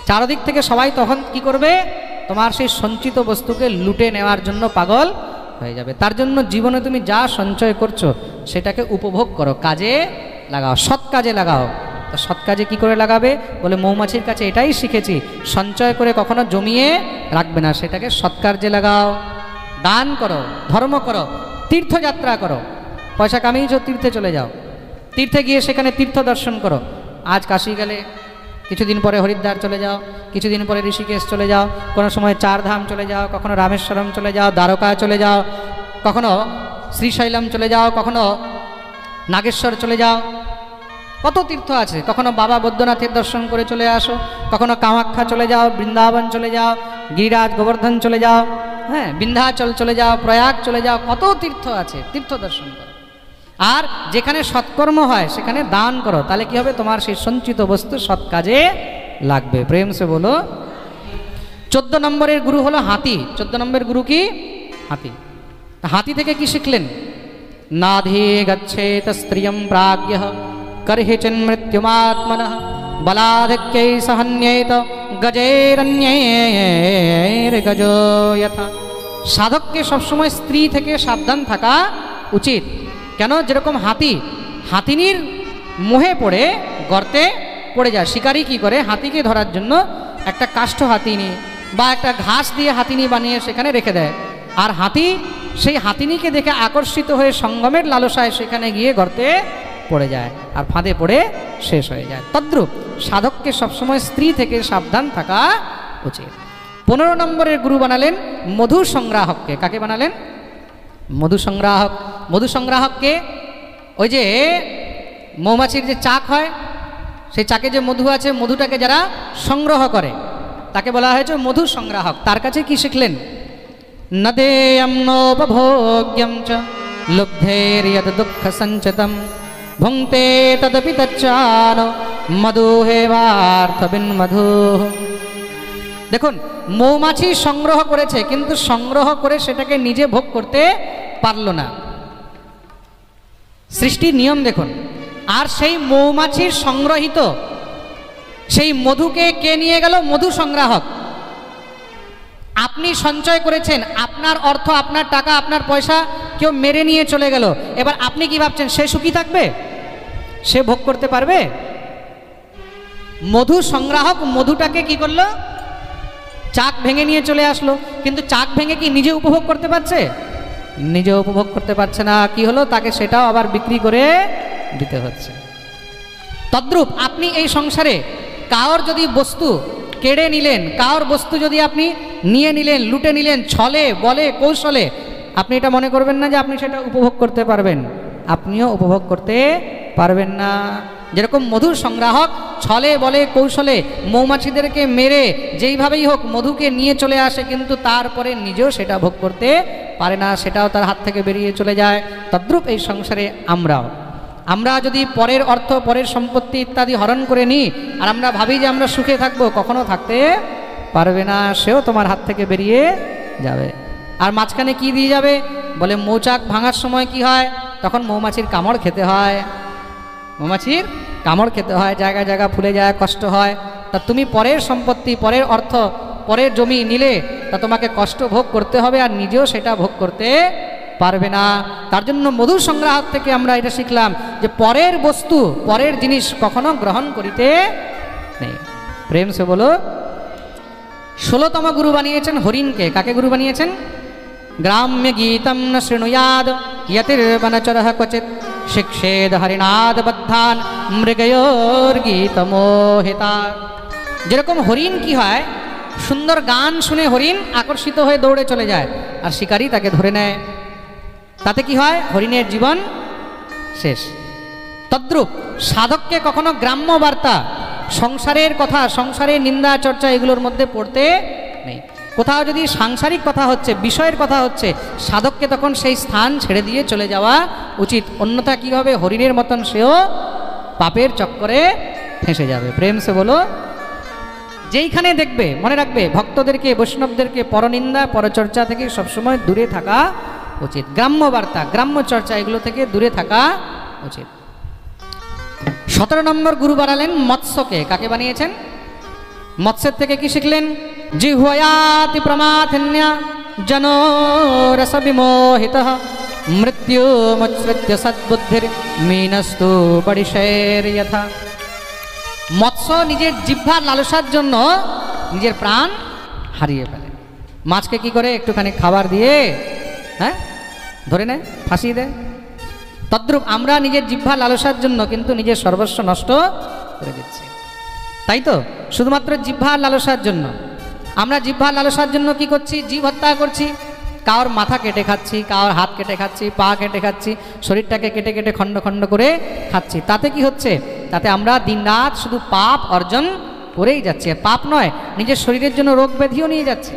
চারদিক থেকে সবাই তখন কি করবে? তোমার সেই সঞ্চিত বস্তুকে লুটে নেওয়ার জন্য পাগল হয়ে যাবে। তার জন্য জীবনে তুমি যা সঞ্চয় করছো সেটাকে উপভোগ করো, কাজে লাগাও, সৎ কাজে লাগাও। তো সৎ কাজে কী করে লাগাবে? বলে মৌমাছির কাছে এটাই শিখেছি, সঞ্চয় করে কখনো জমিয়ে রাখবে না, সেটাকে সৎ কাজে লাগাও। দান করো, ধর্ম করো, তীর্থযাত্রা করো, পয়সা কামিয়েছো তীর্থে চলে যাও, তীর্থে গিয়ে সেখানে তীর্থ দর্শন করো। আজ কাশী গেলে কিছুদিন পরে হরিদ্বার চলে যাও, কিছুদিন পরে ঋষিকেশ চলে যাও, কোনো সময় চারধাম চলে যাও, কখনো রামেশ্বরম চলে যাও, দ্বারকা চলে যাও, কখনো শ্রীশৈলম চলে যাও, কখনো নাগেশ্বর চলে যাও, কত তীর্থ আছে। কখনো বাবা বৈদ্যনাথের দর্শন করে চলে আসো, কখনো কামাখ্যা চলে যাও, বৃন্দাবন চলে যাও, গিরিরাজ গোবর্ধন চলে যাও, হ্যাঁ, বিন্ধ্যাচল চলে যাও, প্রয়াগ চলে যাও, কত তীর্থ আছে, তীর্থ দর্শন করো। আর যেখানে সৎকর্ম হয় সেখানে দান করো, তাহলে কি হবে? তোমার সেই সঞ্চিত বস্তু সৎ কাজে লাগবে। প্রেম সে বলো। 14 নম্বরের গুরু হলো হাতি। 14 নম্বরের গুরু কি? হাতি। হাতি থেকে কি শিখলেন? নাধি গচ্ছেত স্ত্রিয়ম প্রাজ্ঞঃ করহিচিন মৃত্যুমাত্মনঃ বলাধিক্যৈ সহন্যেত গজেরন্যের গজো যথা। সাধককে সবসময় স্ত্রী থেকে সাবধান থাকা উচিত। কেন? যেরকম হাতি হাতিনীর মোহে পড়ে গর্তে পড়ে যায়। শিকারি কি করে? হাতিকে ধরার জন্য একটা কাষ্ঠ হাতিনী বা একটা ঘাস দিয়ে হাতিনী বানিয়ে সেখানে রেখে দেয়, আর হাতি সেই হাতিনীকে দেখে আকর্ষিত হয়ে সঙ্গমের লালসায় সেখানে গিয়ে গর্তে পড়ে যায় আর ফাঁদে পড়ে শেষ হয়ে যায়। তদ্রূপ সাধককে সবসময় স্ত্রী থেকে সাবধান থাকা উচিত। 15 নম্বরের গুরু বানালেন মধু সংগ্রাহককে। কাকে বানালেন? মধু সংগ্রাহক। মধু সংগ্রাহককে ওই যে মৌমাছির যে চাক হয়, সেই চাকে যে মধু আছে, মধুটাকে যারা সংগ্রহ করে তাকে বলা হয়েছে মধু সংগ্রাহক। তার কাছে কি শিখলেন? নদেয়ম নোপভোগ্যম চ লুব্ধের্যদ দুঃখ সঞ্চিতম ভুঙ্ক্তে তদপি তচ্চান মধু হেবার্থ বিন মধু। দেখুন, মৌমাছি সংগ্রহ করেছে, কিন্তু সংগ্রহ করে সেটাকে নিজে ভোগ করতে পারল না। সৃষ্টির নিয়ম দেখুন। আর সেই মৌমাছির সংগ্রহিত সেই মধুকে কে নিয়ে গেল? মধু সংগ্রাহক। আপনি সঞ্চয় করেছেন, আপনার অর্থ, আপনার টাকা, আপনার পয়সা কেউ মেরে নিয়ে চলে গেল। এবার আপনি কি ভাবছেন সে সুখী থাকবে? সে ভোগ করতে পারবে? মধু সংগ্রাহক মধুটাকে কি করলো? চাক ভেঙে নিয়ে চলে আসলো, কিন্তু চাক ভেঙে কি নিজে উপভোগ করতে পারছে? নিজে উপভোগ করতে পারছে না। কি হলো? তাকে সেটাও আবার বিক্রি করে দিতে হচ্ছে। তদ্রূপ আপনি এই সংসারে কার যদি বস্তু কেড়ে নিলেন, কার বস্তু যদি আপনি নিয়ে নিলেন, লুটে নিলেন, ছলে বলে কৌশলে, আপনি এটা মনে করবেন না যে আপনি সেটা উপভোগ করতে পারবেন। আপনিও উপভোগ করতে পারবেন না। যেরকম মধুর সংগ্রাহক ছলে বলে কৌশলে মৌমাছিদেরকে মেরে যেইভাবেই হোক মধুকে নিয়ে চলে আসে, কিন্তু তারপরে নিজেও সেটা ভোগ করতে পারে না, সেটাও তার হাত থেকে বেরিয়ে চলে যায়। তদ্রূপ এই সংসারে আমরা যদি পরের অর্থ, পরের সম্পত্তি ইত্যাদি হরণ করে নিই আর আমরা ভাবি যে আমরা সুখে থাকবো, কখনো থাকতে পারবে না, সেও তোমার হাত থেকে বেরিয়ে যাবে। আর মাঝখানে কি দিয়ে যাবে? বলে মৌচাক ভাঙার সময় কি হয়? তখন মৌমাছির কামড় খেতে হয়। মৌমাছির কামড় খেতে হয়, জায়গা জায়গা ফুলে যায়, কষ্ট হয়। তা তুমি পরের সম্পত্তি, পরের অর্থ, পরের জমি নিলে তা তোমাকে কষ্ট ভোগ করতে হবে, আর নিজেও সেটা ভোগ করতে পারবে না। তার জন্য মধু সংগ্রাহক থেকে আমরা এটা শিখলাম যে পরের বস্তু, পরের জিনিস কখনো গ্রহণ করিতে নেই। প্রেম সে বলো। 16তম গুরু বানিয়েছেন হরিণকে। কাকে গুরু বানিয়েছেন? গ্রাম্য গীতম ন শৃণুয়াদ ইয়তির্বনচরঃ ক্বচিৎ শিক্ষেদ হরিণাদ বদ্ধান মৃগয়োর গীতমোহিতা। যেরকম হরিণ কি হয়, সুন্দর গান শুনে হরিণ আকর্ষিত হয়ে দৌড়ে চলে যায়, আর শিকারী তাকে ধরে নেয়। তাতে কি হয়? হরিণের জীবন শেষ। তদ্রূপ সাধককে কখনো গ্রাম্য বার্তা, সংসারের কথা, সংসারের নিন্দা চর্চা এগুলোর মধ্যে পড়তে নেই। কোথাও যদি সাংসারিক কথা হচ্ছে, বিষয়ের কথা হচ্ছে, সাধককে তখন সেই স্থান ছেড়ে দিয়ে চলে যাওয়া উচিত। অন্যথা কী হবে? হরিণের মতন সেও পাপের চক্করে ফেঁসে যাবে। প্রেম সে বলো। যেইখানে দেখবে, মনে রাখবে, ভক্তদেরকে, বৈষ্ণবদেরকে পরনিন্দা, পরচর্চা থেকে সবসময় দূরে থাকা উচিত। গ্রাম্য বার্তা, গ্রাম্য চর্চা এগুলো থেকে দূরে থাকা উচিত। 17 নম্বর গুরু বানালেন মৎস্যকে। কাকে বানিয়েছেন? মৎস্যের থেকে কি শিখলেন? जिह्वयाति प्रमाथिन्या जनो रस विमोहितः मृत्युमुच्छ्रित्य सद्बुद्धिर मीनस्तु बड़िशैर यथा। মৎস্য নিজের জিহ্বার লালসার জন্য নিজের প্রাণ হারিয়ে ফেলে। মাছকে কি করে একটুখানি খাবার দিয়ে হ্যাঁ ধরে নেয়, ফাঁসিয়ে দেয়। তদ্রূপ আমরা নিজের জিহ্বার লালসার জন্য কিন্তু নিজের সর্বস্ব নষ্ট করে দিচ্ছি, তাই তো? শুধুমাত্র জিহ্বার লালসার জন্য আমরা জিহ্বার লালসার জন্য কি করছি? জীব হত্যা করছি। কার মাথা কেটে খাচ্ছি, কার হাত কেটে খাচ্ছি, পা কেটে খাচ্ছি, শরীরটাকে কেটে কেটে খণ্ড খণ্ড করে খাচ্ছি। তাতে কি হচ্ছে? তাতে আমরা দিনরাত শুধু পাপ অর্জন করেই যাচ্ছি। আর পাপ নয়, নিজের শরীরের জন্য রোগ ব্যাধিও নিয়ে যাচ্ছে।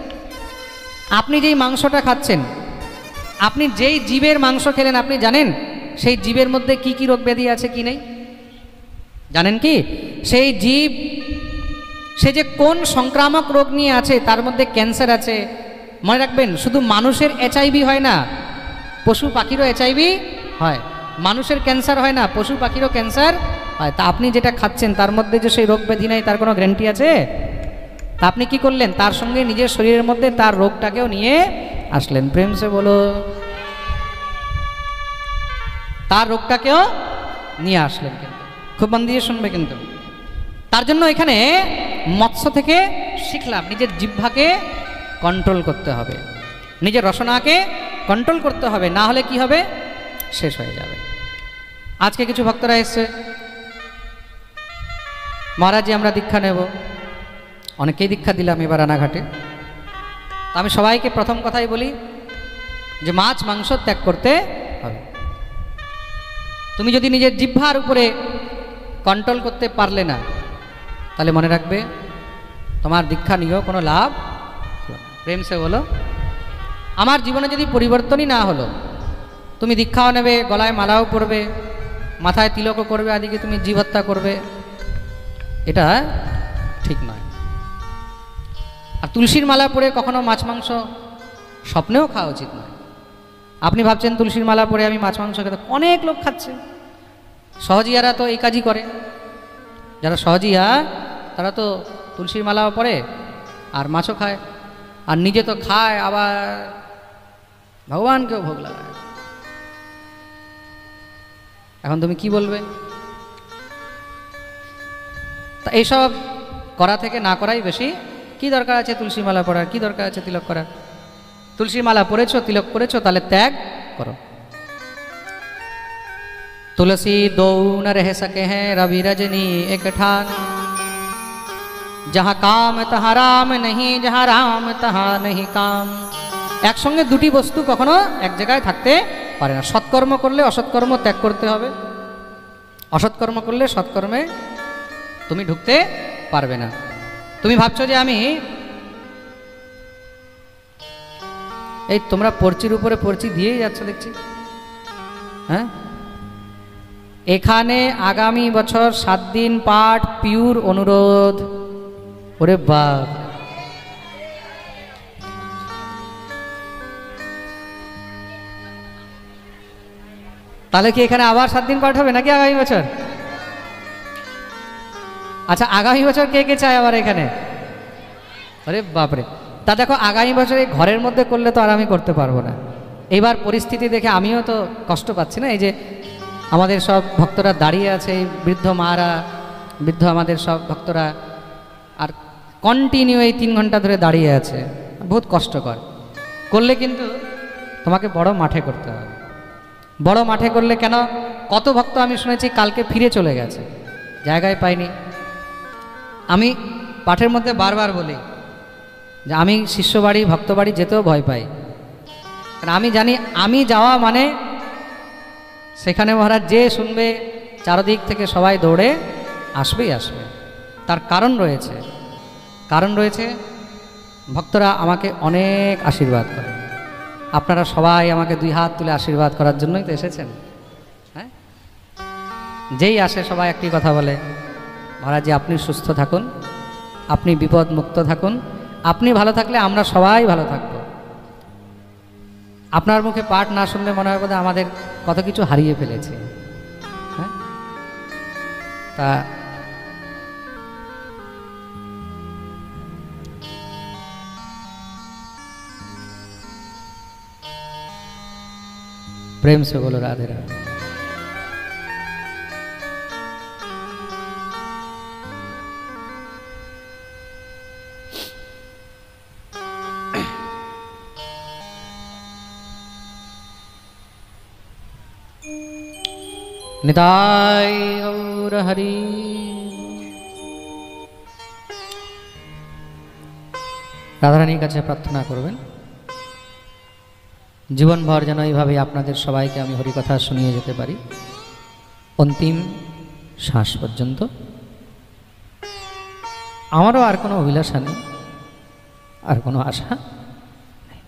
আপনি যেই মাংসটা খাচ্ছেন, আপনি যেই জীবের মাংস খেলেন, আপনি জানেন সেই জীবের মধ্যে কি কি রোগ ব্যাধি আছে কি নেই? জানেন কি? সেই জীব সে যে কোন সংক্রামক রোগ নিয়ে আছে, তার মধ্যে ক্যান্সার আছে। মনে রাখবেন, শুধু মানুষের এইচআইভি হয় না, পশু পাখিরও এইচআইভি হয়। মানুষের ক্যান্সার হয় না, পশু পাখিরও ক্যান্সার হয়। তা আপনি যেটা খাচ্ছেন তার মধ্যে যে সেই রোগ ব্যাধি নাই, তার কোনো গ্যারান্টি আছে? তা আপনি কি করলেন? তার সঙ্গে নিজের শরীরের মধ্যে তার রোগটাকেও নিয়ে আসলেন। প্রেম সে বলো, তার রোগটাকেও নিয়ে আসলেন। কিন্তু খুব মন দিয়ে শুনবে। কিন্তু তার জন্য এখানে মৎস্য থেকে শিখলাম নিজের জিহ্বাকে কন্ট্রোল করতে হবে, নিজের রসনাকে কন্ট্রোল করতে হবে, না হলে কি হবে? শেষ হয়ে যাবে। আজকে কিছু ভক্তরা এসছে, মহারাজজি আমরা দীক্ষা নেব। অনেকেই দীক্ষা দিলাম এবার রানাঘাটে। তো আমি সবাইকে প্রথম কথাই বলি যে মাছ মাংস ত্যাগ করতে হবে। তুমি যদি নিজের জিহ্বার উপরে কন্ট্রোল করতে পারলে না, তাহলে মনে রাখবে তোমার দীক্ষা নিয়েও কোনো লাভ। প্রেম সে বলো, আমার জীবনে যদি পরিবর্তনই না হলো, তুমি দীক্ষাও নেবে, গলায় মালাও পরবে, মাথায় তিলকও করবে, আদিকে তুমি জীব হত্যা করবে, এটা ঠিক নয়। আর তুলসীর মালা পরে কখনো মাছ মাংস স্বপ্নেও খাওয়া উচিত নয়। আপনি ভাবছেন তুলসীর মালা পরে আমি মাছ মাংস খেতে, অনেক লোক খাচ্ছে। সহজিয়ারা তো এই কাজই করে। যারা সহজিয়া তারা তো তুলসীর মালাও পরে আর মাছও খায়, আর নিজে তো খায়, আবার ভগবানকেও ভোগ লাগায়। এখন তুমি কি বলবে? তা এইসব করা থেকে না করাই বেশি। কি দরকার আছে তুলসী মালা পরার? কি দরকার আছে তিলক করার? তুলসী মালা পরেছো, তিলক করেছো, তাহলে ত্যাগ করো। तुलसी दो न रह सके हैं रवि रजनी एक ठान, जहाँ काम तहाँ राम नहीं, जहाँ राम तहाँ नहीं काम। একসঙ্গে দুটি বস্তু কখনো এক জায়গায় থাকতে পারে না। সৎকর্ম করলে অসৎকর্ম ত্যাগ করতে হবে, অসৎকর্ম করলে সৎকর্মে তুমি ঢুকতে পারবে না। তুমি ভাবছো যে আমি এই তোমরা পর্চির উপরে পর্চি দিয়েই যাচ্ছ দেখছি, হ্যাঁ? এখানে আগামী বছর 7 দিন পাঠ পিউর অনুরোধ। ওরে বাপ, তাহলে কি এখানে আবার 7 দিন পাঠ হবে নাকি আগামী বছর? আচ্ছা, আগামী বছর কে কে চায় আবার এখানে? আরে বাপরে। তা দেখো, আগামী বছর এই ঘরের মধ্যে করলে তো আর আমি করতে পারবো না। এবার পরিস্থিতি দেখে আমিও তো কষ্ট পাচ্ছি না। এই যে আমাদের সব ভক্তরা দাঁড়িয়ে আছে, এই বৃদ্ধ মারা, বৃদ্ধ আমাদের সব ভক্তরা, আর কন্টিনিউ এই 3 ঘন্টা ধরে দাঁড়িয়ে আছে, বহুত কষ্টকর। করলে কিন্তু তোমাকে বড় মাঠে করতে হবে। বড় মাঠে করলে কেন? কত ভক্ত আমি শুনেছি কালকে ফিরে চলে গেছে, জায়গায় পাইনি। আমি পাঠের মধ্যে বারবার বলি যে আমি শিষ্যবাড়ি ভক্তবাড়ি যেতেও ভয় পাই, কারণ আমি জানি আমি যাওয়া মানে সেখানে মহারাজ যে শুনবে, চারদিক থেকে সবাই দৌড়ে আসবেই আসবে। তার কারণ রয়েছে, কারণ রয়েছে। ভক্তরা আমাকে অনেক আশীর্বাদ করে, আপনারা সবাই আমাকে 2 হাত তুলে আশীর্বাদ করার জন্যই তো এসেছেন। হ্যাঁ, যেই আসে সবাই একটি কথা বলে, মহারাজ আপনি সুস্থ থাকুন, আপনি বিপদ মুক্ত থাকুন, আপনি ভালো থাকলে আমরা সবাই ভালো থাকব। আপনার মুখে পাঠ না শুনলে মনে হয় বোধহয় আমাদের কত কিছু হারিয়ে ফেলেছে। হ্যাঁ, তা प्रेम से बोलो राधे राधे। निताय गौर हरि। রাধারানীর কাছে প্রার্থনা করবেন জীবনভর যেন এইভাবে আপনাদের সবাইকে আমি হরিকথা শুনিয়ে যেতে পারি অন্তিম শ্বাস পর্যন্ত। আমারও আর কোনো অভিলাষা নেই, আর কোনো আশা নেই।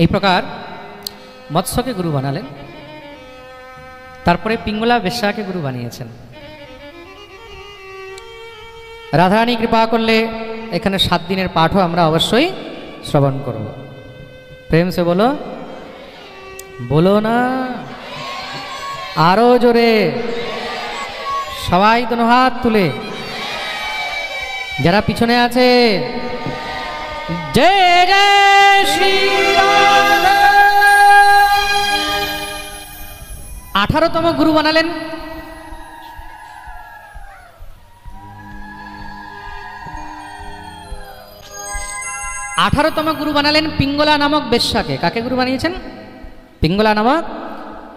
এই প্রকার মৎস্যকে গুরু বানালেন, তারপরে পিঙ্গলা বেশ্যাকে গুরু বানিয়েছেন। রাধারানী কৃপা করলে এখানে 7 দিনের পাঠও আমরা অবশ্যই শ্রবণ করব। প্রেম সে বলো, বলো না আরো জোরে, সবাই দোনো হাত তুলে। যারা পিছনে আছে জয় জয় শ্রী রাধা। 18তম গুরু বানালেন পিঙ্গলা নামক বেশ্যাকে। কাকে গুরু বানিয়েছেন? পিঙ্গলা নামক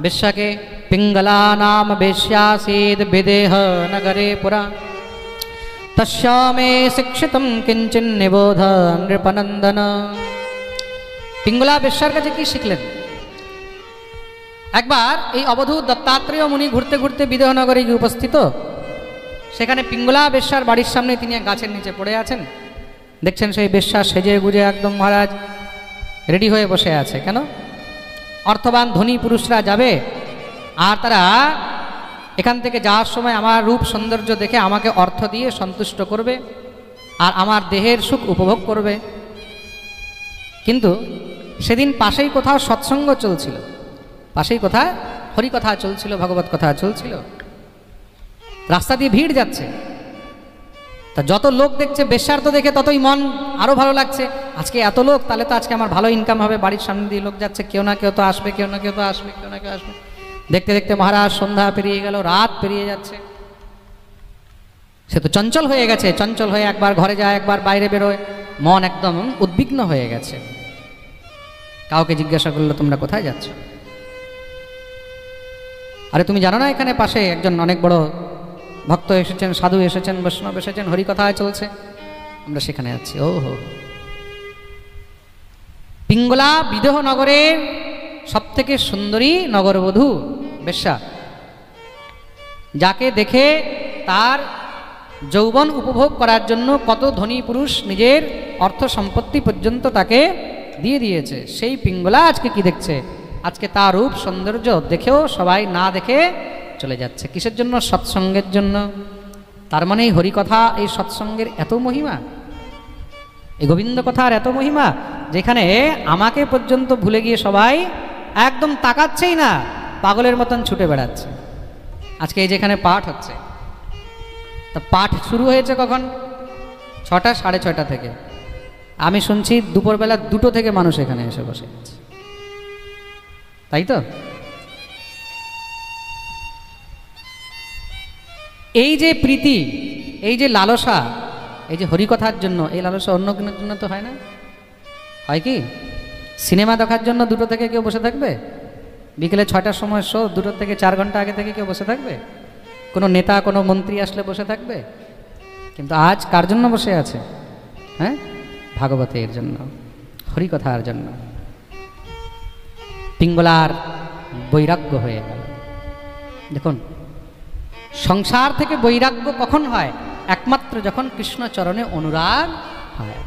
বেশ্যাকে। পিঙ্গলা নাম বেশ্যাসীদ বিদেহ নগরে পুরা, তস্যামে শিক্ষিতম কিঞ্চিন নিবোধ নৃপনন্দন। পিঙ্গলা বেশ্যার কাছে কি শিখলেন? একবার এই অবধূত দত্তাত্রেয় মুনি ঘুরতে ঘুরতে বিদেহনগরে গিয়ে উপস্থিত। সেখানে পিঙ্গলা বেশ্যার বাড়ির সামনে তিনি এক গাছের নিচে পড়ে আছেন। দেখছেন সেই বেশ্যা সেজে গুজে একদম মহারাজ রেডি হয়ে বসে আছে। কেন? অর্থবান ধনী পুরুষরা যাবে আর তারা এখান থেকে যাওয়ার সময় আমার রূপ সৌন্দর্য দেখে আমাকে অর্থ দিয়ে সন্তুষ্ট করবে আর আমার দেহের সুখ উপভোগ করবে। কিন্তু সেদিন পাশেই কোথাও সৎসঙ্গ চলছিল, পাশেই কোথায় হরিকথা চলছিল, ভগবত কথা চলছিল। রাস্তা দিয়ে ভিড় যাচ্ছে, তা যত লোক দেখছে বেশ্যার তো দেখে ততই মন আরও ভালো লাগছে। আজকে এত লোক, তাহলে তো আজকে আমার ভালো ইনকাম হবে। বাড়ির সামনে দিয়ে লোক যাচ্ছে, কেউ না কেউ তো আসবে, কেউ না কেউ তো আসবে, কেউ না কেউ আসবে। দেখতে দেখতে মহারাজ সন্ধ্যা পেরিয়ে গেল, রাত পেরিয়ে যাচ্ছে। সে তো চঞ্চল হয়ে গেছে, চঞ্চল হয়ে একবার ঘরে যায়, একবার বাইরে বেরোয়, মন একদম উদ্বিগ্ন হয়ে গেছে। কাউকে জিজ্ঞাসা করলো তোমরা কোথায় যাচ্ছ? আরে তুমি জানো না এখানে পাশে একজন অনেক বড় ভক্ত এসেছেন, সাধু এসেছেন, বৈষ্ণব এসেছেন, হরিকথায় চলছে, আমরা সেখানে যাচ্ছি। ও হো। পিঙ্গলা বিদেহ নগরের সবথেকে সুন্দরী নগরবধূ বেশ্যা, যাকে দেখে তার যৌবন উপভোগ করার জন্য কত ধনী পুরুষ নিজের অর্থ সম্পত্তি পর্যন্ত তাকে দিয়ে দিয়েছে, সেই পিঙ্গলা আজকে কি দেখছে? আজকে তার রূপ সৌন্দর্য দেখেও সবাই না দেখে চলে যাচ্ছে। কিসের জন্য? সৎসঙ্গের জন্য। তার মানে এই হরিকথা, এই সৎসঙ্গের এত মহিমা, এই গোবিন্দ কথার এত মহিমা, যেখানে আমাকে পর্যন্ত ভুলে গিয়ে সবাই একদম তাকাচ্ছেই না, পাগলের মতন ছুটে বেড়াচ্ছে। আজকে এই যেখানে পাঠ হচ্ছে, তা পাঠ শুরু হয়েছে কখন? 6টা 6:30 থেকে। আমি শুনছি দুপুরবেলা 2টো থেকে মানুষ এখানে এসে বসে আছে, তাই তো? এই যে প্রীতি, এই যে লালসা, এই যে হরিকথার জন্য, এই লালসা অন্য কিনের জন্য তো হয় না। হয় কি? সিনেমা দেখার জন্য 2টো থেকে কেউ বসে থাকবে? বিকেলে 6টার সময় শো, 2টো থেকে 4 ঘন্টা আগে থেকে কেউ বসে থাকবে? কোনো নেতা, কোনো মন্ত্রী আসলে বসে থাকবে? কিন্তু আজ কার জন্য বসে আছে? হ্যাঁ, ভাগবতের জন্য, হরিকথার জন্য। পিঙ্গলার বৈরাগ্য হয়ে গেল। দেখুন, সংসার থেকে বৈরাগ্য কখন হয়? একমাত্র যখন কৃষ্ণ চরণে অনুরাগ হয়,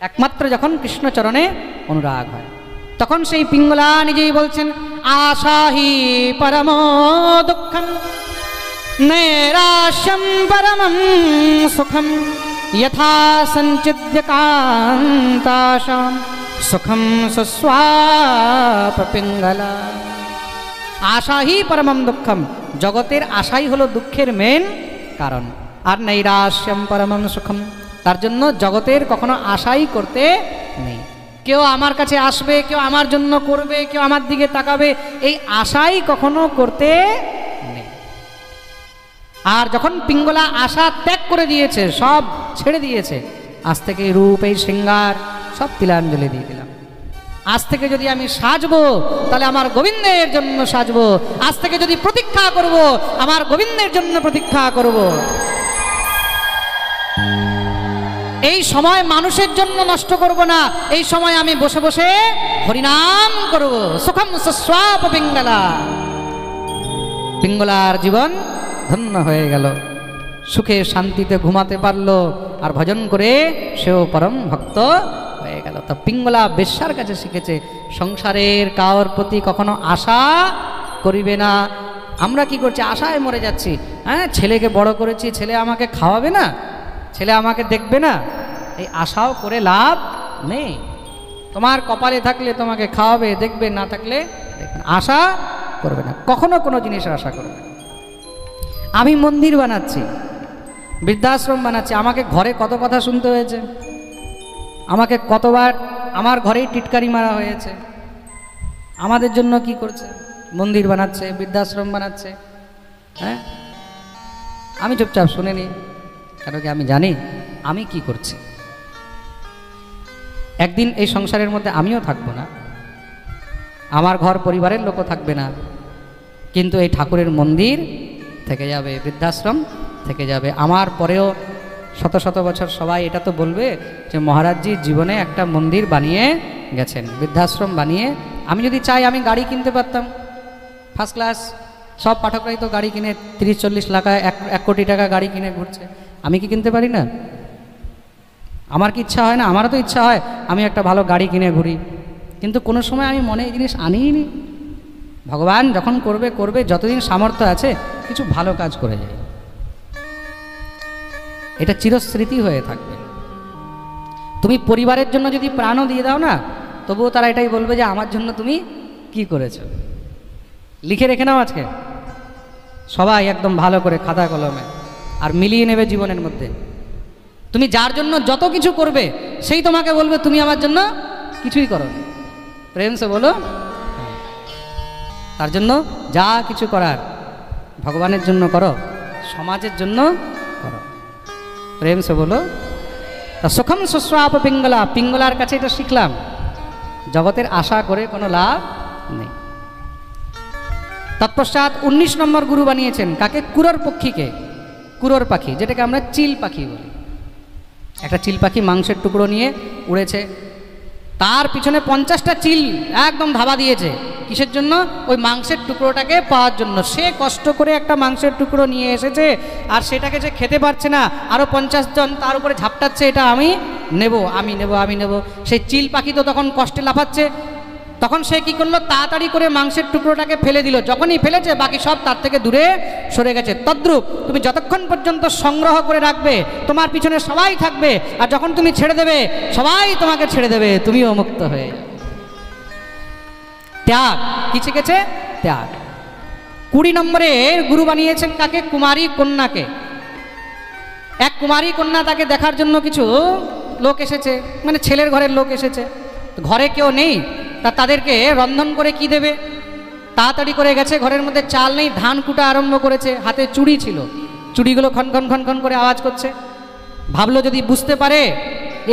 একমাত্র যখন কৃষ্ণ চরণে অনুরাগ হয়, তখন সেই পিঙ্গলা নিজেই বলছেন, আশাহি পরম দুঃখম নৈরাশ্যম পরমম সুখম যথা সঞ্চিদ্য কান্তাশাম সুখম সুস্বাপ পিঙ্গলা। আশাহি পরমম দুঃখম, জগতের আশাই হলো দুঃখের মেন কারণ। আর নৈরাশ্যম পরমম সুখম, তার জন্য জগতের কখনো আশাই করতে নেই। কেউ আমার কাছে আসবে, কেউ আমার জন্য করবে, কেউ আমার দিকে তাকাবে, এই আশাই কখনো করতে নেই। আর যখন পিঙ্গলা আশা ত্যাগ করে দিয়েছে, সব ছেড়ে দিয়েছে, আজ থেকে রূপ এই শৃঙ্গার সব তিলাঞ্জলি দিয়ে দিলাম। আজ থেকে যদি আমি সাজবো তাহলে আমার গোবিন্দের জন্য সাজবো, আজ থেকে যদি প্রতীক্ষা করব আমার গোবিন্দের জন্য প্রতীক্ষা করব। এই সময় মানুষের জন্য নষ্ট করব না, এই সময় আমি বসে বসে হরিনাম করব। সুখম সস্বাপ পিঙ্গলা, পিঙ্গলার জীবন ধন্য হয়ে গেল, সুখে শান্তিতে ঘুমাতে পারলো, আর ভজন করে সেও পরম ভক্ত হয়ে গেল। তো পিঙ্গলা বেশ্যার কাছে শিখেছে সংসারের কারোর প্রতি কখনো আশা করিবে না। আমরা কি করছি? আশায় মরে যাচ্ছি। হ্যাঁ, ছেলেকে বড় করেছি, ছেলে আমাকে খাওয়াবে না, ছেলে আমাকে দেখবে না, এই আশাও করে লাভ নেই। তোমার কপালে থাকলে তোমাকে খাওয়াবে, দেখবে, না থাকলে দেখবে না। আশা করবে না, কখনো কোনো জিনিসের আশা করবে না। আমি মন্দির বানাচ্ছি, বৃদ্ধাশ্রম বানাচ্ছি, আমাকে ঘরে কত কথা শুনতে হয়েছে, আমাকে কতবার আমার ঘরেই টিটকারি মারা হয়েছে। আমাদের জন্য কি করছে? মন্দির বানাচ্ছে, বৃদ্ধাশ্রম বানাচ্ছে। হ্যাঁ, আমি চুপচাপ শুনে নিই, কেন কি আমি জানি আমি কি করছি। একদিন এই সংসারের মধ্যে আমিও থাকবো না, আমার ঘর পরিবারের লোকও থাকবে না, কিন্তু এই ঠাকুরের মন্দির থেকে যাবে, বৃদ্ধাশ্রম থেকে যাবে। আমার পরেও শত শত বছর সবাই এটা তো বলবে যে মহারাজজি জীবনে একটা মন্দির বানিয়ে গেছেন, বৃদ্ধাশ্রম বানিয়ে। আমি যদি চাই আমি গাড়ি কিনতে পারতাম ফার্স্ট ক্লাস, সব পাঠকরাই তো গাড়ি কিনে 30-40 লাখ, 1 কোটি টাকা গাড়ি কিনে ঘুরছে। আমি কি কিনতে পারি না? আমার কি ইচ্ছা হয় না? আমারও তো ইচ্ছা হয় আমি একটা ভালো গাড়ি কিনে ঘুরি, কিন্তু কোনো সময় আমি মনে এই জিনিস আনিনি। ভগবান যখন করবে করবে, যতদিন সামর্থ্য আছে কিছু ভালো কাজ করে যায়, এটা চিরস্মৃতি হয়ে থাকবে। তুমি পরিবারের জন্য যদি প্রাণও দিয়ে দাও না, তবুও তারা এটাই বলবে যে আমার জন্য তুমি কি করেছো। লিখে রেখে নাও আজকে সবাই একদম ভালো করে খাতা কলমে, আর মিলিয়ে নেবে জীবনের মধ্যে। তুমি যার জন্য যত কিছু করবে সেই তোমাকে বলবে তুমি আমার জন্য কিছুই করো। প্রেম সে বলো, তার জন্য যা কিছু করার ভগবানের জন্য করো, সমাজের জন্য করো। প্রেম সে বলো। তা সুখম সুস্বাপ পিঙ্গলা, পিঙ্গলার কাছে এটা শিখলাম, জগতের আশা করে কোনো লাভ নেই। তৎপশ্চাৎ 19 নম্বর গুরু বানিয়েছেন কাকে? কুরর পক্ষীকে। কুরর পাখি, যেটাকে আমরা চিল পাখি বলি। একটা চিল পাখি মাংসের টুকরো নিয়ে উড়েছে, তার পিছনে 50টা চিল একদম ধাবা দিয়েছে। কিসের জন্য? ওই মাংসের টুকরোটাকে পাওয়ার জন্য। সে কষ্ট করে একটা মাংসের টুকরো নিয়ে এসেছে, আর সেটাকে যে খেতে পারছে না, আরও 50 জন তার উপরে ঝাপটাচ্ছে, এটা আমি নেব, আমি নেব, আমি নেব। সেই চিল পাখি তো তখন কষ্টে লাফাচ্ছে, তখন সে কি করলো? তাড়াতাড়ি করে মাংসের টুকরোটাকে ফেলে দিল। যখনই ফেলেছে বাকি সব তার থেকে দূরে সরে গেছে। তদ্রূপ তুমি যতক্ষণ পর্যন্ত সংগ্রহ করে রাখবে তোমার পিছনে সবাই থাকবে, আর যখন তুমি ছেড়ে দেবে সবাই তোমাকে ছেড়ে দেবে, তুমিও মুক্ত হয়ে যাবে। ত্যাগ কি শিখেছে? ত্যাগ। 20 নম্বরের গুরু বানিয়েছেন কাকে? কুমারী কন্যাকে। এক কুমারী কন্যা, তাকে দেখার জন্য কিছু লোক এসেছে, মানে ছেলের ঘরের লোক এসেছে। ঘরে কেউ নেই, তা তাদেরকে রন্ধন করে কি দেবে? তাড়াতাড়ি করে গেছে, ঘরের মধ্যে চাল নেই, ধান কুটা আরম্ভ করেছে, হাতে চুড়ি ছিল, চুড়িগুলো খন খন খন খন করে আওয়াজ করছে। ভাবলো যদি বুঝতে পারে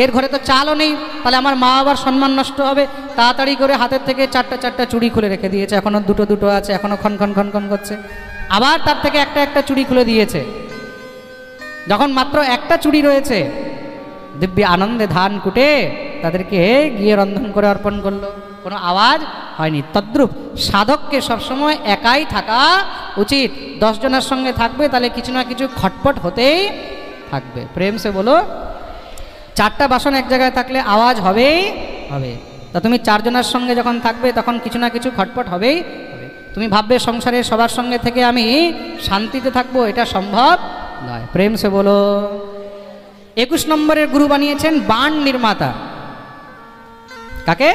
এর ঘরে তো চালও নেই, তাহলে আমার মা বাবার সম্মান নষ্ট হবে। তাড়াতাড়ি করে হাতের থেকে 4টা চুড়ি খুলে রেখে দিয়েছে, এখনও দুটো আছে, এখনও খন খন খন খন করছে। আবার তার থেকে একটা চুড়ি খুলে দিয়েছে। যখন মাত্র একটা চুড়ি রয়েছে, দিব্য আনন্দে ধান কুটে তাদেরকে গিয়ে রন্ধন করে অর্পণ করলো, কোনো আওয়াজ হয়নি। তদ্রূপ সাধককে সবসময় একাই থাকা উচিত। 10 জনের সঙ্গে থাকবে তাহলে কিছু না কিছু খটপট হতেই থাকবে। প্রেম সে বলো। 4টা বাসন এক জায়গায় থাকলে আওয়াজ হবেই হবে। তা তুমি 4 জনের সঙ্গে যখন থাকবে তখন কিছু না কিছু খটপট হবেই হবে। তুমি ভাববে সংসারে সবার সঙ্গে থেকে আমি শান্তিতে থাকবো, এটা সম্ভব নয়। প্রেম সে বলো। 21 নম্বরের গুরু বানিয়েছেন বাণ নির্মাতা। কাকে?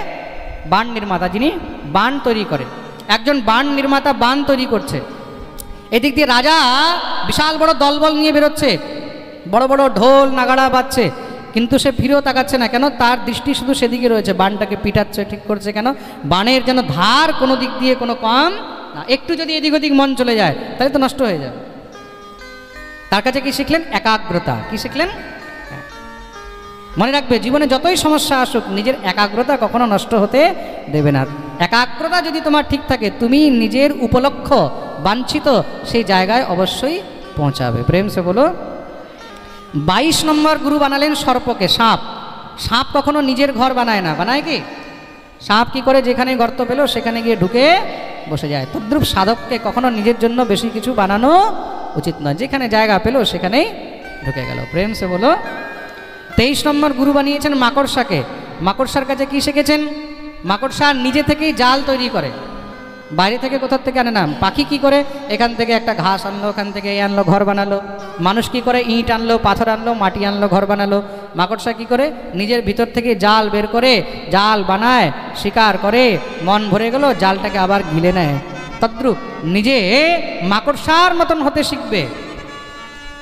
বাণ নির্মাতা, যিনি বাণ তৈরি করে। একজন বাণ নির্মাতা বাণ তৈরি করছে, এদিক দিয়ে রাজা বিশাল বড় দলবল নিয়ে বেরোচ্ছে, বড় বড় ঢোল নাগাড়া বাজছে, কিন্তু সে ফিরেও তাকাচ্ছে না। কেন? তার দৃষ্টি শুধু সেদিকে রয়েছে, বাণটাকে পিটাচ্ছে, ঠিক করছে। কেন? বাণের যেন ধার কোনো দিক দিয়ে কোনো কম না, একটু যদি এদিক ওদিক মন চলে যায় তাহলে তো নষ্ট হয়ে যায়। তার কাছে কি শিখলেন? একাগ্রতা। কি শিখলেন? মনে রাখবে, জীবনে যতই সমস্যা আসুক নিজের একাগ্রতা কখনো নষ্ট হতে দেবে না। একাগ্রতা যদি তোমার ঠিক থাকে, তুমি নিজের উপলক্ষ বাঞ্ছিত সেই জায়গায় অবশ্যই পৌঁছাবে। প্রেম সে বলো। 22 নম্বর গুরু বানালেন সর্পকে, সাপ। সাপ কখনো নিজের ঘর বানায় না, বানায় কি? সাপ কি করে? যেখানে গর্ত পেল সেখানে গিয়ে ঢুকে বসে যায়। তদ্রূপ সাধককে কখনো নিজের জন্য বেশি কিছু বানানো উচিত নয়, যেখানে জায়গা পেল সেখানেই ঢুকে গেল। প্রেম সে বলো। 23 নম্বর গুরু বানিয়েছেন মাকড়সাকে। মাকড়সার কাছে কি শিখেছেন? মাকড়সা নিজে থেকেই জাল তৈরি করে, বাইরে থেকে কোথার থেকে আনে না। পাখি কি করে? এখান থেকে একটা ঘাস আনলো, ওখান থেকে এই আনলো, ঘর বানালো। মানুষ কি করে? ইট আনলো, পাথর আনলো, মাটি আনলো, ঘর বানালো। মাকড়সা কি করে? নিজের ভিতর থেকে জাল বের করে জাল বানায়, শিকার করে, মন ভরে গেল, জালটাকে আবার গিলে নেয়। তদ্রূপ নিজে মাকড়সার মতন হতে শিখবে,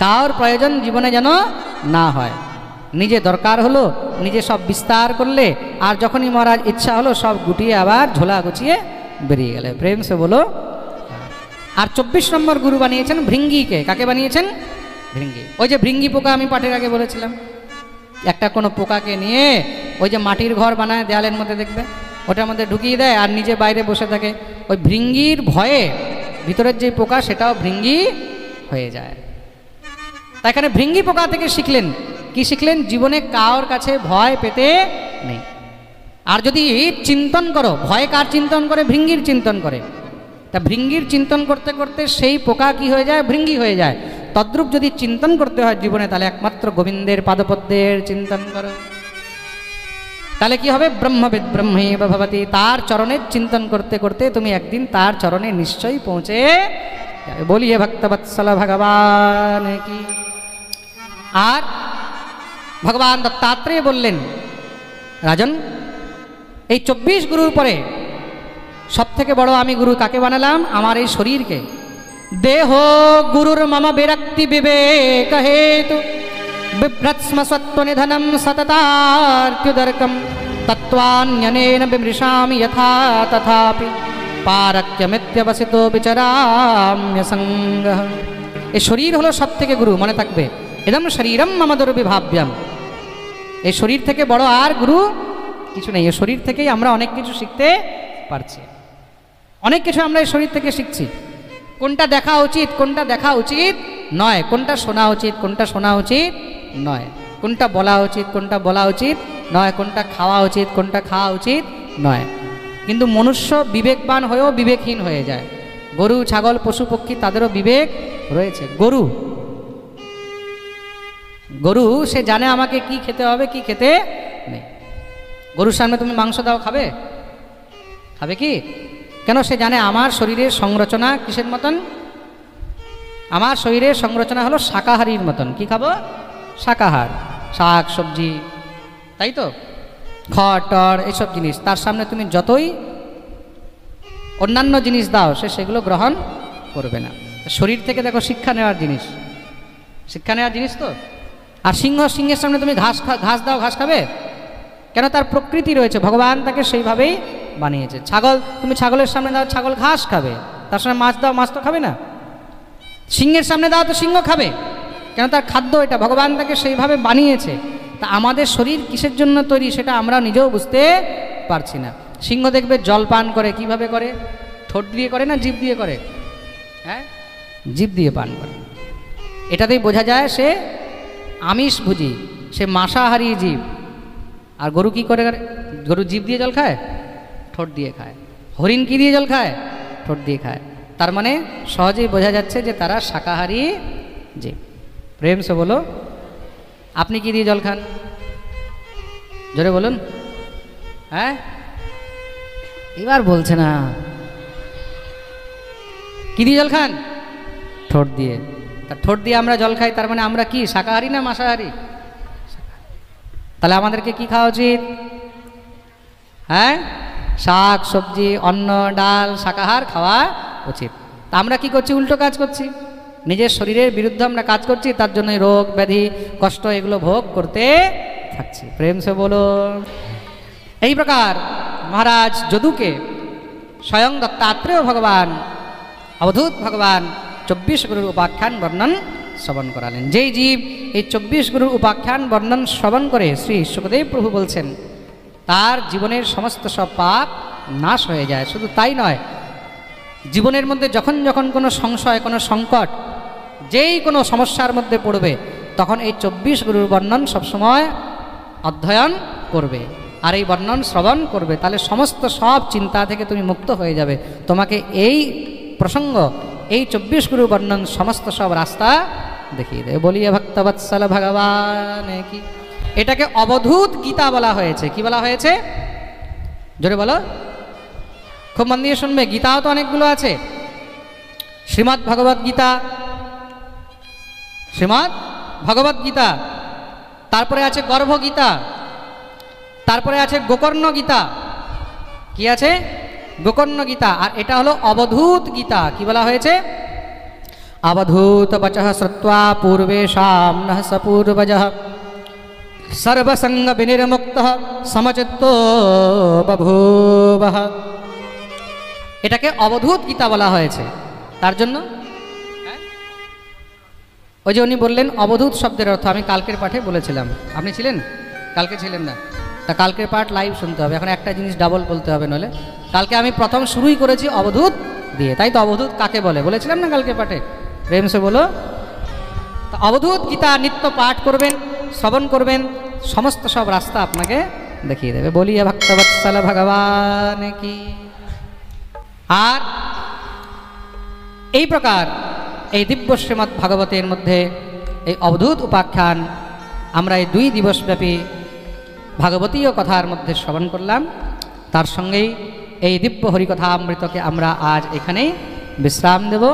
তার প্রয়োজন জীবনে যেন না হয়। নিজে দরকার হলো নিজে সব বিস্তার করলে, আর যখনই মহারাজ ইচ্ছা হলো সব গুটিয়ে আবার ঝোলা গুছিয়ে বেরিয়ে গেলে। প্রেম সে বলো। আর 24 নম্বর গুরু বানিয়েছেন ভৃঙ্গিকে। কাকে বানিয়েছেন? ভৃঙ্গি। ওই যে ভৃঙ্গি পোকা আমি পাঠের আগে বলেছিলাম, একটা কোনো পোকাকে নিয়ে ওই যে মাটির ঘর বানায় দেয়ালের মধ্যে, দেখবে ওটার মধ্যে ঢুকিয়ে দেয় আর নিজে বাইরে বসে থাকে। ওই ভৃঙ্গির ভয়ে ভিতরের যে পোকা সেটাও ভৃঙ্গি হয়ে যায়। তাই এখানে ভৃঙ্গি পোকা থেকে শিখলেন কি? শিখলেন জীবনে কারোর কাছে ভয় পেতে নেই। আর যদি চিন্তন করো, ভয় কার চিন্তন করে? ভৃঙ্গির চিন্তন করে। তা ভৃঙ্গির চিন্তন করতে করতে সেই পোকা কি হয়ে যায়? ভৃঙ্গি হয়ে যায়। তদ্রূপ যদি চিন্তন করতে হয় জীবনে, তাহলে একমাত্র গোবিন্দের পাদপদ্মের চিন্তন করো। তাহলে কি হবে? ব্রহ্মবিদ ব্রহ্মৈব ভবতি। তার চরণের চিন্তন করতে করতে তুমি একদিন তার চরণে নিশ্চয়ই পৌঁছে যাবে। বলিয়ে ভক্তবৎসল ভগবান কি। আর ভগবান দত্তাত্রেয় বললেন, রাজন, এই 24 গুরুর পরে সব থেকে বড় আমি গুরু কাকে বানালাম? আমার এই শরীরকে। দেহ গুরুর মম বিরক্তি বিবেক হেতু বিভ্রৎস্ম সত্ত্ব নিধনম সততার্থ্যুদর্কম তত্ত্বান্যনেন বিমৃশামি যথা তথাপি পারক্যমিত্যবসিতো বিচরাম্য সঙ্গঃ। এই শরীর হলো সব থেকে গুরু, মনে থাকবে। এদম শরীরম মম দুর্বিভাব্যম। এই শরীর থেকে বড় আর গুরু কিছু নেই। এই শরীর থেকেই আমরা অনেক কিছু শিখতে পারছি, অনেক কিছু আমরা এই শরীর থেকে শিখছি। কোনটা দেখা উচিত, কোনটা দেখা উচিত নয়, কোনটা শোনা উচিত, কোনটা শোনা উচিত নয়, কোনটা বলা উচিত, কোনটা বলা উচিত নয়, কোনটা খাওয়া উচিত, কোনটা খাওয়া উচিত নয়। কিন্তু মনুষ্য বিবেকবান হয়েও বিবেকহীন হয়ে যায়। গরু, ছাগল, পশু পক্ষী তাদেরও বিবেক রয়েছে। গরু সে জানে আমাকে কি খেতে হবে, কি খেতে নেই। গরুর সামনে তুমি মাংস দাও, খাবে? খাবে কি? কেন? সে জানে আমার শরীরের সংরচনা কিসের মতন? আমার শরীরের সংরচনা হলো শাকাহারীর মতন। কি খাবো? শাকাহার, শাক সবজি, তাই তো, খড় টড় এইসব জিনিস। তার সামনে তুমি যতই অন্যান্য জিনিস দাও, সে সেগুলো গ্রহণ করবে না। শরীর থেকে দেখো শিক্ষা নেওয়ার জিনিস, শিক্ষা নেওয়ার জিনিস তো। আর সিংহের সামনে তুমি ঘাস দাও, ঘাস খাবে? কেন? তার প্রকৃতি রয়েছে, ভগবান তাকে সেইভাবেই বানিয়েছে। ছাগল, তুমি ছাগলের সামনে দাও, ছাগল ঘাস খাবে। তার সামনে মাছ দাও, মাছ তো খাবে না। সিংহের সামনে দাও তো সিংহ খাবে, কেন? তার খাদ্য এটা, ভগবান তাকে সেইভাবে বানিয়েছে। তা আমাদের শরীর কিসের জন্য তৈরি সেটা আমরা নিজেও বুঝতে পারছি না। সিংহ দেখবে জল পান করে, কিভাবে করে? ঠোঁট দিয়ে করে না জিভ দিয়ে করে? হ্যাঁ, জিভ দিয়ে পান করে। এটাতেই বোঝা যায় সে আমিষভোজী, সে মাংসাহারী জীব। আর গরু কি করে? গরু জিভ দিয়ে জল খায়, ঠোঁট দিয়ে খায়। হরিণ কি দিয়ে জল খায়? ঠোঁট দিয়ে খায়। তার মানে সহজেই বোঝা যাচ্ছে যে তারা শাকাহারী জীব। প্রেম সে বলো। আপনি কি দিয়ে জল খান? জোরে বলুন। হ্যাঁ, এবার বলছে না। কি দিয়ে জল খান? ঠোঁট দিয়ে। তা ঠোঁট দিয়ে আমরা জল খাই, তার মানে আমরা কি শাকাহারী না মাংসাহারী? তাহলে আমাদেরকে কি খাওয়া উচিত? হ্যাঁ, শাক সবজি অন্ন ডাল শাকাহার খাওয়া উচিত। তা আমরা কি করছি? উল্টো কাজ করছি, নিজের শরীরের বিরুদ্ধে আমরা কাজ করছি, তার জন্য রোগ ব্যাধি কষ্ট এগুলো ভোগ করতে থাকছি। প্রেম সে বলো। এই প্রকার মহারাজ যদুকে স্বয়ং দত্তাত্রেয় ভগবান অবধূত ভগবান 24 গুরুর উপাখ্যান বর্ণন শ্রবণ করালেন। যেই জীব এই 24 গুরুর উপাখ্যান বর্ণন শ্রবণ করে শ্রী সুখদেব প্রভু বলছেন তার জীবনের সমস্ত সব পাপ নাশ হয়ে যায়। শুধু তাই নয়, জীবনের মধ্যে যখন যখন কোনো সংশয় কোনো সংকট যেই কোনো সমস্যার মধ্যে পড়বে তখন এই 24 গুরুর বর্ণন সবসময় অধ্যয়ন করবে আর এই বর্ণন শ্রবণ করবে, তাহলে সমস্ত সব চিন্তা থেকে তুমি মুক্ত হয়ে যাবে। তোমাকে এই প্রসঙ্গ এই 24 গুরু বর্ণন সমস্ত সব রাস্তা দেখিয়ে দেবে। বলিয়ে ভক্তবৎসল ভগবান কি। এটাকে অবধূত গীতা বলা হয়েছে। কি বলা হয়েছে? জোরে বলো, খুব মন দিয়ে শুনবে। গীতাও তো অনেকগুলো আছে। শ্রীমদ্ ভগবদ গীতা, শ্রীমদ্ ভগবদ গীতা, তারপরে আছে গর্ভগীতা, তারপরে আছে গোকর্ণ গীতা। কি আছে? গোকর্ণ গীতা। আর এটা হলো অবধূত গীতা। কি বলা হয়েছে? অবধূত বচঃ শ্রুত্বা পূর্বেশাম নঃ সপূর্বজঃ সর্বসঙ্গ বিনির্মুক্তঃ সমচিত্তো বভূবঃ। এটাকে অবধূত গীতা বলা হয়েছে। তার জন্য ওই যে উনি বললেন অবধূত শব্দের অর্থ আমি কালকের পাঠে বলেছিলাম। আপনি ছিলেন? কালকে ছিলেন না? তা কালকের পাঠ লাইভ শুনতে হবে। এখন একটা জিনিস ডাবল বলতে হবে, নলে কালকে আমি প্রথম শুরুই করেছি অবধূত দিয়ে, তাই তো অবধূত কাকে বলে বলেছিলাম না কালকে পাঠে। প্রেম সে বলো। তো অবধূত গীতা নিত্য পাঠ করবেন, শ্রবণ করবেন, সমস্ত সব রাস্তা আপনাকে দেখিয়ে দেবে। বলিয়ে ভক্তবৎসল ভগবান কি। আর এই প্রকার এই দিব্য শ্রীমদ্ ভাগবতের মধ্যে এই অবধূত উপাখ্যান আমরা এই 2 দিবসব্যাপী ভাগবতীয় কথার মধ্যে শ্রবণ করলাম। তার সঙ্গেই এই দিব্য হরিকথামৃতকে আমরা আজ এখানেই বিশ্রাম দেব।